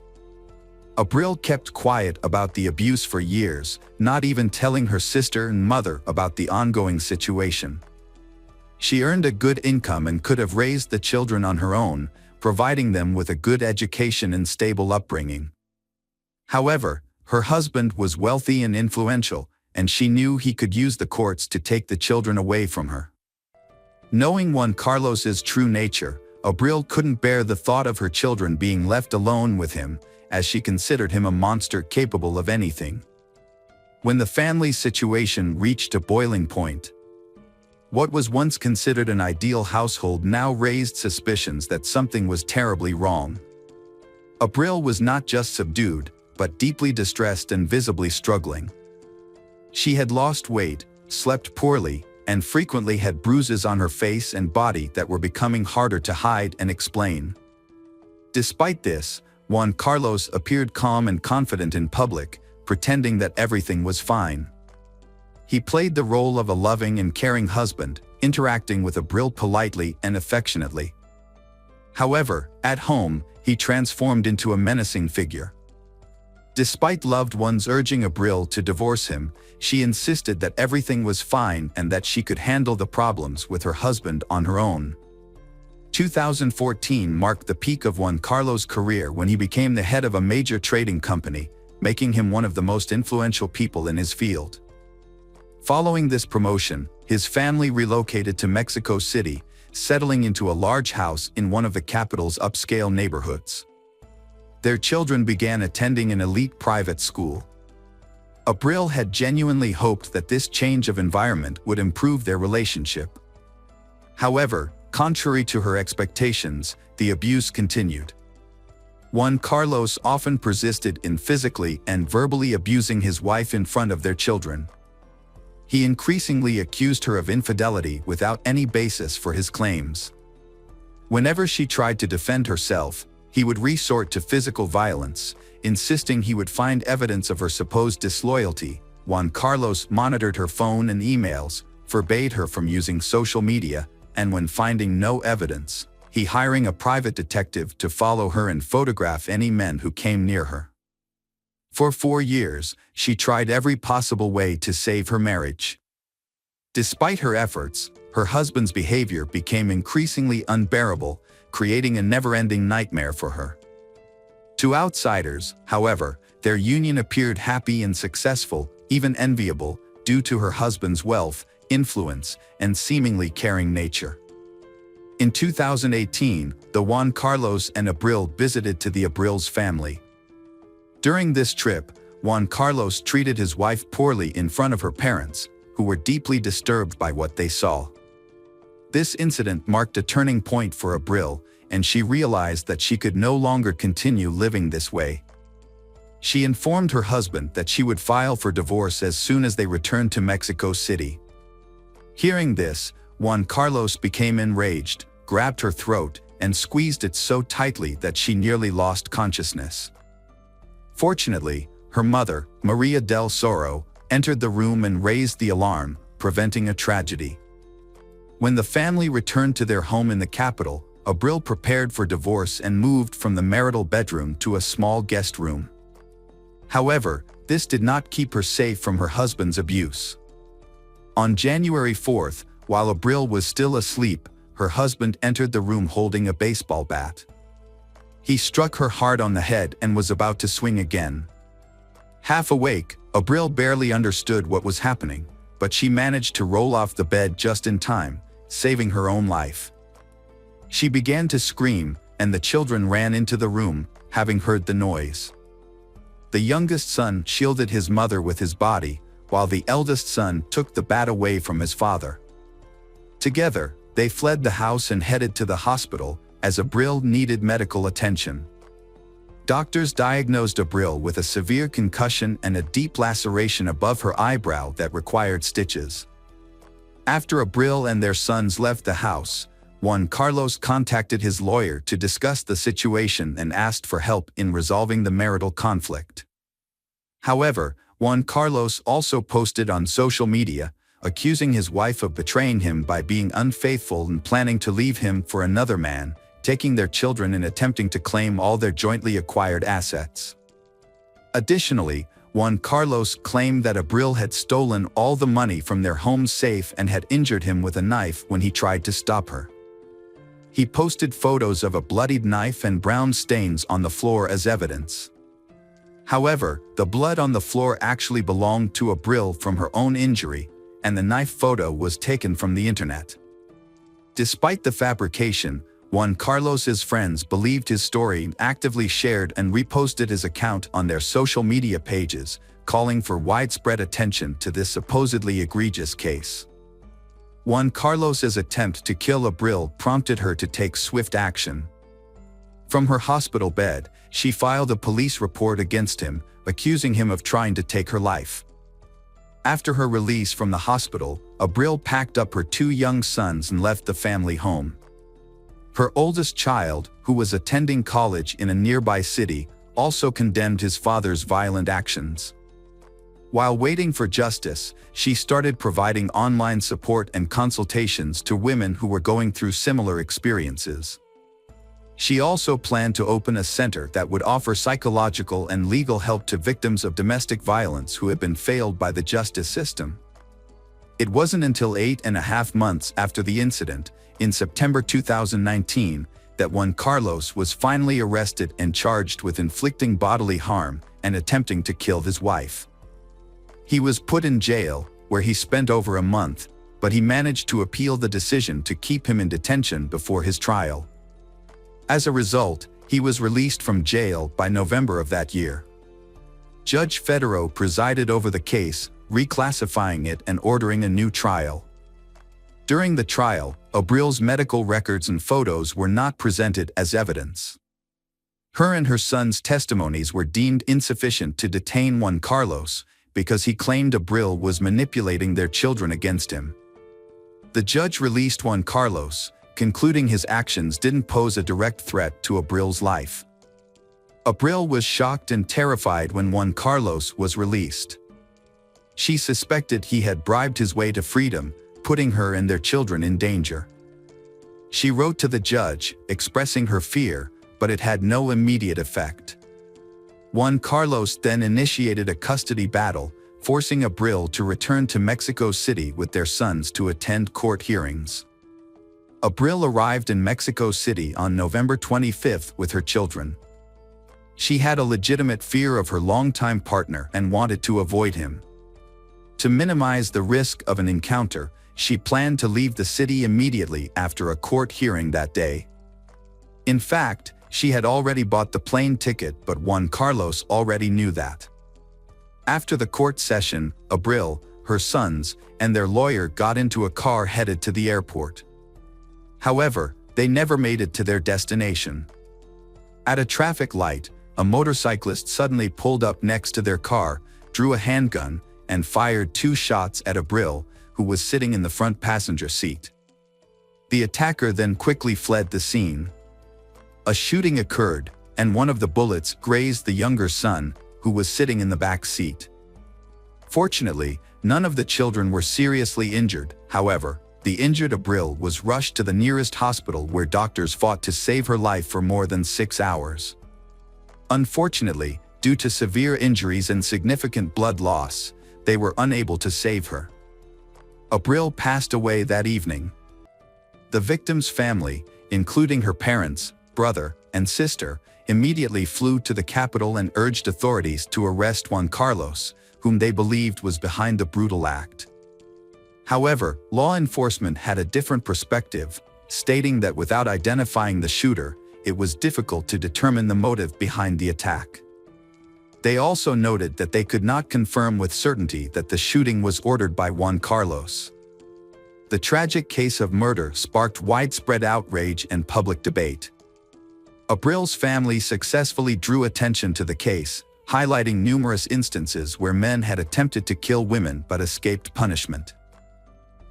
Abril kept quiet about the abuse for years, not even telling her sister and mother about the ongoing situation. She earned a good income and could have raised the children on her own, providing them with a good education and stable upbringing. However, her husband was wealthy and influential, and she knew he could use the courts to take the children away from her. Knowing Juan Carlos's true nature, Abril couldn't bear the thought of her children being left alone with him, as she considered him a monster capable of anything. When the family situation reached a boiling point, what was once considered an ideal household now raised suspicions that something was terribly wrong. Abril was not just subdued, but deeply distressed and visibly struggling. She had lost weight, slept poorly, and frequently had bruises on her face and body that were becoming harder to hide and explain. Despite this, Juan Carlos appeared calm and confident in public, pretending that everything was fine. He played the role of a loving and caring husband, interacting with Abril politely and affectionately. However, at home, he transformed into a menacing figure. Despite loved ones urging Abril to divorce him, she insisted that everything was fine and that she could handle the problems with her husband on her own. 2014 marked the peak of Juan Carlos' career when he became the head of a major trading company, making him one of the most influential people in his field. Following this promotion, his family relocated to Mexico City, settling into a large house in one of the capital's upscale neighborhoods. Their children began attending an elite private school. Abril had genuinely hoped that this change of environment would improve their relationship. However, contrary to her expectations, the abuse continued. Juan Carlos often persisted in physically and verbally abusing his wife in front of their children. He increasingly accused her of infidelity without any basis for his claims. Whenever she tried to defend herself, he would resort to physical violence, insisting he would find evidence of her supposed disloyalty. Juan Carlos monitored her phone and emails, forbade her from using social media, and when finding no evidence, he hired a private detective to follow her and photograph any men who came near her. For 4 years, she tried every possible way to save her marriage. Despite her efforts, her husband's behavior became increasingly unbearable, creating a never-ending nightmare for her. To outsiders, however, their union appeared happy and successful, even enviable, due to her husband's wealth, influence, and seemingly caring nature. In 2018, the Juan Carlos and Abril visited to the Abril's family. During this trip, Juan Carlos treated his wife poorly in front of her parents, who were deeply disturbed by what they saw. This incident marked a turning point for Abril, and she realized that she could no longer continue living this way. She informed her husband that she would file for divorce as soon as they returned to Mexico City. Hearing this, Juan Carlos became enraged, grabbed her throat, and squeezed it so tightly that she nearly lost consciousness. Fortunately, her mother, Maria del Soro, entered the room and raised the alarm, preventing a tragedy. When the family returned to their home in the capital, Abril prepared for divorce and moved from the marital bedroom to a small guest room. However, this did not keep her safe from her husband's abuse. On January 4th, while Abril was still asleep, her husband entered the room holding a baseball bat. He struck her hard on the head and was about to swing again. Half awake, Abril barely understood what was happening, but she managed to roll off the bed just in time, saving her own life. She began to scream, and the children ran into the room, having heard the noise. The youngest son shielded his mother with his body, while the eldest son took the bat away from his father. Together, they fled the house and headed to the hospital, as Abril needed medical attention. Doctors diagnosed Abril with a severe concussion and a deep laceration above her eyebrow that required stitches. After Abril and their sons left the house, Juan Carlos contacted his lawyer to discuss the situation and asked for help in resolving the marital conflict. However, Juan Carlos also posted on social media, accusing his wife of betraying him by being unfaithful and planning to leave him for another man, taking their children and attempting to claim all their jointly acquired assets. Additionally, Juan Carlos claimed that Abril had stolen all the money from their home safe and had injured him with a knife when he tried to stop her. He posted photos of a bloodied knife and brown stains on the floor as evidence. However, the blood on the floor actually belonged to Abril from her own injury, and the knife photo was taken from the internet. Despite the fabrication, Juan Carlos's friends believed his story and actively shared and reposted his account on their social media pages, calling for widespread attention to this supposedly egregious case. Juan Carlos's attempt to kill Abril prompted her to take swift action. From her hospital bed, she filed a police report against him, accusing him of trying to take her life. After her release from the hospital, Abril packed up her 2 young sons and left the family home. Her oldest child, who was attending college in a nearby city, also condemned his father's violent actions. While waiting for justice, she started providing online support and consultations to women who were going through similar experiences. She also planned to open a center that would offer psychological and legal help to victims of domestic violence who had been failed by the justice system. It wasn't until 8.5 months after the incident, in September 2019, that Juan Carlos was finally arrested and charged with inflicting bodily harm and attempting to kill his wife. He was put in jail, where he spent over a month, but he managed to appeal the decision to keep him in detention before his trial. As a result, he was released from jail by November of that year. Judge Federo presided over the case, reclassifying it and ordering a new trial. During the trial, Abril's medical records and photos were not presented as evidence. Her and her son's testimonies were deemed insufficient to detain Juan Carlos because he claimed Abril was manipulating their children against him. The judge released Juan Carlos, concluding his actions didn't pose a direct threat to Abril's life. Abril was shocked and terrified when Juan Carlos was released. She suspected he had bribed his way to freedom, putting her and their children in danger. She wrote to the judge, expressing her fear, but it had no immediate effect. Juan Carlos then initiated a custody battle, forcing Abril to return to Mexico City with their sons to attend court hearings. Abril arrived in Mexico City on November 25 with her children. She had a legitimate fear of her longtime partner and wanted to avoid him. To minimize the risk of an encounter, she planned to leave the city immediately after a court hearing that day. In fact, she had already bought the plane ticket, but Juan Carlos already knew that. After the court session, Abril, her sons, and their lawyer got into a car headed to the airport. However, they never made it to their destination. At a traffic light, a motorcyclist suddenly pulled up next to their car, drew a handgun, and fired 2 shots at Abril, who was sitting in the front passenger seat. The attacker then quickly fled the scene. A shooting occurred, and one of the bullets grazed the younger son, who was sitting in the back seat. Fortunately, none of the children were seriously injured. However, the injured Abril was rushed to the nearest hospital where doctors fought to save her life for more than 6 hours. Unfortunately, due to severe injuries and significant blood loss, they were unable to save her. Abril passed away that evening. The victim's family, including her parents, brother, and sister, immediately flew to the capital and urged authorities to arrest Juan Carlos, whom they believed was behind the brutal act. However, law enforcement had a different perspective, stating that without identifying the shooter, it was difficult to determine the motive behind the attack. They also noted that they could not confirm with certainty that the shooting was ordered by Juan Carlos. The tragic case of murder sparked widespread outrage and public debate. Abril's family successfully drew attention to the case, highlighting numerous instances where men had attempted to kill women but escaped punishment.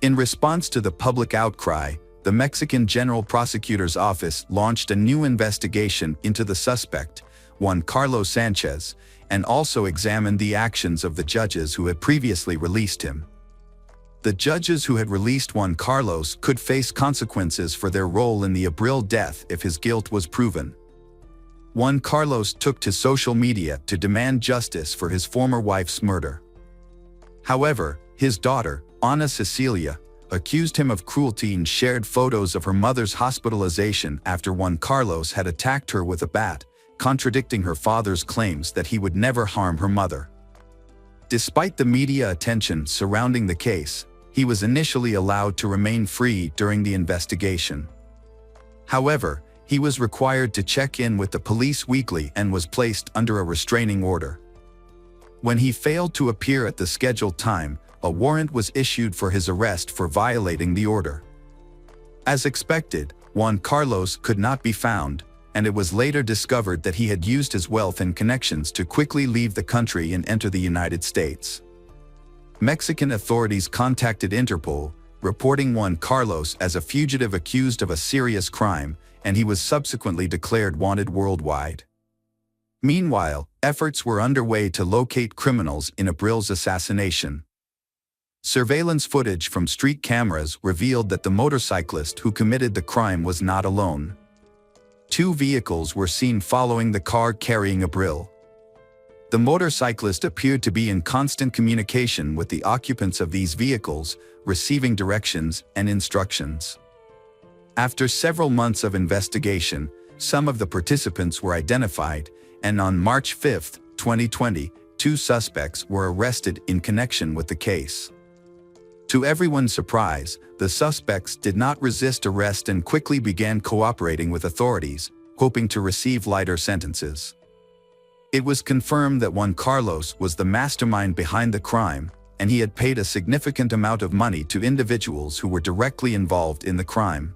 In response to the public outcry, the Mexican General Prosecutor's Office launched a new investigation into the suspect, Juan Carlos Sanchez, and also examined the actions of the judges who had previously released him. The judges who had released Juan Carlos could face consequences for their role in the Abril death if his guilt was proven. Juan Carlos took to social media to demand justice for his former wife's murder. However, his daughter, Ana Cecilia, accused him of cruelty and shared photos of her mother's hospitalization after Juan Carlos had attacked her with a bat, contradicting her father's claims that he would never harm her mother. Despite the media attention surrounding the case, he was initially allowed to remain free during the investigation. However, he was required to check in with the police weekly and was placed under a restraining order. When he failed to appear at the scheduled time, a warrant was issued for his arrest for violating the order. As expected, Juan Carlos could not be found, and it was later discovered that he had used his wealth and connections to quickly leave the country and enter the United States. Mexican authorities contacted Interpol, reporting Juan Carlos as a fugitive accused of a serious crime, and he was subsequently declared wanted worldwide. Meanwhile, efforts were underway to locate criminals in Abril's assassination. Surveillance footage from street cameras revealed that the motorcyclist who committed the crime was not alone. Two vehicles were seen following the car carrying Abril. The motorcyclist appeared to be in constant communication with the occupants of these vehicles, receiving directions and instructions. After several months of investigation, some of the participants were identified, and on March 5, 2020, 2 suspects were arrested in connection with the case. To everyone's surprise, the suspects did not resist arrest and quickly began cooperating with authorities, hoping to receive lighter sentences. It was confirmed that Juan Carlos was the mastermind behind the crime, and he had paid a significant amount of money to individuals who were directly involved in the crime.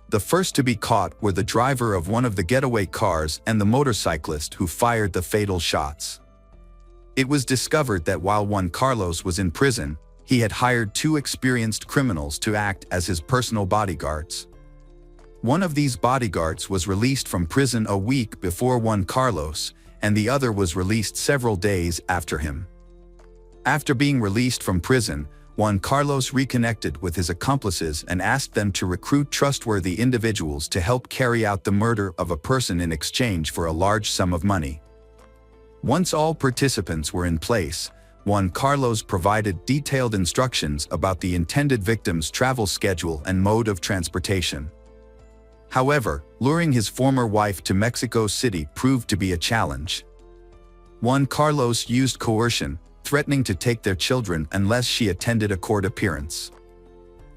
The first to be caught were the driver of one of the getaway cars and the motorcyclist who fired the fatal shots. It was discovered that while Juan Carlos was in prison, he had hired 2 experienced criminals to act as his personal bodyguards. One of these bodyguards was released from prison a week before Juan Carlos, and the other was released several days after him. After being released from prison, Juan Carlos reconnected with his accomplices and asked them to recruit trustworthy individuals to help carry out the murder of a person in exchange for a large sum of money. Once all participants were in place, Juan Carlos provided detailed instructions about the intended victim's travel schedule and mode of transportation. However, luring his former wife to Mexico City proved to be a challenge. Juan Carlos used coercion, threatening to take their children unless she attended a court appearance.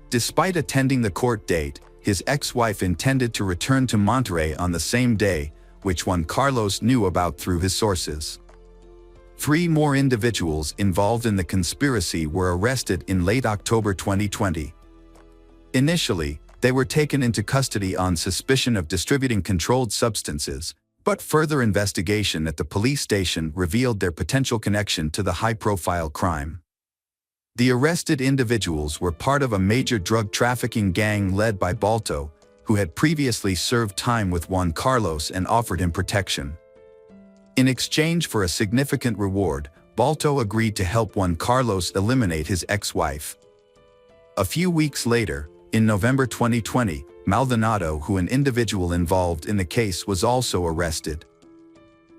Despite attending the court date, his ex-wife intended to return to Monterrey on the same day, which Juan Carlos knew about through his sources. 3 more individuals involved in the conspiracy were arrested in late October 2020. Initially, they were taken into custody on suspicion of distributing controlled substances, but further investigation at the police station revealed their potential connection to the high-profile crime. The arrested individuals were part of a major drug trafficking gang led by Balto, who had previously served time with Juan Carlos and offered him protection. In exchange for a significant reward, Balto agreed to help Juan Carlos eliminate his ex-wife. A few weeks later, in November 2020, Maldonado, an individual involved in the case, was also arrested.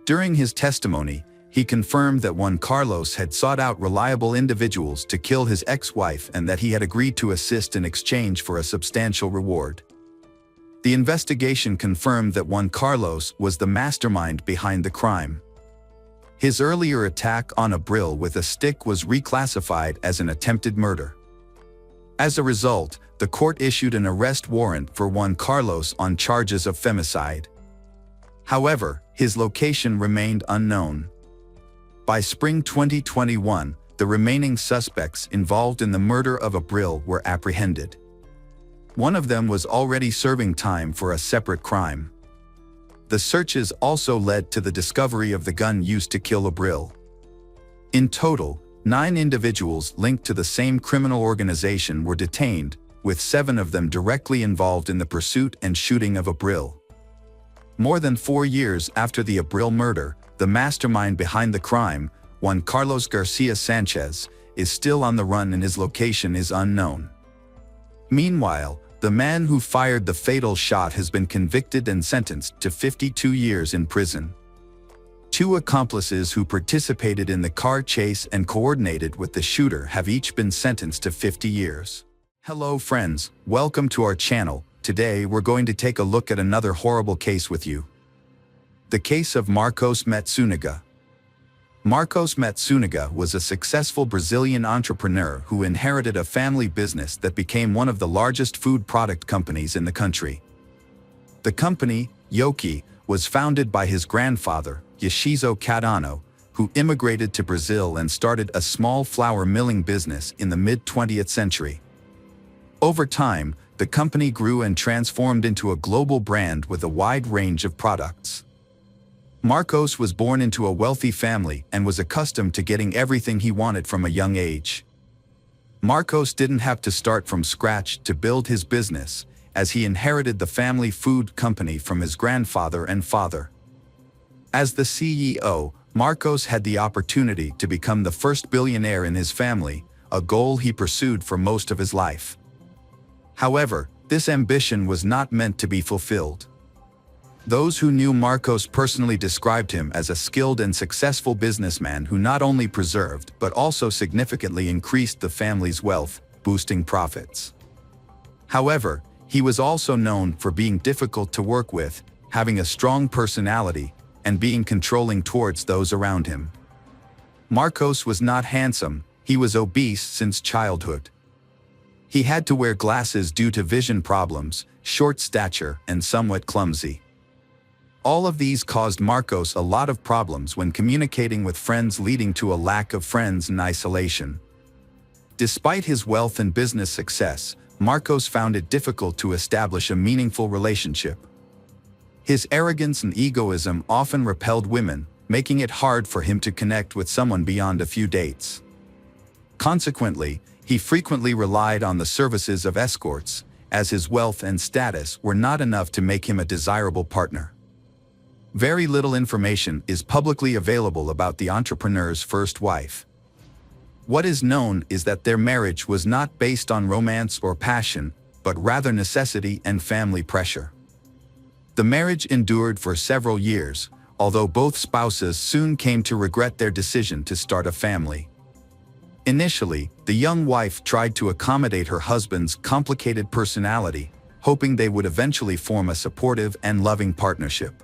During his testimony, he confirmed that Juan Carlos had sought out reliable individuals to kill his ex-wife and that he had agreed to assist in exchange for a substantial reward. The investigation confirmed that Juan Carlos was the mastermind behind the crime. His earlier attack on Abril with a stick was reclassified as an attempted murder. As a result, the court issued an arrest warrant for Juan Carlos on charges of femicide. However, his location remained unknown. By spring 2021, the remaining suspects involved in the murder of Abril were apprehended. One of them was already serving time for a separate crime. The searches also led to the discovery of the gun used to kill Abril. In total, 9 individuals linked to the same criminal organization were detained, with 7 of them directly involved in the pursuit and shooting of Abril. More than 4 years after the Abril murder, the mastermind behind the crime, Juan Carlos Garcia Sanchez, is still on the run and his location is unknown. Meanwhile, the man who fired the fatal shot has been convicted and sentenced to 52 years in prison. 2 accomplices who participated in the car chase and coordinated with the shooter have each been sentenced to 50 years. Hello friends, welcome to our channel. Today we're going to take a look at another horrible case with you. The case of Marcos Matsunaga. Marcos Matsunaga was a successful Brazilian entrepreneur who inherited a family business that became one of the largest food product companies in the country. The company, Yoki, was founded by his grandfather, Yashizo Cardano, who immigrated to Brazil and started a small flour milling business in the mid-20th century. Over time, the company grew and transformed into a global brand with a wide range of products. Marcos was born into a wealthy family and was accustomed to getting everything he wanted from a young age. Marcos didn't have to start from scratch to build his business, as he inherited the family food company from his grandfather and father. As the CEO, Marcos had the opportunity to become the first billionaire in his family, a goal he pursued for most of his life. However, this ambition was not meant to be fulfilled. Those who knew Marcos personally described him as a skilled and successful businessman who not only preserved but also significantly increased the family's wealth, boosting profits. However, he was also known for being difficult to work with, having a strong personality, and being controlling towards those around him. Marcos was not handsome, he was obese since childhood. He had to wear glasses due to vision problems, short stature, and somewhat clumsy. All of these caused Marcos a lot of problems when communicating with friends, leading to a lack of friends and isolation. Despite his wealth and business success, Marcos found it difficult to establish a meaningful relationship. His arrogance and egoism often repelled women, making it hard for him to connect with someone beyond a few dates. Consequently, he frequently relied on the services of escorts, as his wealth and status were not enough to make him a desirable partner. Very little information is publicly available about the entrepreneur's first wife. What is known is that their marriage was not based on romance or passion, but rather necessity and family pressure. The marriage endured for several years, although both spouses soon came to regret their decision to start a family. Initially, the young wife tried to accommodate her husband's complicated personality, hoping they would eventually form a supportive and loving partnership.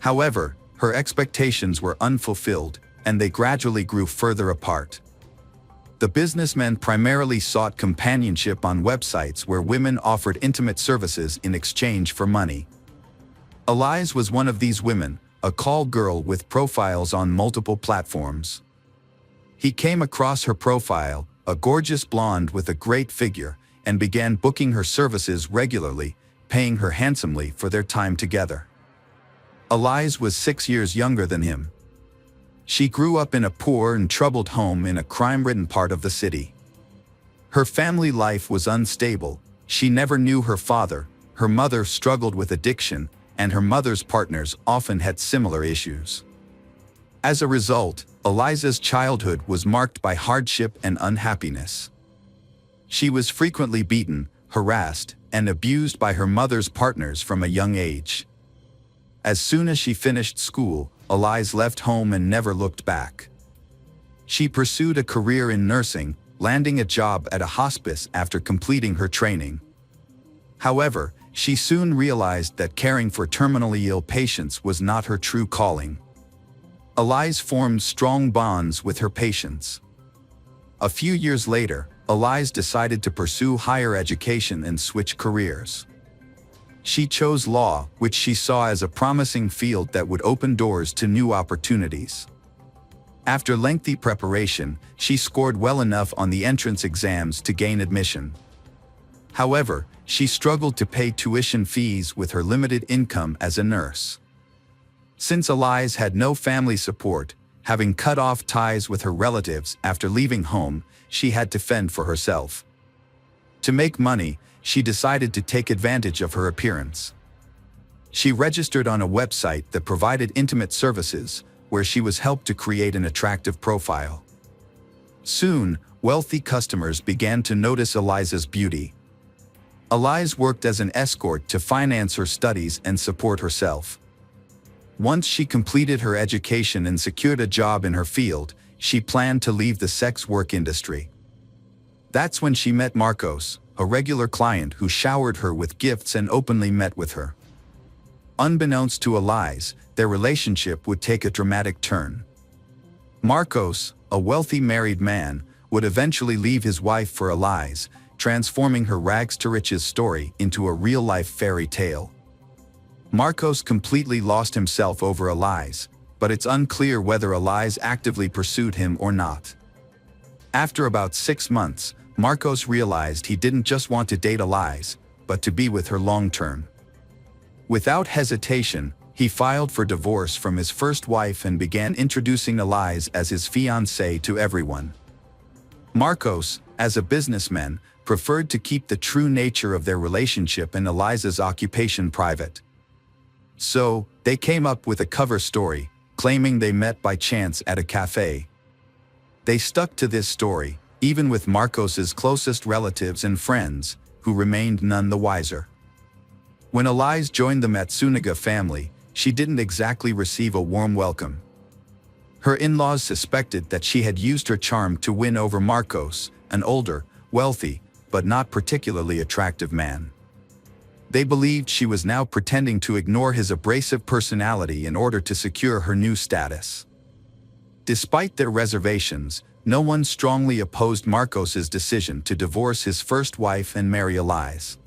However, her expectations were unfulfilled, and they gradually grew further apart. The businessman primarily sought companionship on websites where women offered intimate services in exchange for money. Elise was one of these women, a call girl with profiles on multiple platforms. He came across her profile, a gorgeous blonde with a great figure, and began booking her services regularly, paying her handsomely for their time together. Elise was 6 years younger than him. She grew up in a poor and troubled home in a crime-ridden part of the city. Her family life was unstable, she never knew her father, her mother struggled with addiction, and her mother's partners often had similar issues. As a result, Eliza's childhood was marked by hardship and unhappiness. She was frequently beaten, harassed, and abused by her mother's partners from a young age. As soon as she finished school, Elise left home and never looked back. She pursued a career in nursing, landing a job at a hospice after completing her training. However, she soon realized that caring for terminally ill patients was not her true calling. Elise formed strong bonds with her patients. A few years later, Elise decided to pursue higher education and switch careers. She chose law, which she saw as a promising field that would open doors to new opportunities. After lengthy preparation, she scored well enough on the entrance exams to gain admission. However, she struggled to pay tuition fees with her limited income as a nurse. Since Elise had no family support, having cut off ties with her relatives after leaving home, she had to fend for herself. To make money, she decided to take advantage of her appearance. She registered on a website that provided intimate services, where she was helped to create an attractive profile. Soon, wealthy customers began to notice Eliza's beauty. Elise worked as an escort to finance her studies and support herself. Once she completed her education and secured a job in her field, she planned to leave the sex work industry. That's when she met Marcos, a regular client who showered her with gifts and openly met with her. Unbeknownst to Elise, their relationship would take a dramatic turn. Marcos, a wealthy married man, would eventually leave his wife for Elise, transforming her rags-to-riches story into a real-life fairy tale. Marcos completely lost himself over Elise, but it's unclear whether Elise actively pursued him or not. After about 6 months, Marcos realized he didn't just want to date Elise, but to be with her long-term. Without hesitation, he filed for divorce from his first wife and began introducing Elise as his fiancée to everyone. Marcos, as a businessman, preferred to keep the true nature of their relationship and Eliza's occupation private. So, they came up with a cover story, claiming they met by chance at a cafe. They stuck to this story, even with Marcos's closest relatives and friends, who remained none the wiser. When Eliza joined the Matsunaga family, she didn't exactly receive a warm welcome. Her in-laws suspected that she had used her charm to win over Marcos, an older, wealthy, but not particularly attractive man. They believed she was now pretending to ignore his abrasive personality in order to secure her new status. Despite their reservations, no one strongly opposed Marcos's decision to divorce his first wife and marry Eliza.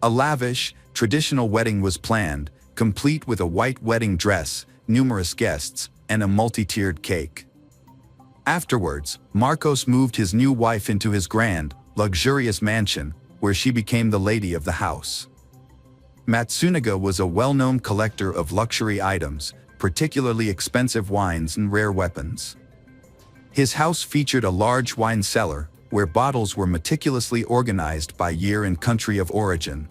A lavish, traditional wedding was planned, complete with a white wedding dress, numerous guests, and a multi-tiered cake. Afterwards, Marcos moved his new wife into his grand, luxurious mansion, where she became the lady of the house. Matsunaga was a well-known collector of luxury items, particularly expensive wines and rare weapons. His house featured a large wine cellar, where bottles were meticulously organized by year and country of origin.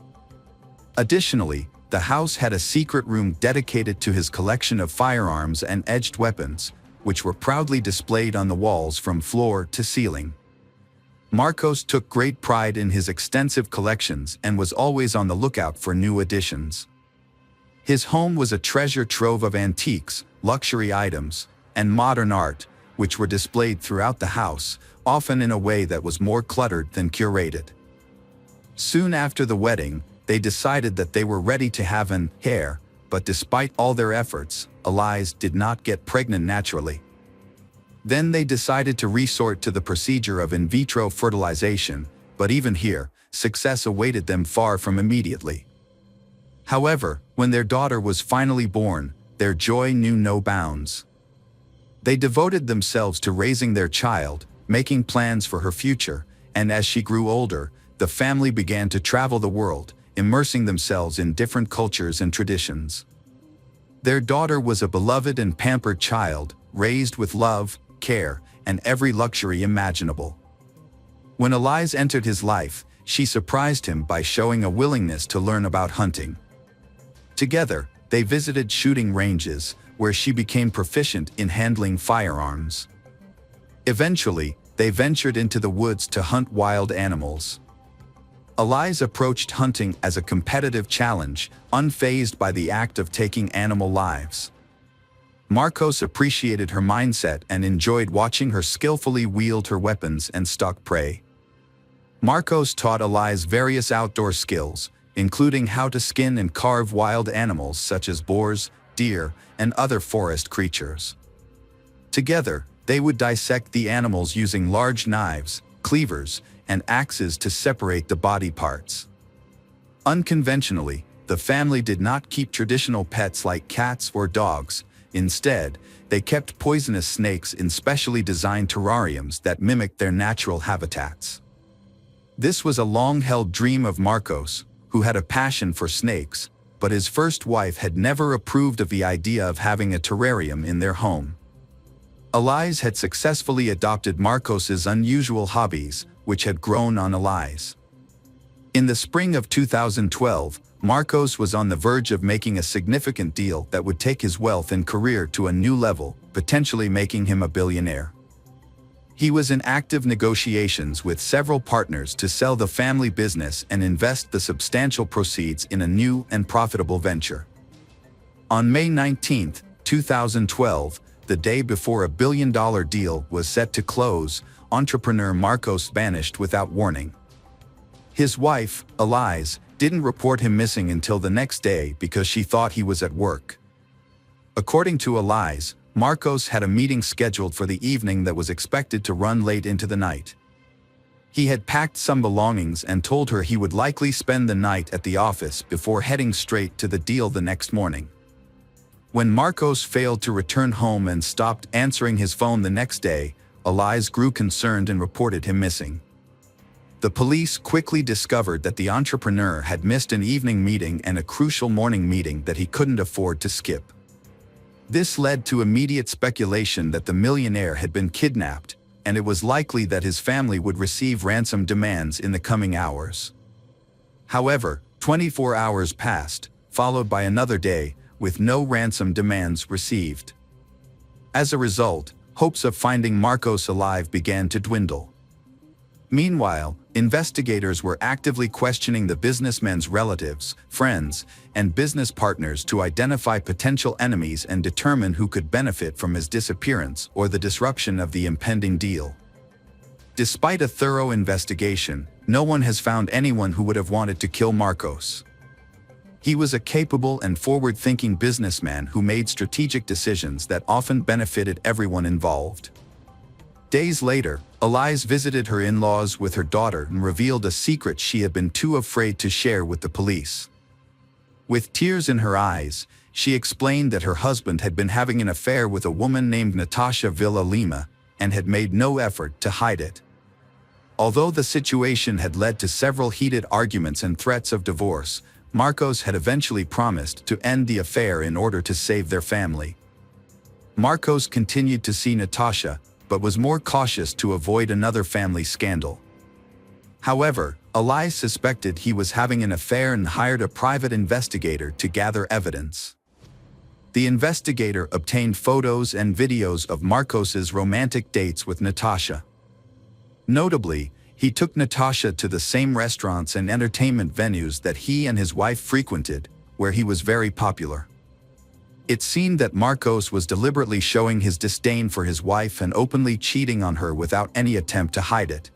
Additionally, the house had a secret room dedicated to his collection of firearms and edged weapons, which were proudly displayed on the walls from floor to ceiling. Marcos took great pride in his extensive collections and was always on the lookout for new additions. His home was a treasure trove of antiques, luxury items, and modern art, which were displayed throughout the house, often in a way that was more cluttered than curated. Soon after the wedding, they decided that they were ready to have an heir, but despite all their efforts, Eliza did not get pregnant naturally. Then they decided to resort to the procedure of in vitro fertilization, but even here, success awaited them far from immediately. However, when their daughter was finally born, their joy knew no bounds. They devoted themselves to raising their child, making plans for her future, and as she grew older, the family began to travel the world, immersing themselves in different cultures and traditions. Their daughter was a beloved and pampered child, raised with love, care, and every luxury imaginable. When Eliza entered his life, she surprised him by showing a willingness to learn about hunting. Together, they visited shooting ranges, where she became proficient in handling firearms. Eventually, they ventured into the woods to hunt wild animals. Eliza approached hunting as a competitive challenge, unfazed by the act of taking animal lives. Marcos appreciated her mindset and enjoyed watching her skillfully wield her weapons and stalk prey. Marcos taught Eliza various outdoor skills, including how to skin and carve wild animals such as boars, deer, and other forest creatures. Together, they would dissect the animals using large knives, cleavers, and axes to separate the body parts. Unconventionally, the family did not keep traditional pets like cats or dogs. Instead, they kept poisonous snakes in specially designed terrariums that mimicked their natural habitats. This was a long-held dream of Marcos, who had a passion for snakes, but his first wife had never approved of the idea of having a terrarium in their home. Eliza had successfully adopted Marcos's unusual hobbies, which had grown on Eliza. In the spring of 2012, Marcos was on the verge of making a significant deal that would take his wealth and career to a new level, potentially making him a billionaire. He was in active negotiations with several partners to sell the family business and invest the substantial proceeds in a new and profitable venture. On May 19, 2012, the day before a billion-dollar deal was set to close, entrepreneur Marcos vanished without warning. His wife, Eliza, didn't report him missing until the next day because she thought he was at work. According to Eliza, Marcos had a meeting scheduled for the evening that was expected to run late into the night. He had packed some belongings and told her he would likely spend the night at the office before heading straight to the deal the next morning. When Marcos failed to return home and stopped answering his phone the next day, Eliza grew concerned and reported him missing. The police quickly discovered that the entrepreneur had missed an evening meeting and a crucial morning meeting that he couldn't afford to skip. This led to immediate speculation that the millionaire had been kidnapped, and it was likely that his family would receive ransom demands in the coming hours. However, 24 hours passed, followed by another day, with no ransom demands received. As a result, hopes of finding Marcos alive began to dwindle. Meanwhile, investigators were actively questioning the businessman's relatives, friends, and business partners to identify potential enemies and determine who could benefit from his disappearance or the disruption of the impending deal. Despite a thorough investigation, no one has found anyone who would have wanted to kill Marcos. He was a capable and forward-thinking businessman who made strategic decisions that often benefited everyone involved. Days later, Elise visited her in-laws with her daughter and revealed a secret she had been too afraid to share with the police. With tears in her eyes, she explained that her husband had been having an affair with a woman named Natasha Villalima and had made no effort to hide it. Although the situation had led to several heated arguments and threats of divorce, Marcos had eventually promised to end the affair in order to save their family. Marcos continued to see Natasha, but was more cautious to avoid another family scandal. However, Elise suspected he was having an affair and hired a private investigator to gather evidence. The investigator obtained photos and videos of Marcos's romantic dates with Natasha. Notably, he took Natasha to the same restaurants and entertainment venues that he and his wife frequented, where he was very popular. It seemed that Marcos was deliberately showing his disdain for his wife and openly cheating on her without any attempt to hide it.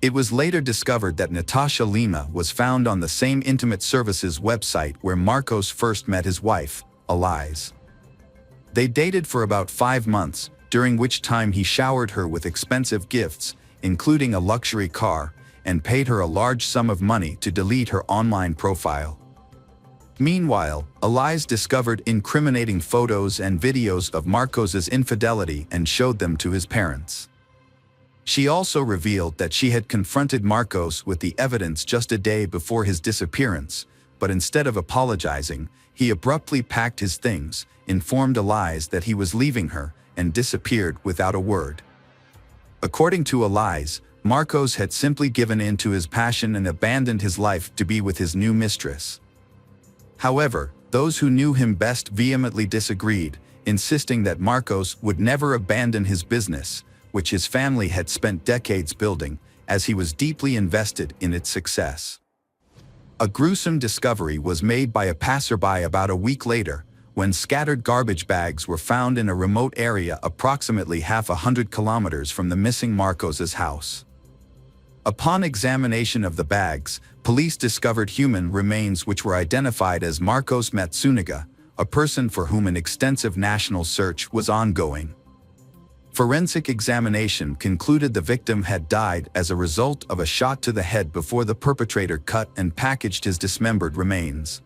It was later discovered that Natasha Lima was found on the same intimate services website where Marcos first met his wife, Elise. They dated for about 5 months, during which time he showered her with expensive gifts, including a luxury car, and paid her a large sum of money to delete her online profile. Meanwhile, Elise discovered incriminating photos and videos of Marcos's infidelity and showed them to his parents. She also revealed that she had confronted Marcos with the evidence just a day before his disappearance, but instead of apologizing, he abruptly packed his things, informed Elise that he was leaving her, and disappeared without a word. According to Elise, Marcos had simply given in to his passion and abandoned his life to be with his new mistress. However, those who knew him best vehemently disagreed, insisting that Marcos would never abandon his business, which his family had spent decades building, as he was deeply invested in its success. A gruesome discovery was made by a passerby about a week later, when scattered garbage bags were found in a remote area approximately 100 kilometers from the missing Marcos's house. Upon examination of the bags, police discovered human remains which were identified as Marcos Matsuniga, a person for whom an extensive national search was ongoing. Forensic examination concluded the victim had died as a result of a shot to the head before the perpetrator cut and packaged his dismembered remains.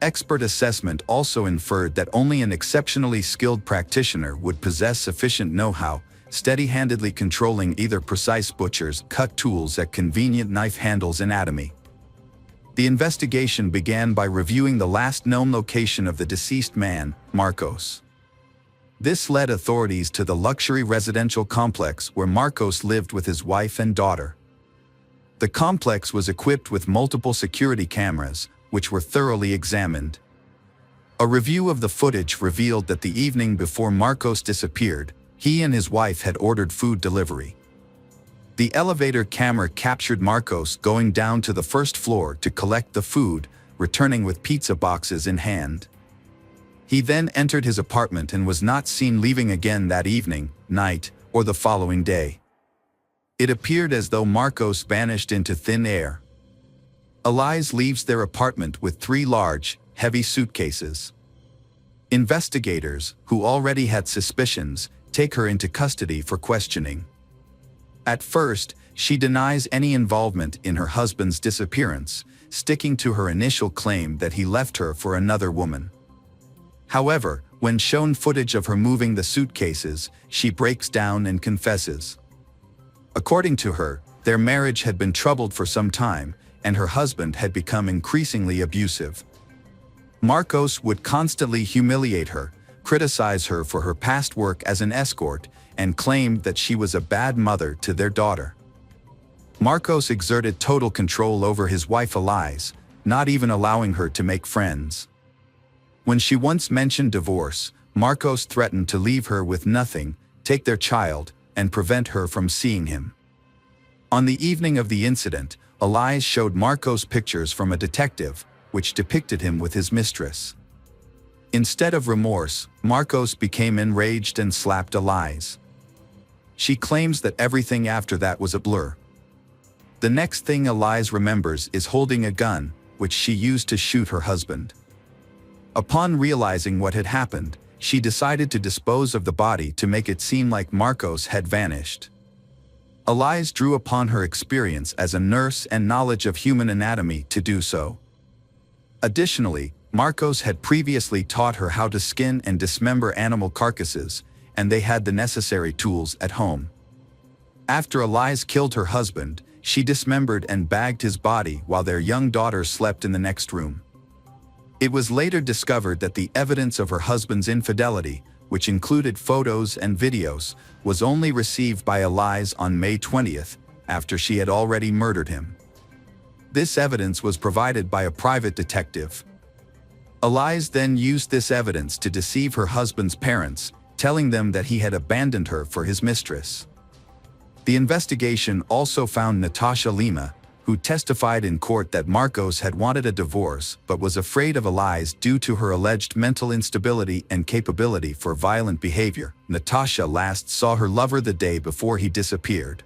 Expert assessment also inferred that only an exceptionally skilled practitioner would possess sufficient know-how, steady-handedly controlling either precise butcher's cut tools at convenient knife handles anatomy. The investigation began by reviewing the last known location of the deceased man, Marcos. This led authorities to the luxury residential complex where Marcos lived with his wife and daughter. The complex was equipped with multiple security cameras, which were thoroughly examined. A review of the footage revealed that the evening before Marcos disappeared, he and his wife had ordered food delivery. The elevator camera captured Marcos going down to the first floor to collect the food, returning with pizza boxes in hand. He then entered his apartment and was not seen leaving again that evening, night, or the following day. It appeared as though Marcos vanished into thin air. Elise leaves their apartment with 3 large, heavy suitcases. Investigators, who already had suspicions, take her into custody for questioning. At first, she denies any involvement in her husband's disappearance, sticking to her initial claim that he left her for another woman. However, when shown footage of her moving the suitcases, she breaks down and confesses. According to her, their marriage had been troubled for some time, and her husband had become increasingly abusive. Marcos would constantly humiliate her, criticize her for her past work as an escort, and claimed that she was a bad mother to their daughter. Marcos exerted total control over his wife Eliza, not even allowing her to make friends. When she once mentioned divorce, Marcos threatened to leave her with nothing, take their child, and prevent her from seeing him. On the evening of the incident, Eliza showed Marcos pictures from a detective, which depicted him with his mistress. Instead of remorse, Marcos became enraged and slapped Eliza. She claims that everything after that was a blur. The next thing Eliza remembers is holding a gun, which she used to shoot her husband. Upon realizing what had happened, she decided to dispose of the body to make it seem like Marcos had vanished. Eliza drew upon her experience as a nurse and knowledge of human anatomy to do so. Additionally, Marcos had previously taught her how to skin and dismember animal carcasses, and they had the necessary tools at home. After Eliza killed her husband, she dismembered and bagged his body while their young daughter slept in the next room. It was later discovered that the evidence of her husband's infidelity, which included photos and videos, was only received by Eliza on May 20th, after she had already murdered him. This evidence was provided by a private detective. Eliza then used this evidence to deceive her husband's parents, telling them that he had abandoned her for his mistress. The investigation also found Natasha Lima, who testified in court that Marcos had wanted a divorce but was afraid of Eliza due to her alleged mental instability and capability for violent behavior. Natasha last saw her lover the day before he disappeared.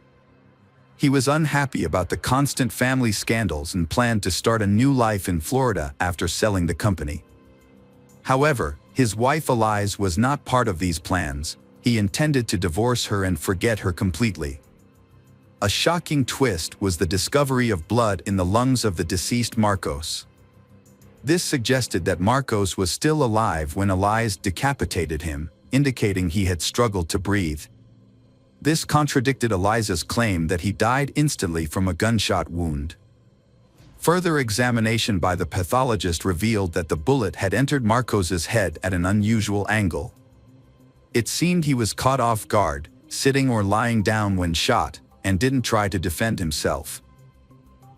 He was unhappy about the constant family scandals and planned to start a new life in Florida after selling the company. However, his wife Eliza was not part of these plans. He intended to divorce her and forget her completely. A shocking twist was the discovery of blood in the lungs of the deceased Marcos. This suggested that Marcos was still alive when Eliza decapitated him, indicating he had struggled to breathe. This contradicted Eliza's claim that he died instantly from a gunshot wound. Further examination by the pathologist revealed that the bullet had entered Marcos's head at an unusual angle. It seemed he was caught off guard, sitting or lying down when shot, and didn't try to defend himself.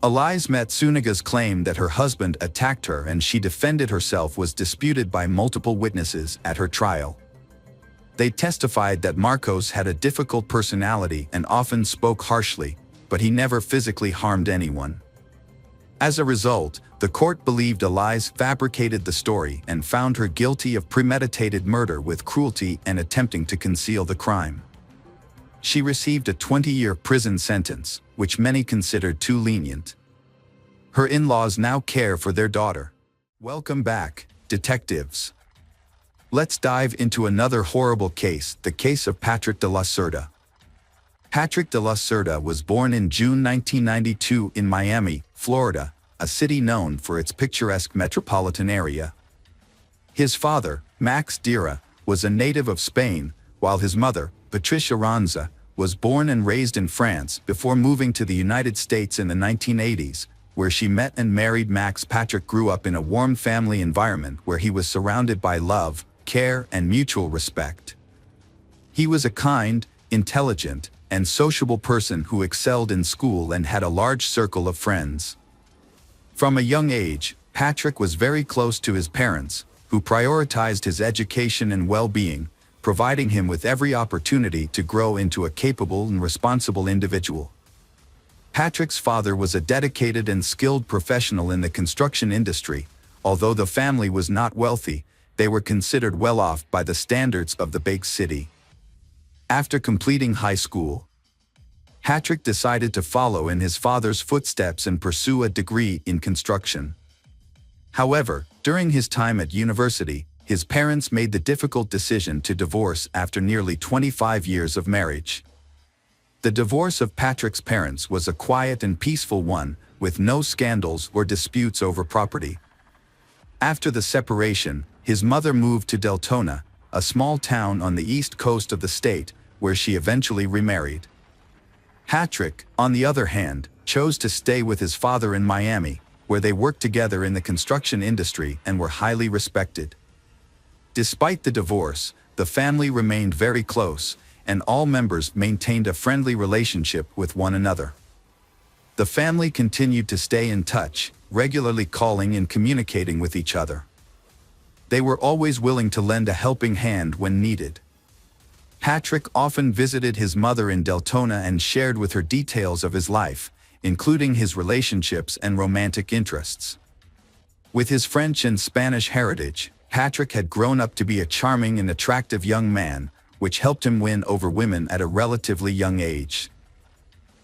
Eliza Matsunaga's claim that her husband attacked her and she defended herself was disputed by multiple witnesses at her trial. They testified that Marcos had a difficult personality and often spoke harshly, but he never physically harmed anyone. As a result, the court believed Eliza fabricated the story and found her guilty of premeditated murder with cruelty and attempting to conceal the crime. She received a 20-year prison sentence, which many considered too lenient. Her in-laws now care for their daughter. Welcome back, detectives. Let's dive into another horrible case, the case of Patrick de la Cerda. Patrick de la Cerda was born in June 1992 in Miami, Florida, a city known for its picturesque metropolitan area. His father, Max Dira, was a native of Spain, while his mother, Patricia Ranza, was born and raised in France before moving to the United States in the 1980s, where she met and married Max. Patrick grew up in a warm family environment where he was surrounded by love, care, and mutual respect. He was a kind, intelligent, and sociable person who excelled in school and had a large circle of friends. From a young age, Patrick was very close to his parents, who prioritized his education and well-being, providing him with every opportunity to grow into a capable and responsible individual. Patrick's father was a dedicated and skilled professional in the construction industry. Although the family was not wealthy, they were considered well off by the standards of the big city. After completing high school, Patrick decided to follow in his father's footsteps and pursue a degree in construction. However, during his time at university, his parents made the difficult decision to divorce after nearly 25 years of marriage. The divorce of Patrick's parents was a quiet and peaceful one, with no scandals or disputes over property. After the separation, his mother moved to Deltona, a small town on the east coast of the state, where she eventually remarried. Patrick, on the other hand, chose to stay with his father in Miami, where they worked together in the construction industry and were highly respected. Despite the divorce, the family remained very close, and all members maintained a friendly relationship with one another. The family continued to stay in touch, regularly calling and communicating with each other. They were always willing to lend a helping hand when needed. Patrick often visited his mother in Deltona and shared with her details of his life, including his relationships and romantic interests. With his French and Spanish heritage, Patrick had grown up to be a charming and attractive young man, which helped him win over women at a relatively young age.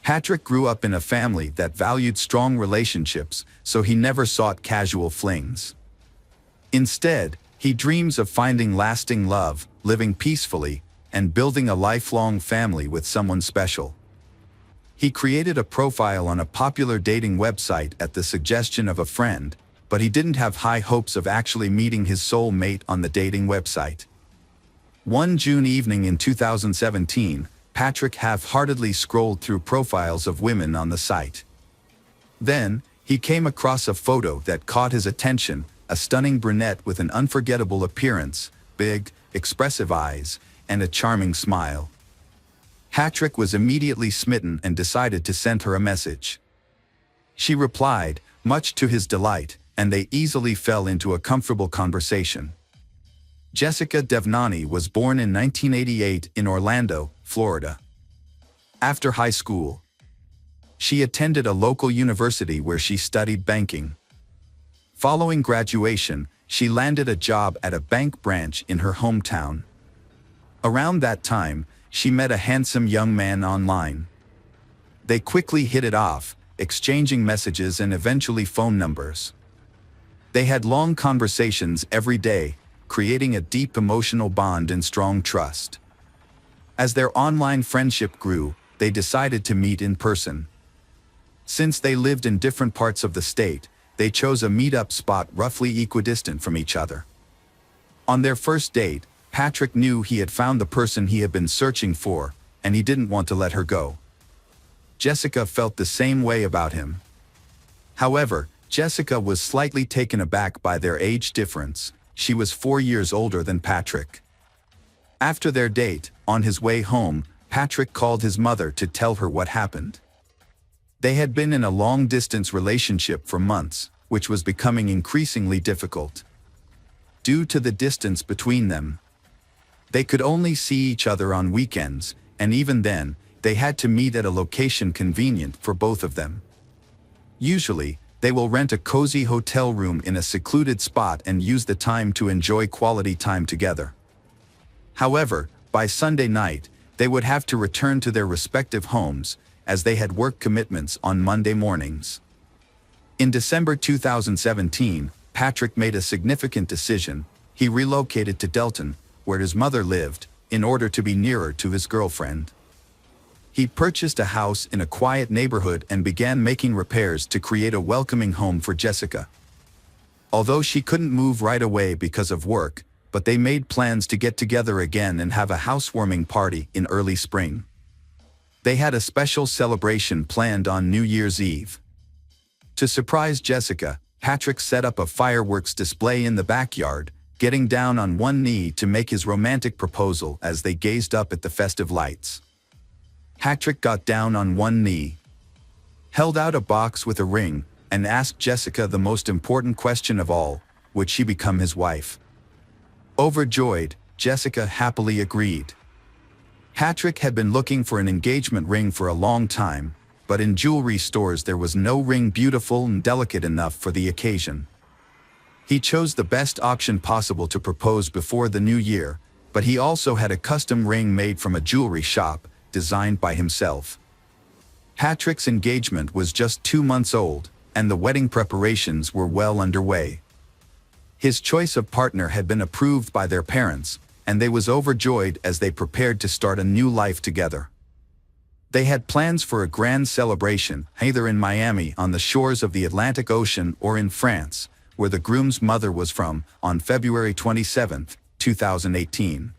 Patrick grew up in a family that valued strong relationships, so he never sought casual flings. Instead, he dreams of finding lasting love, living peacefully, and building a lifelong family with someone special. He created a profile on a popular dating website at the suggestion of a friend, but he didn't have high hopes of actually meeting his soul mate on the dating website. One June evening in 2017, Patrick half-heartedly scrolled through profiles of women on the site. Then, he came across a photo that caught his attention, a stunning brunette with an unforgettable appearance, big, expressive eyes, and a charming smile. Patrick was immediately smitten and decided to send her a message. She replied, much to his delight, and they easily fell into a comfortable conversation. Jessica Devnani was born in 1988 in Orlando, Florida. After high school, she attended a local university where she studied banking. Following graduation, she landed a job at a bank branch in her hometown. Around that time, she met a handsome young man online. They quickly hit it off, exchanging messages and eventually phone numbers. They had long conversations every day, creating a deep emotional bond and strong trust. As their online friendship grew, they decided to meet in person. Since they lived in different parts of the state, they chose a meet-up spot roughly equidistant from each other. On their first date, Patrick knew he had found the person he had been searching for, and he didn't want to let her go. Jessica felt the same way about him. However, Jessica was slightly taken aback by their age difference. She was 4 years older than Patrick. After their date, on his way home, Patrick called his mother to tell her what happened. They had been in a long-distance relationship for months, which was becoming increasingly difficult. Due to the distance between them, they could only see each other on weekends, and even then, they had to meet at a location convenient for both of them. Usually, they will rent a cozy hotel room in a secluded spot and use the time to enjoy quality time together. However, by Sunday night, they would have to return to their respective homes, as they had work commitments on Monday mornings. In December 2017, Patrick made a significant decision. He relocated to Delton, where his mother lived, in order to be nearer to his girlfriend. He purchased a house in a quiet neighborhood and began making repairs to create a welcoming home for Jessica. Although she couldn't move right away because of work, but they made plans to get together again and have a housewarming party in early spring. They had a special celebration planned on New Year's Eve. To surprise Jessica, Patrick set up a fireworks display in the backyard, getting down on one knee to make his romantic proposal as they gazed up at the festive lights. Patrick got down on one knee, held out a box with a ring, and asked Jessica the most important question of all: would she become his wife? Overjoyed, Jessica happily agreed. Patrick had been looking for an engagement ring for a long time, but in jewelry stores there was no ring beautiful and delicate enough for the occasion. He chose the best option possible to propose before the new year, but he also had a custom ring made from a jewelry shop, designed by himself. Patrick's engagement was just 2 months old, and the wedding preparations were well underway. His choice of partner had been approved by their parents, and they was overjoyed as they prepared to start a new life together. They had plans for a grand celebration, either in Miami on the shores of the Atlantic Ocean or in France, where the groom's mother was from, on February 27, 2018.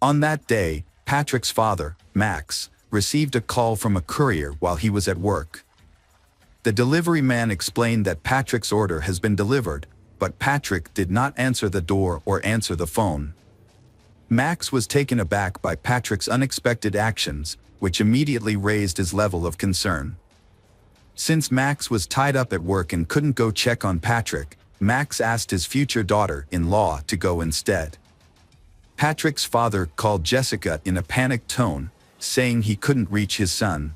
On that day, Patrick's father, Max, received a call from a courier while he was at work. The delivery man explained that Patrick's order has been delivered, but Patrick did not answer the door or answer the phone. Max was taken aback by Patrick's unexpected actions, which immediately raised his level of concern. Since Max was tied up at work and couldn't go check on Patrick, Max asked his future daughter-in-law to go instead. Patrick's father called Jessica in a panicked tone, saying he couldn't reach his son.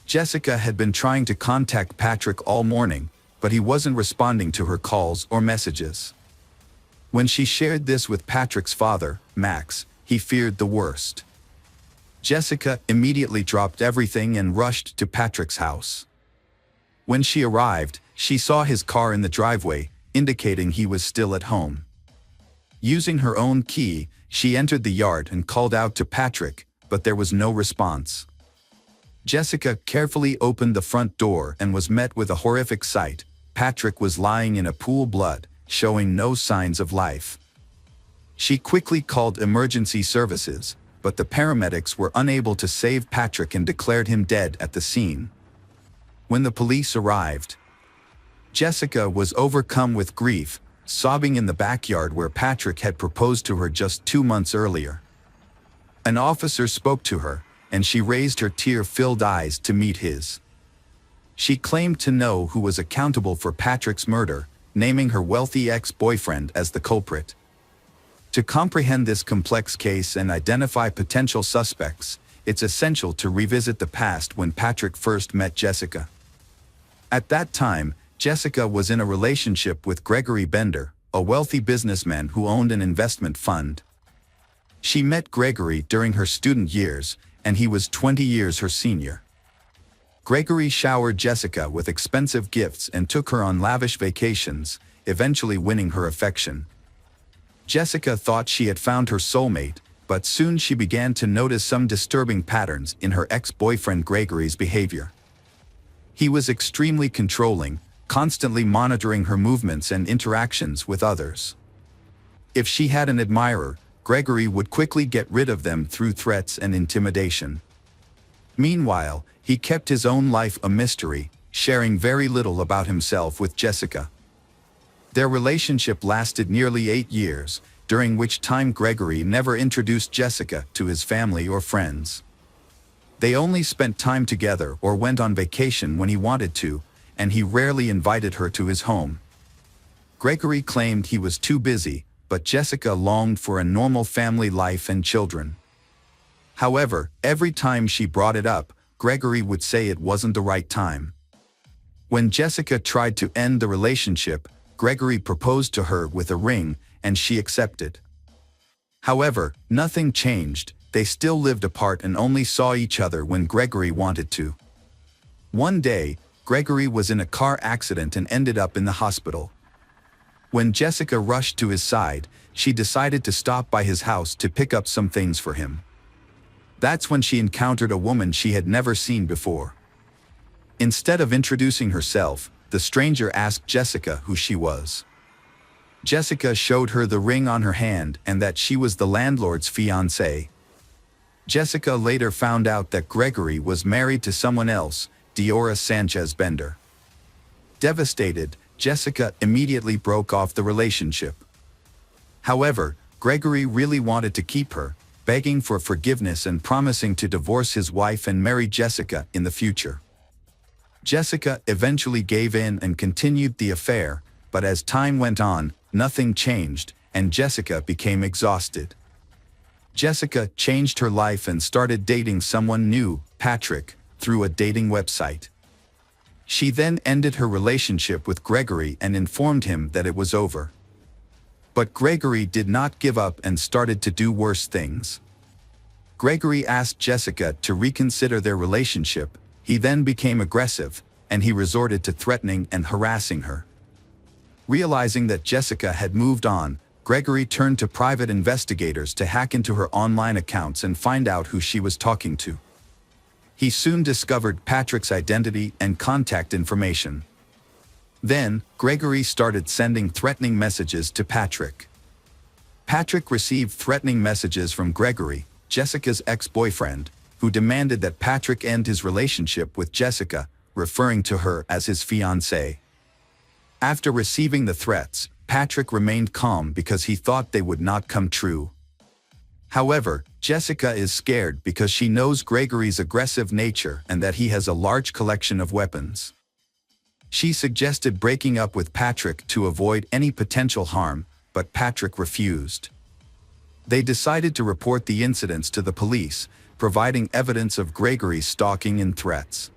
Jessica had been trying to contact Patrick all morning, but he wasn't responding to her calls or messages. When she shared this with Patrick's father, Max, he feared the worst. Jessica immediately dropped everything and rushed to Patrick's house. When she arrived, she saw his car in the driveway, indicating he was still at home. Using her own key, she entered the yard and called out to Patrick, but there was no response. Jessica carefully opened the front door and was met with a horrific sight. Patrick was lying in a pool of blood, showing no signs of life. She quickly called emergency services, but the paramedics were unable to save Patrick and declared him dead at the scene. When the police arrived, Jessica was overcome with grief, sobbing in the backyard where Patrick had proposed to her just 2 months earlier. An officer spoke to her, and she raised her tear-filled eyes to meet his. She claimed to know who was accountable for Patrick's murder, naming her wealthy ex-boyfriend as the culprit. To comprehend this complex case and identify potential suspects, it's essential to revisit the past when Patrick first met Jessica. At that time, Jessica was in a relationship with Gregory Bender, a wealthy businessman who owned an investment fund. She met Gregory during her student years, and he was 20 years her senior. Gregory showered Jessica with expensive gifts and took her on lavish vacations, eventually winning her affection. Jessica thought she had found her soulmate, but soon she began to notice some disturbing patterns in her ex-boyfriend Gregory's behavior. He was extremely controlling, constantly monitoring her movements and interactions with others. If she had an admirer, Gregory would quickly get rid of them through threats and intimidation. Meanwhile, he kept his own life a mystery, sharing very little about himself with Jessica. Their relationship lasted nearly 8 years, during which time Gregory never introduced Jessica to his family or friends. They only spent time together or went on vacation when he wanted to, and he rarely invited her to his home. Gregory claimed he was too busy, but Jessica longed for a normal family life and children. However, every time she brought it up, Gregory would say it wasn't the right time. When Jessica tried to end the relationship, Gregory proposed to her with a ring, and she accepted. However, nothing changed. They still lived apart and only saw each other when Gregory wanted to. One day, Gregory was in a car accident and ended up in the hospital. When Jessica rushed to his side, she decided to stop by his house to pick up some things for him. That's when she encountered a woman she had never seen before. Instead of introducing herself, the stranger asked Jessica who she was. Jessica showed her the ring on her hand and that she was the landlord's fiancée. Jessica later found out that Gregory was married to someone else, Diora Sanchez Bender. Devastated, Jessica immediately broke off the relationship. However, Gregory really wanted to keep her, begging for forgiveness and promising to divorce his wife and marry Jessica in the future. Jessica eventually gave in and continued the affair, but as time went on, nothing changed, and Jessica became exhausted. Jessica changed her life and started dating someone new, Patrick, through a dating website. She then ended her relationship with Gregory and informed him that it was over. But Gregory did not give up and started to do worse things. Gregory asked Jessica to reconsider their relationship. He then became aggressive, and he resorted to threatening and harassing her. Realizing that Jessica had moved on, Gregory turned to private investigators to hack into her online accounts and find out who she was talking to. He soon discovered Patrick's identity and contact information. Then, Gregory started sending threatening messages to Patrick. Patrick received threatening messages from Gregory, Jessica's ex-boyfriend, who demanded that Patrick end his relationship with Jessica, referring to her as his fiancée. After receiving the threats, Patrick remained calm because he thought they would not come true. However, Jessica is scared because she knows Gregory's aggressive nature and that he has a large collection of weapons. She suggested breaking up with Patrick to avoid any potential harm, but Patrick refused. They decided to report the incidents to the police, providing evidence of Gregory's stalking and threats.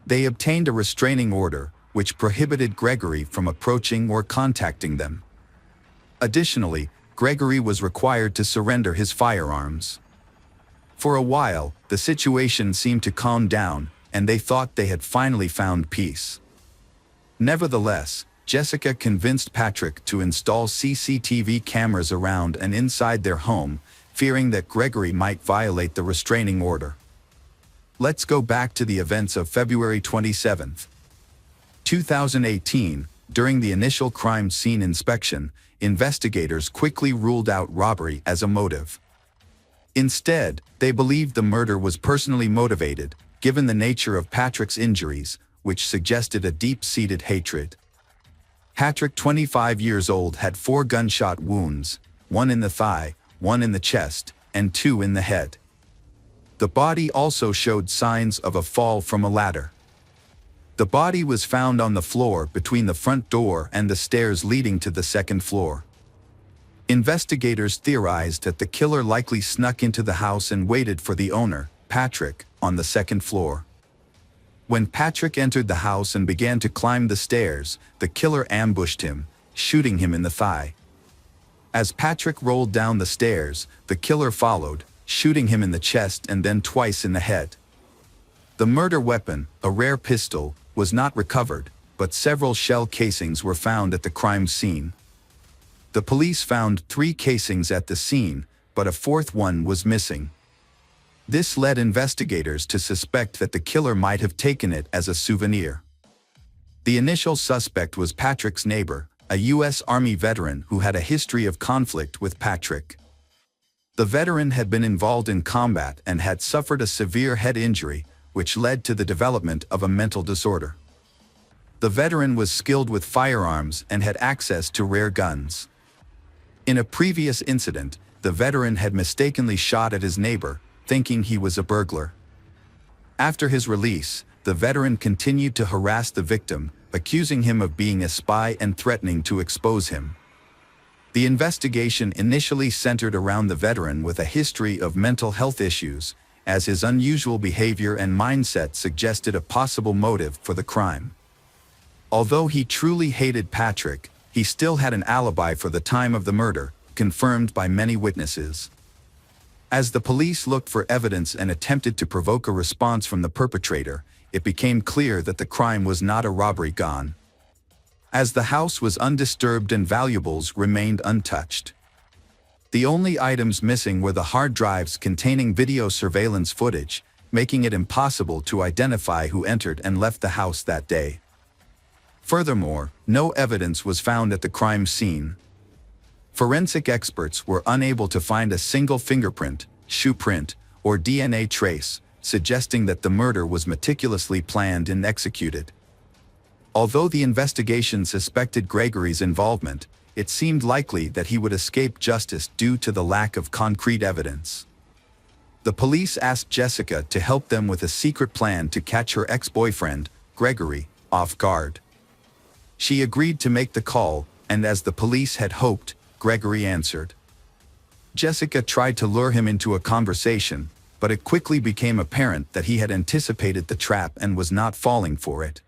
They obtained a restraining order, which prohibited Gregory from approaching or contacting them. Additionally, Gregory was required to surrender his firearms. For a while, the situation seemed to calm down, and they thought they had finally found peace. Nevertheless, Jessica convinced Patrick to install CCTV cameras around and inside their home, fearing that Gregory might violate the restraining order. Let's go back to the events of February 27, 2018. During the initial crime scene inspection, investigators quickly ruled out robbery as a motive. Instead, they believed the murder was personally motivated, given the nature of Patrick's injuries, which suggested a deep-seated hatred. Patrick, 25 years old, had 4 gunshot wounds, 1 in the thigh, 1 in the chest, and 2 in the head. The body also showed signs of a fall from a ladder. The body was found on the floor between the front door and the stairs leading to the second floor. Investigators theorized that the killer likely snuck into the house and waited for the owner, Patrick, on the second floor. When Patrick entered the house and began to climb the stairs, the killer ambushed him, shooting him in the thigh. As Patrick rolled down the stairs, the killer followed, shooting him in the chest and then twice in the head. The murder weapon, a rare pistol, was not recovered, but several shell casings were found at the crime scene. The police found 3 casings at the scene, but a 4th one was missing. This led investigators to suspect that the killer might have taken it as a souvenir. The initial suspect was Patrick's neighbor, a U.S. Army veteran who had a history of conflict with Patrick. The veteran had been involved in combat and had suffered a severe head injury, which led to the development of a mental disorder. The veteran was skilled with firearms and had access to rare guns. In a previous incident, the veteran had mistakenly shot at his neighbor, thinking he was a burglar. After his release, the veteran continued to harass the victim, accusing him of being a spy and threatening to expose him. The investigation initially centered around the veteran with a history of mental health issues, as his unusual behavior and mindset suggested a possible motive for the crime. Although he truly hated Patrick, he still had an alibi for the time of the murder, confirmed by many witnesses. As the police looked for evidence and attempted to provoke a response from the perpetrator, it became clear that the crime was not a robbery gone, as the house was undisturbed and valuables remained untouched. The only items missing were the hard drives containing video surveillance footage, making it impossible to identify who entered and left the house that day. Furthermore, no evidence was found at the crime scene. Forensic experts were unable to find a single fingerprint, shoe print, or DNA trace, suggesting that the murder was meticulously planned and executed. Although the investigation suspected Gregory's involvement, it seemed likely that he would escape justice due to the lack of concrete evidence. The police asked Jessica to help them with a secret plan to catch her ex-boyfriend, Gregory, off guard. She agreed to make the call, and as the police had hoped, Gregory answered. Jessica tried to lure him into a conversation, but it quickly became apparent that he had anticipated the trap and was not falling for it.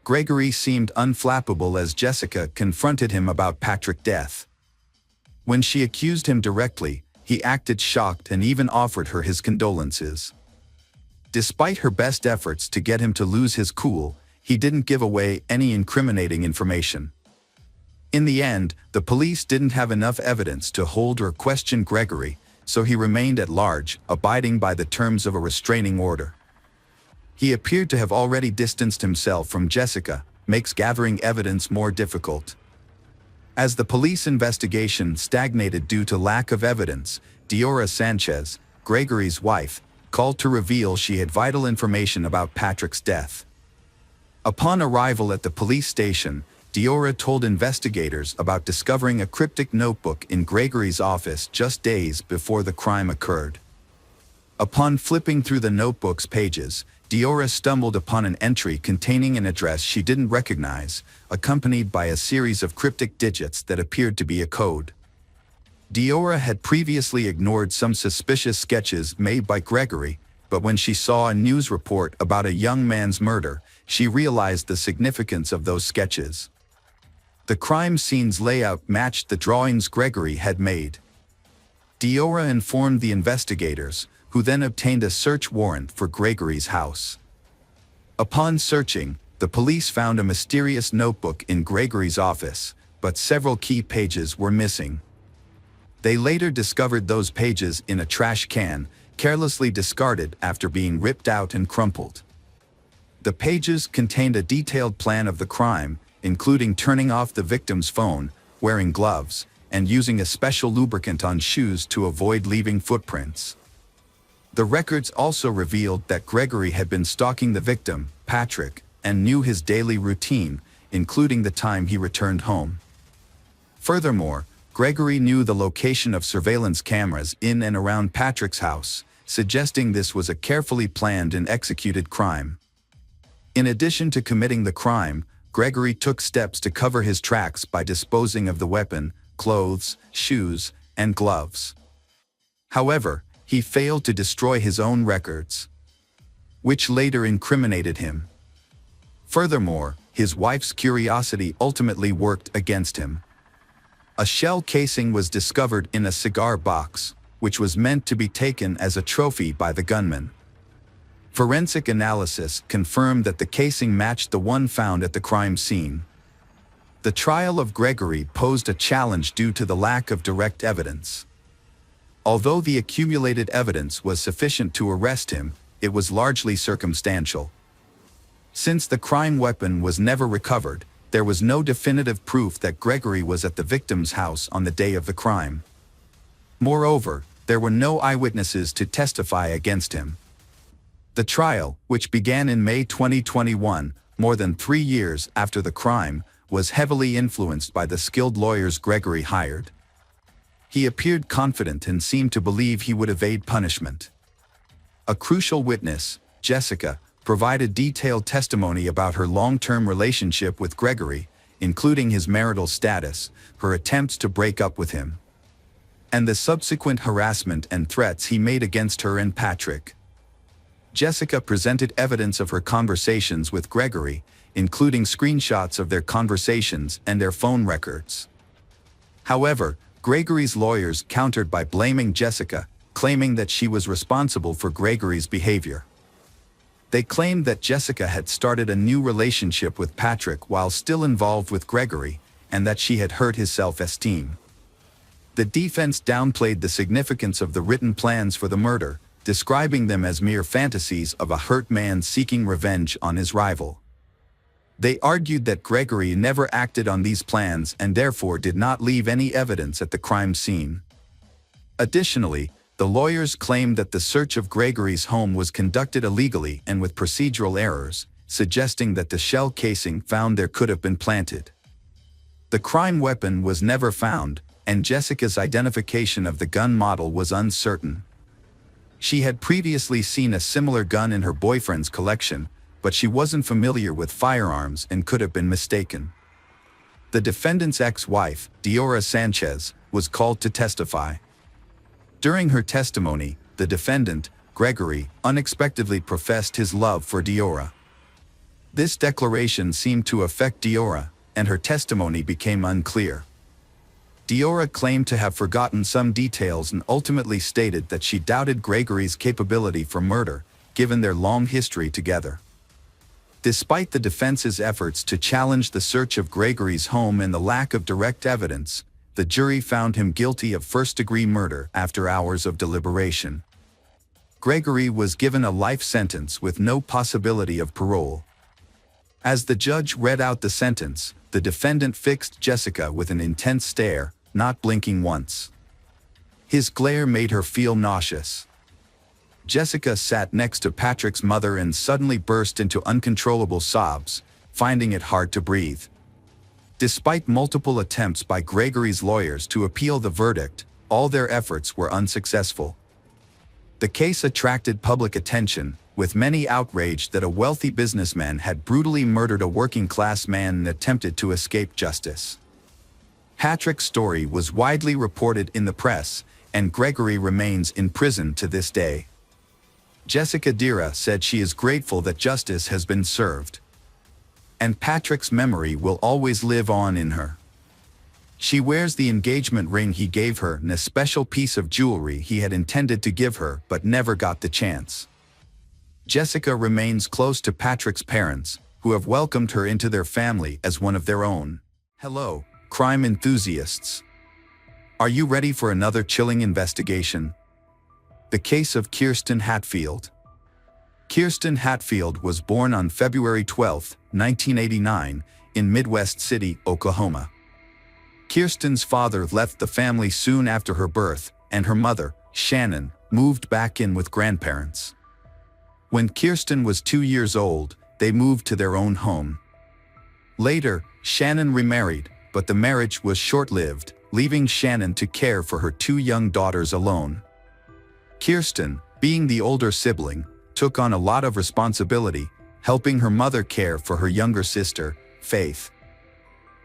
Gregory seemed unflappable as Jessica confronted him about Patrick's death. When she accused him directly, he acted shocked and even offered her his condolences. Despite her best efforts to get him to lose his cool, he didn't give away any incriminating information. In the end, the police didn't have enough evidence to hold or question Gregory, so he remained at large, abiding by the terms of a restraining order. He appeared to have already distanced himself from Jessica, makes gathering evidence more difficult. As the police investigation stagnated due to lack of evidence, Diora Sanchez, Gregory's wife, called to reveal she had vital information about Patrick's death. Upon arrival at the police station, Diora told investigators about discovering a cryptic notebook in Gregory's office just days before the crime occurred. Upon flipping through the notebook's pages, Diora stumbled upon an entry containing an address she didn't recognize, accompanied by a series of cryptic digits that appeared to be a code. Diora had previously ignored some suspicious sketches made by Gregory, but when she saw a news report about a young man's murder, she realized the significance of those sketches. The crime scene's layout matched the drawings Gregory had made. Diora informed the investigators, who then obtained a search warrant for Gregory's house. Upon searching, the police found a mysterious notebook in Gregory's office, but several key pages were missing. They later discovered those pages in a trash can, carelessly discarded after being ripped out and crumpled. The pages contained a detailed plan of the crime, including turning off the victim's phone, wearing gloves, and using a special lubricant on shoes to avoid leaving footprints. The records also revealed that Gregory had been stalking the victim, Patrick, and knew his daily routine, including the time he returned home. Furthermore, Gregory knew the location of surveillance cameras in and around Patrick's house, suggesting this was a carefully planned and executed crime. In addition to committing the crime, Gregory took steps to cover his tracks by disposing of the weapon, clothes, shoes, and gloves. However, he failed to destroy his own records, which later incriminated him. Furthermore, his wife's curiosity ultimately worked against him. A shell casing was discovered in a cigar box, which was meant to be taken as a trophy by the gunman. Forensic analysis confirmed that the casing matched the one found at the crime scene. The trial of Gregory posed a challenge due to the lack of direct evidence. Although the accumulated evidence was sufficient to arrest him, it was largely circumstantial. Since the crime weapon was never recovered, there was no definitive proof that Gregory was at the victim's house on the day of the crime. Moreover, there were no eyewitnesses to testify against him. The trial, which began in May 2021, more than 3 years after the crime, was heavily influenced by the skilled lawyers Gregory hired. He appeared confident and seemed to believe he would evade punishment. A crucial witness, Jessica, provided detailed testimony about her long-term relationship with Gregory, including his marital status, her attempts to break up with him, and the subsequent harassment and threats he made against her and Patrick. Jessica presented evidence of her conversations with Gregory, including screenshots of their conversations and their phone records. However, Gregory's lawyers countered by blaming Jessica, claiming that she was responsible for Gregory's behavior. They claimed that Jessica had started a new relationship with Patrick while still involved with Gregory, and that she had hurt his self-esteem. The defense downplayed the significance of the written plans for the murder, describing them as mere fantasies of a hurt man seeking revenge on his rival. They argued that Gregory never acted on these plans and therefore did not leave any evidence at the crime scene. Additionally, the lawyers claimed that the search of Gregory's home was conducted illegally and with procedural errors, suggesting that the shell casing found there could have been planted. The crime weapon was never found, and Jessica's identification of the gun model was uncertain. She had previously seen a similar gun in her boyfriend's collection, but she wasn't familiar with firearms and could have been mistaken. The defendant's ex-wife, Diora Sanchez, was called to testify. During her testimony, the defendant, Gregory, unexpectedly professed his love for Diora. This declaration seemed to affect Diora, and her testimony became unclear. Diora claimed to have forgotten some details and ultimately stated that she doubted Gregory's capability for murder, given their long history together. Despite the defense's efforts to challenge the search of Gregory's home and the lack of direct evidence, the jury found him guilty of first-degree murder after hours of deliberation. Gregory was given a life sentence with no possibility of parole. As the judge read out the sentence, the defendant fixed Jessica with an intense stare, not blinking once. His glare made her feel nauseous. Jessica sat next to Patrick's mother and suddenly burst into uncontrollable sobs, finding it hard to breathe. Despite multiple attempts by Gregory's lawyers to appeal the verdict, all their efforts were unsuccessful. The case attracted public attention, with many outraged that a wealthy businessman had brutally murdered a working-class man and attempted to escape justice. Patrick's story was widely reported in the press, and Gregory remains in prison to this day. Jessica Dira said she is grateful that justice has been served. And Patrick's memory will always live on in her. She wears the engagement ring he gave her and a special piece of jewelry he had intended to give her but never got the chance. Jessica remains close to Patrick's parents, who have welcomed her into their family as one of their own. Hello, crime enthusiasts. Are you ready for another chilling investigation? The case of Kirsten Hatfield. Kirsten Hatfield was born on February 12, 1989, in Midwest City, Oklahoma. Kirsten's father left the family soon after her birth, and her mother, Shannon, moved back in with grandparents. When Kirsten was 2 years old, they moved to their own home. Later, Shannon remarried, but the marriage was short-lived, leaving Shannon to care for her 2 young daughters alone. Kirsten, being the older sibling, took on a lot of responsibility, helping her mother care for her younger sister, Faith.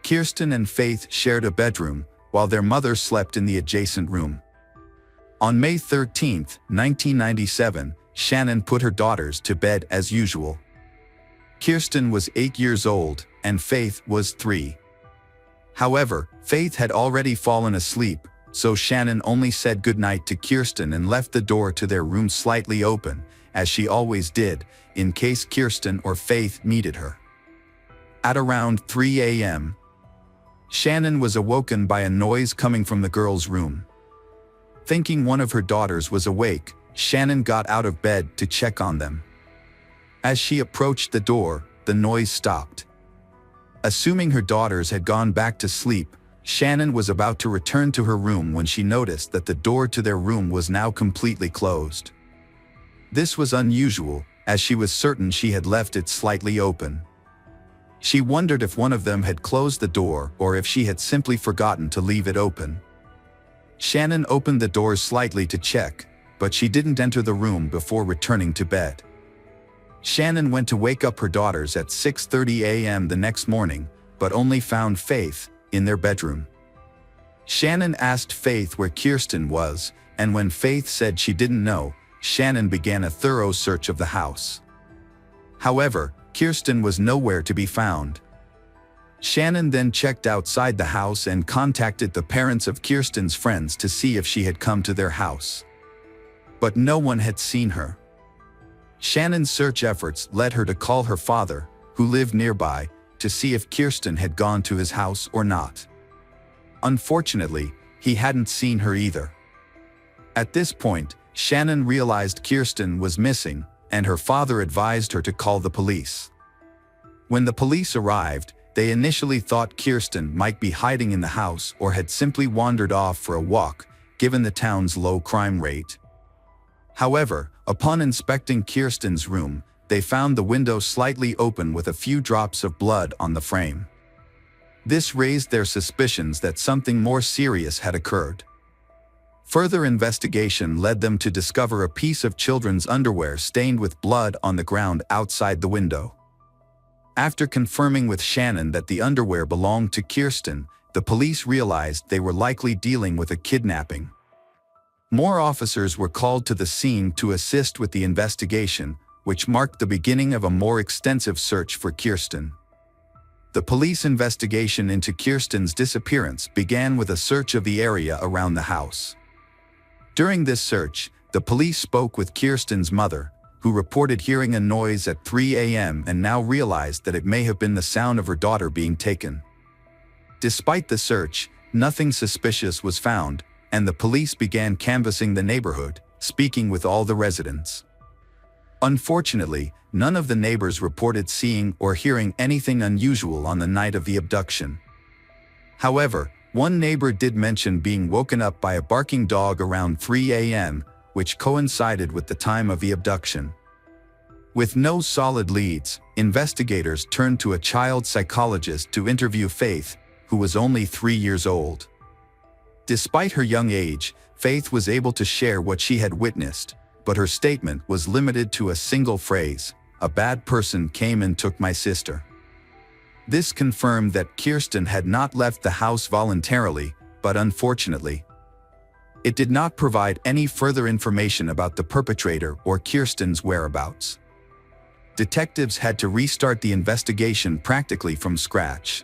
Kirsten and Faith shared a bedroom, while their mother slept in the adjacent room. On May 13, 1997, Shannon put her daughters to bed as usual. Kirsten was 8 years old, and Faith was 3. However, Faith had already fallen asleep, so Shannon only said goodnight to Kirsten and left the door to their room slightly open, as she always did, in case Kirsten or Faith needed her. At around 3 a.m., Shannon was awoken by a noise coming from the girls' room. Thinking one of her daughters was awake, Shannon got out of bed to check on them. As she approached the door, the noise stopped. Assuming her daughters had gone back to sleep, Shannon was about to return to her room when she noticed that the door to their room was now completely closed. This was unusual, as she was certain she had left it slightly open. She wondered if one of them had closed the door or if she had simply forgotten to leave it open. Shannon opened the door slightly to check, but she didn't enter the room before returning to bed. Shannon went to wake up her daughters at 6:30 a.m. the next morning, but only found Faith in their bedroom. Shannon asked Faith where Kirsten was, and when Faith said she didn't know, Shannon began a thorough search of the house. However, Kirsten was nowhere to be found. Shannon then checked outside the house and contacted the parents of Kirsten's friends to see if she had come to their house. But no one had seen her. Shannon's search efforts led her to call her father, who lived nearby, to see if Kirsten had gone to his house or not. Unfortunately, he hadn't seen her either. At this point, Shannon realized Kirsten was missing, and her father advised her to call the police. When the police arrived, they initially thought Kirsten might be hiding in the house or had simply wandered off for a walk, given the town's low crime rate. However, upon inspecting Kirsten's room, they found the window slightly open with a few drops of blood on the frame. This raised their suspicions that something more serious had occurred. Further investigation led them to discover a piece of children's underwear stained with blood on the ground outside the window. After confirming with Shannon that the underwear belonged to Kirsten, the police realized they were likely dealing with a kidnapping. More officers were called to the scene to assist with the investigation, which marked the beginning of a more extensive search for Kirsten. The police investigation into Kirsten's disappearance began with a search of the area around the house. During this search, the police spoke with Kirsten's mother, who reported hearing a noise at 3 a.m. and now realized that it may have been the sound of her daughter being taken. Despite the search, nothing suspicious was found, and the police began canvassing the neighborhood, speaking with all the residents. Unfortunately, none of the neighbors reported seeing or hearing anything unusual on the night of the abduction. However, one neighbor did mention being woken up by a barking dog around 3 a.m., which coincided with the time of the abduction. With no solid leads, investigators turned to a child psychologist to interview Faith, who was only 3 years old. Despite her young age, Faith was able to share what she had witnessed, but her statement was limited to a single phrase: "A bad person came and took my sister." This confirmed that Kirsten had not left the house voluntarily, but unfortunately, it did not provide any further information about the perpetrator or Kirsten's whereabouts. Detectives had to restart the investigation practically from scratch.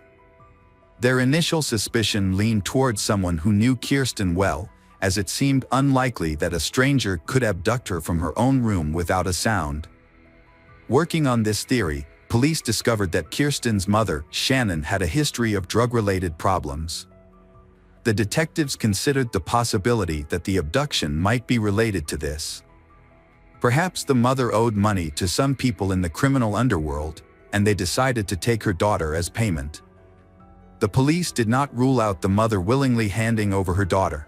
Their initial suspicion leaned towards someone who knew Kirsten well, as it seemed unlikely that a stranger could abduct her from her own room without a sound. Working on this theory, police discovered that Kirsten's mother, Shannon, had a history of drug-related problems. The detectives considered the possibility that the abduction might be related to this. Perhaps the mother owed money to some people in the criminal underworld, and they decided to take her daughter as payment. The police did not rule out the mother willingly handing over her daughter.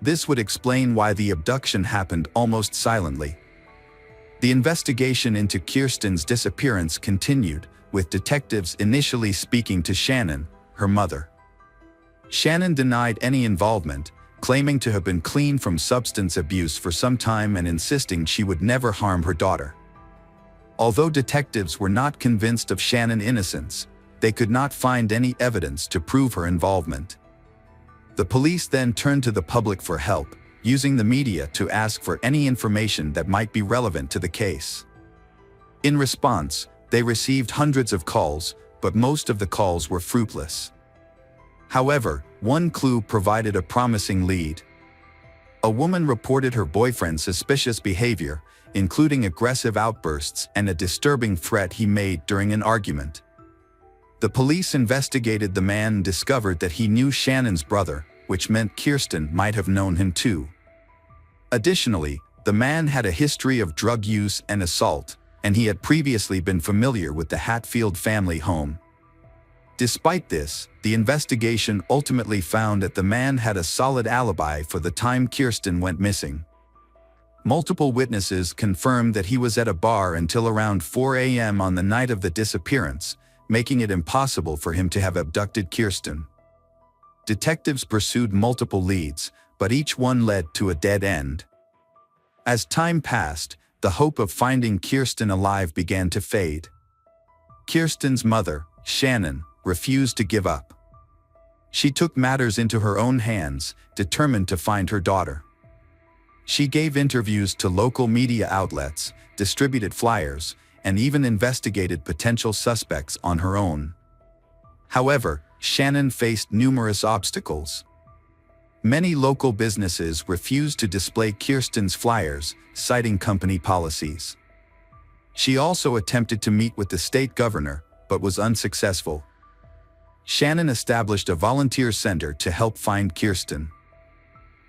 This would explain why the abduction happened almost silently. The investigation into Kirsten's disappearance continued, with detectives initially speaking to Shannon, her mother. Shannon denied any involvement, claiming to have been clean from substance abuse for some time and insisting she would never harm her daughter. Although detectives were not convinced of Shannon's innocence, they could not find any evidence to prove her involvement. The police then turned to the public for help, using the media to ask for any information that might be relevant to the case. In response, they received hundreds of calls, but most of the calls were fruitless. However, one clue provided a promising lead. A woman reported her boyfriend's suspicious behavior, including aggressive outbursts and a disturbing threat he made during an argument. The police investigated the man and discovered that he knew Shannon's brother, which meant Kirsten might have known him too. Additionally, the man had a history of drug use and assault, and he had previously been familiar with the Hatfield family home. Despite this, the investigation ultimately found that the man had a solid alibi for the time Kirsten went missing. Multiple witnesses confirmed that he was at a bar until around 4 a.m. on the night of the disappearance, making it impossible for him to have abducted Kirsten. Detectives pursued multiple leads, but each one led to a dead end. As time passed, the hope of finding Kirsten alive began to fade. Kirsten's mother, Shannon, refused to give up. She took matters into her own hands, determined to find her daughter. She gave interviews to local media outlets, distributed flyers, and even investigated potential suspects on her own. However, Shannon faced numerous obstacles. Many local businesses refused to display Kirsten's flyers, citing company policies. She also attempted to meet with the state governor, but was unsuccessful. Shannon established a volunteer center to help find Kirsten.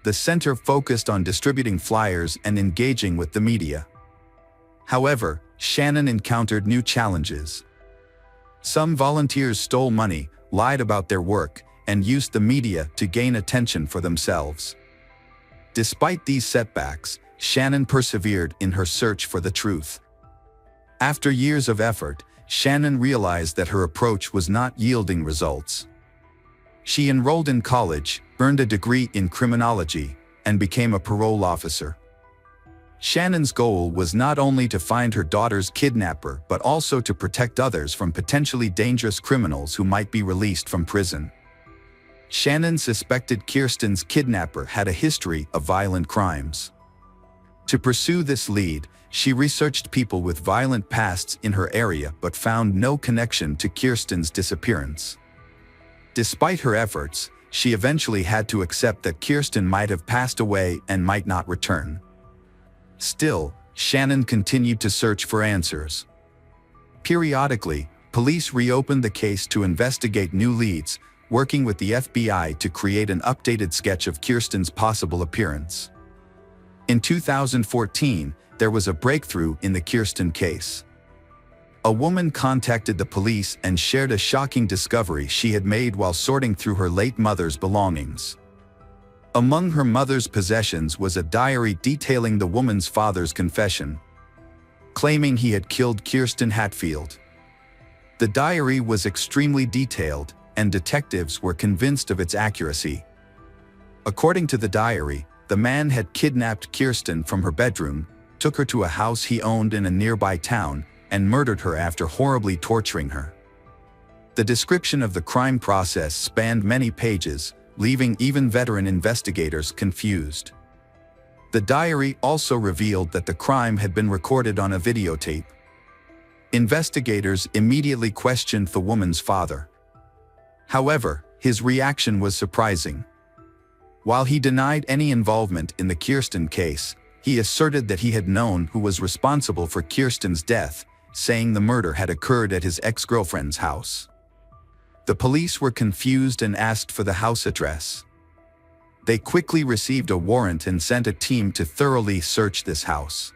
The center focused on distributing flyers and engaging with the media. However, Shannon encountered new challenges. Some volunteers stole money, lied about their work, and used the media to gain attention for themselves. Despite these setbacks, Shannon persevered in her search for the truth. After years of effort, Shannon realized that her approach was not yielding results. She enrolled in college, earned a degree in criminology, and became a parole officer. Shannon's goal was not only to find her daughter's kidnapper but also to protect others from potentially dangerous criminals who might be released from prison. Shannon suspected Kirsten's kidnapper had a history of violent crimes. To pursue this lead, she researched people with violent pasts in her area but found no connection to Kirsten's disappearance. Despite her efforts, she eventually had to accept that Kirsten might have passed away and might not return. Still, Shannon continued to search for answers. Periodically, police reopened the case to investigate new leads, working with the FBI to create an updated sketch of Kirsten's possible appearance. In 2014, there was a breakthrough in the Kirsten case. A woman contacted the police and shared a shocking discovery she had made while sorting through her late mother's belongings. Among her mother's possessions was a diary detailing the woman's father's confession, claiming he had killed Kirsten Hatfield. The diary was extremely detailed, and detectives were convinced of its accuracy. According to the diary, the man had kidnapped Kirsten from her bedroom, took her to a house he owned in a nearby town, and murdered her after horribly torturing her. The description of the crime process spanned many pages, leaving even veteran investigators confused. The diary also revealed that the crime had been recorded on a videotape. Investigators immediately questioned the woman's father. However, his reaction was surprising. While he denied any involvement in the Kirsten case, he asserted that he had known who was responsible for Kirsten's death, saying the murder had occurred at his ex-girlfriend's house. The police were confused and asked for the house address. They quickly received a warrant and sent a team to thoroughly search this house.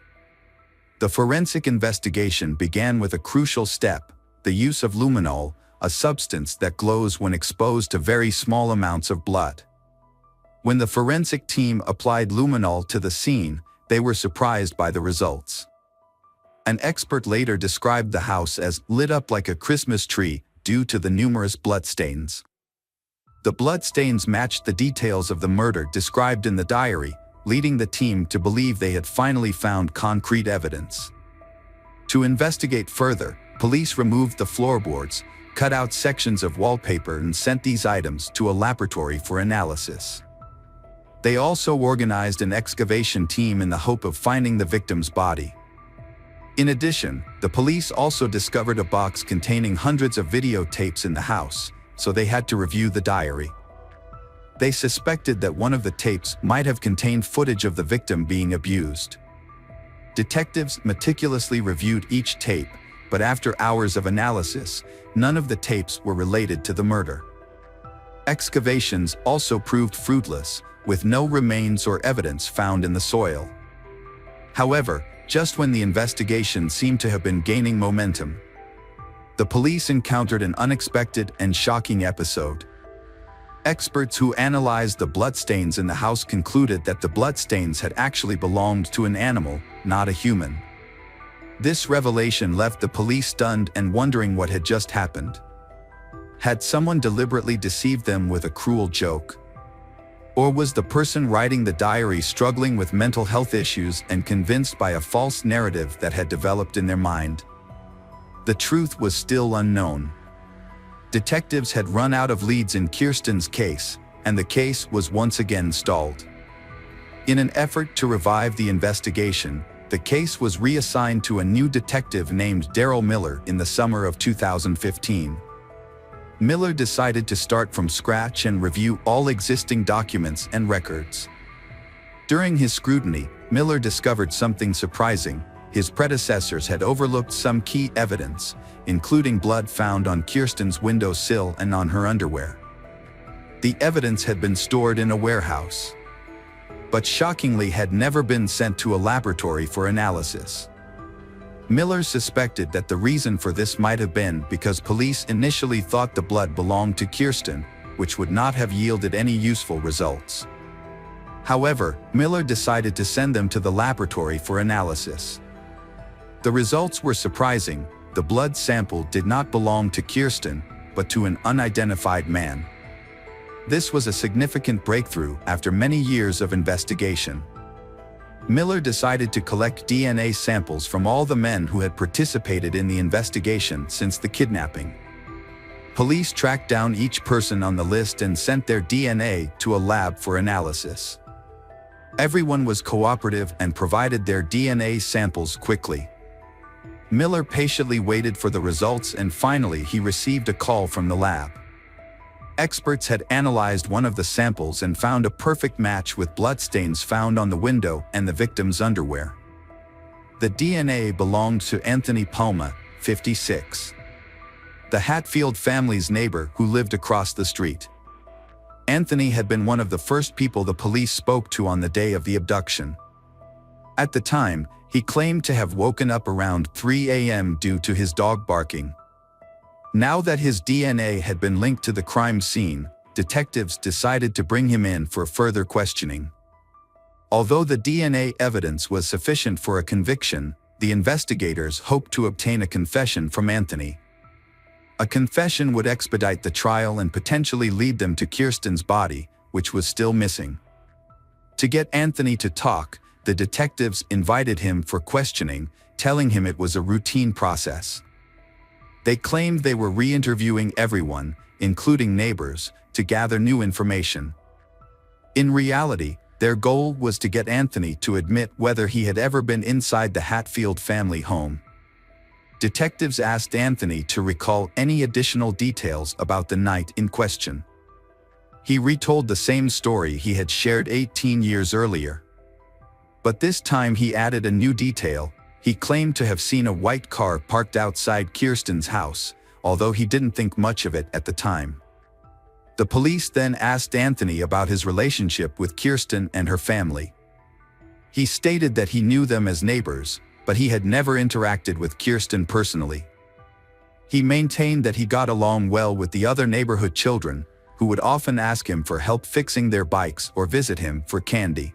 The forensic investigation began with a crucial step: the use of luminol, a substance that glows when exposed to very small amounts of blood. When the forensic team applied luminol to the scene, they were surprised by the results. An expert later described the house as lit up like a Christmas tree due to the numerous bloodstains. The bloodstains matched the details of the murder described in the diary, leading the team to believe they had finally found concrete evidence. To investigate further, police removed the floorboards, cut out sections of wallpaper, and sent these items to a laboratory for analysis. They also organized an excavation team in the hope of finding the victim's body. In addition, the police also discovered a box containing hundreds of videotapes in the house, so they had to review the diary. They suspected that one of the tapes might have contained footage of the victim being abused. Detectives meticulously reviewed each tape, but after hours of analysis, none of the tapes were related to the murder. Excavations also proved fruitless, with no remains or evidence found in the soil. However, just when the investigation seemed to have been gaining momentum, the police encountered an unexpected and shocking episode. Experts who analyzed the bloodstains in the house concluded that the bloodstains had actually belonged to an animal, not a human. This revelation left the police stunned and wondering what had just happened. Had someone deliberately deceived them with a cruel joke? Or was the person writing the diary struggling with mental health issues and convinced by a false narrative that had developed in their mind? The truth was still unknown. Detectives had run out of leads in Kirsten's case, and the case was once again stalled. In an effort to revive the investigation, the case was reassigned to a new detective named Daryl Miller in the summer of 2015. Miller decided to start from scratch and review all existing documents and records. During his scrutiny, Miller discovered something surprising. His predecessors had overlooked some key evidence, including blood found on Kirsten's windowsill and on her underwear. The evidence had been stored in a warehouse, but shockingly had never been sent to a laboratory for analysis. Miller suspected that the reason for this might have been because police initially thought the blood belonged to Kirsten, which would not have yielded any useful results. However, Miller decided to send them to the laboratory for analysis. The results were surprising. The blood sample did not belong to Kirsten, but to an unidentified man. This was a significant breakthrough after many years of investigation. Miller decided to collect DNA samples from all the men who had participated in the investigation since the kidnapping. Police tracked down each person on the list and sent their DNA to a lab for analysis. Everyone was cooperative and provided their DNA samples quickly. Miller patiently waited for the results, and finally he received a call from the lab. Experts had analyzed one of the samples and found a perfect match with bloodstains found on the window and the victim's underwear. The DNA belonged to Anthony Palma, 56. The Hatfield family's neighbor who lived across the street. Anthony had been one of the first people the police spoke to on the day of the abduction. At the time, he claimed to have woken up around 3 a.m. due to his dog barking. Now that his DNA had been linked to the crime scene, detectives decided to bring him in for further questioning. Although the DNA evidence was sufficient for a conviction, the investigators hoped to obtain a confession from Anthony. A confession would expedite the trial and potentially lead them to Kirsten's body, which was still missing. To get Anthony to talk, the detectives invited him for questioning, telling him it was a routine process. They claimed they were re-interviewing everyone, including neighbors, to gather new information. In reality, their goal was to get Anthony to admit whether he had ever been inside the Hatfield family home. Detectives asked Anthony to recall any additional details about the night in question. He retold the same story he had shared 18 years earlier. But this time he added a new detail. He claimed to have seen a white car parked outside Kirsten's house, although he didn't think much of it at the time. The police then asked Anthony about his relationship with Kirsten and her family. He stated that he knew them as neighbors, but he had never interacted with Kirsten personally. He maintained that he got along well with the other neighborhood children, who would often ask him for help fixing their bikes or visit him for candy.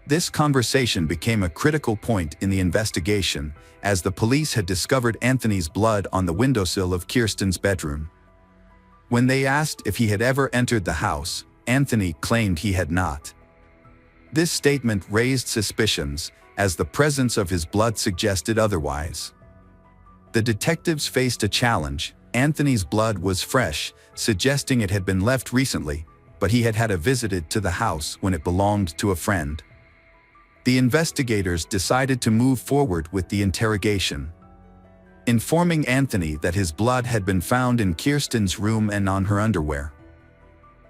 This conversation became a critical point in the investigation, as the police had discovered Anthony's blood on the windowsill of Kirsten's bedroom. When they asked if he had ever entered the house, Anthony claimed he had not. This statement raised suspicions, as the presence of his blood suggested otherwise. The detectives faced a challenge. Anthony's blood was fresh, suggesting it had been left recently, but he had had a visit to the house when it belonged to a friend. The investigators decided to move forward with the interrogation. Informing Anthony that his blood had been found in Kirsten's room and on her underwear.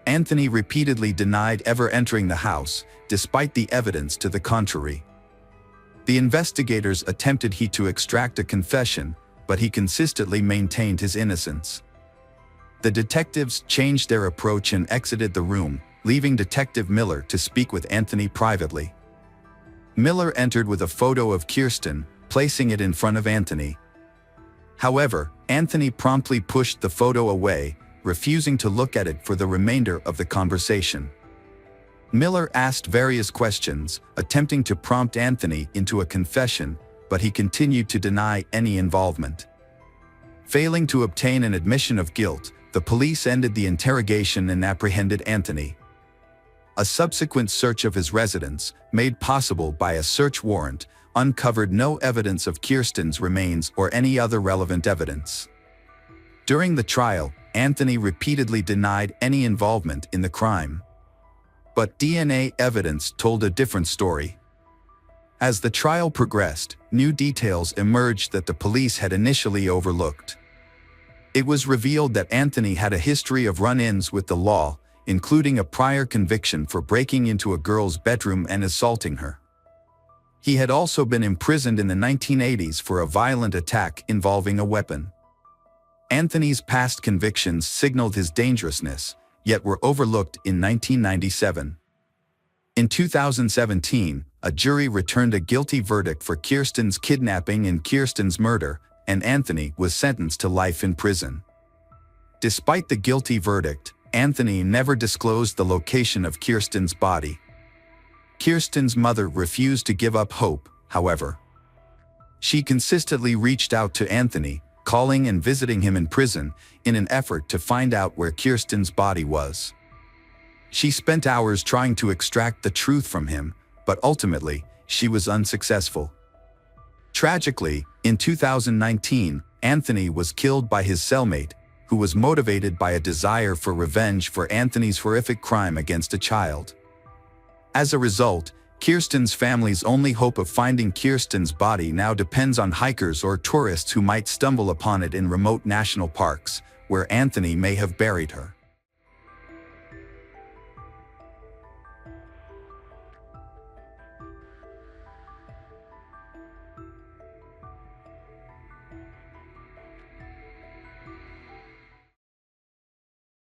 Anthony repeatedly denied ever entering the house, despite the evidence to the contrary. The investigators attempted to extract a confession, but he consistently maintained his innocence. The detectives changed their approach and exited the room, leaving Detective Miller to speak with Anthony privately. Miller entered with a photo of Kirsten, placing it in front of Anthony. However, Anthony promptly pushed the photo away, refusing to look at it for the remainder of the conversation. Miller asked various questions, attempting to prompt Anthony into a confession, but he continued to deny any involvement. Failing to obtain an admission of guilt, the police ended the interrogation and apprehended Anthony. A subsequent search of his residence, made possible by a search warrant, uncovered no evidence of Kirsten's remains or any other relevant evidence. During the trial, Anthony repeatedly denied any involvement in the crime. But DNA evidence told a different story. As the trial progressed, new details emerged that the police had initially overlooked. It was revealed that Anthony had a history of run-ins with the law, including a prior conviction for breaking into a girl's bedroom and assaulting her. He had also been imprisoned in the 1980s for a violent attack involving a weapon. Anthony's past convictions signaled his dangerousness, yet were overlooked in 1997. In 2017, a jury returned a guilty verdict for Kirsten's kidnapping and Kirsten's murder, and Anthony was sentenced to life in prison. Despite the guilty verdict, Anthony never disclosed the location of Kirsten's body. Kirsten's mother refused to give up hope, however. She consistently reached out to Anthony, calling and visiting him in prison, in an effort to find out where Kirsten's body was. She spent hours trying to extract the truth from him, but ultimately, she was unsuccessful. Tragically, in 2019, Anthony was killed by his cellmate, who was motivated by a desire for revenge for Anthony's horrific crime against a child. As a result, Kirsten's family's only hope of finding Kirsten's body now depends on hikers or tourists who might stumble upon it in remote national parks, where Anthony may have buried her.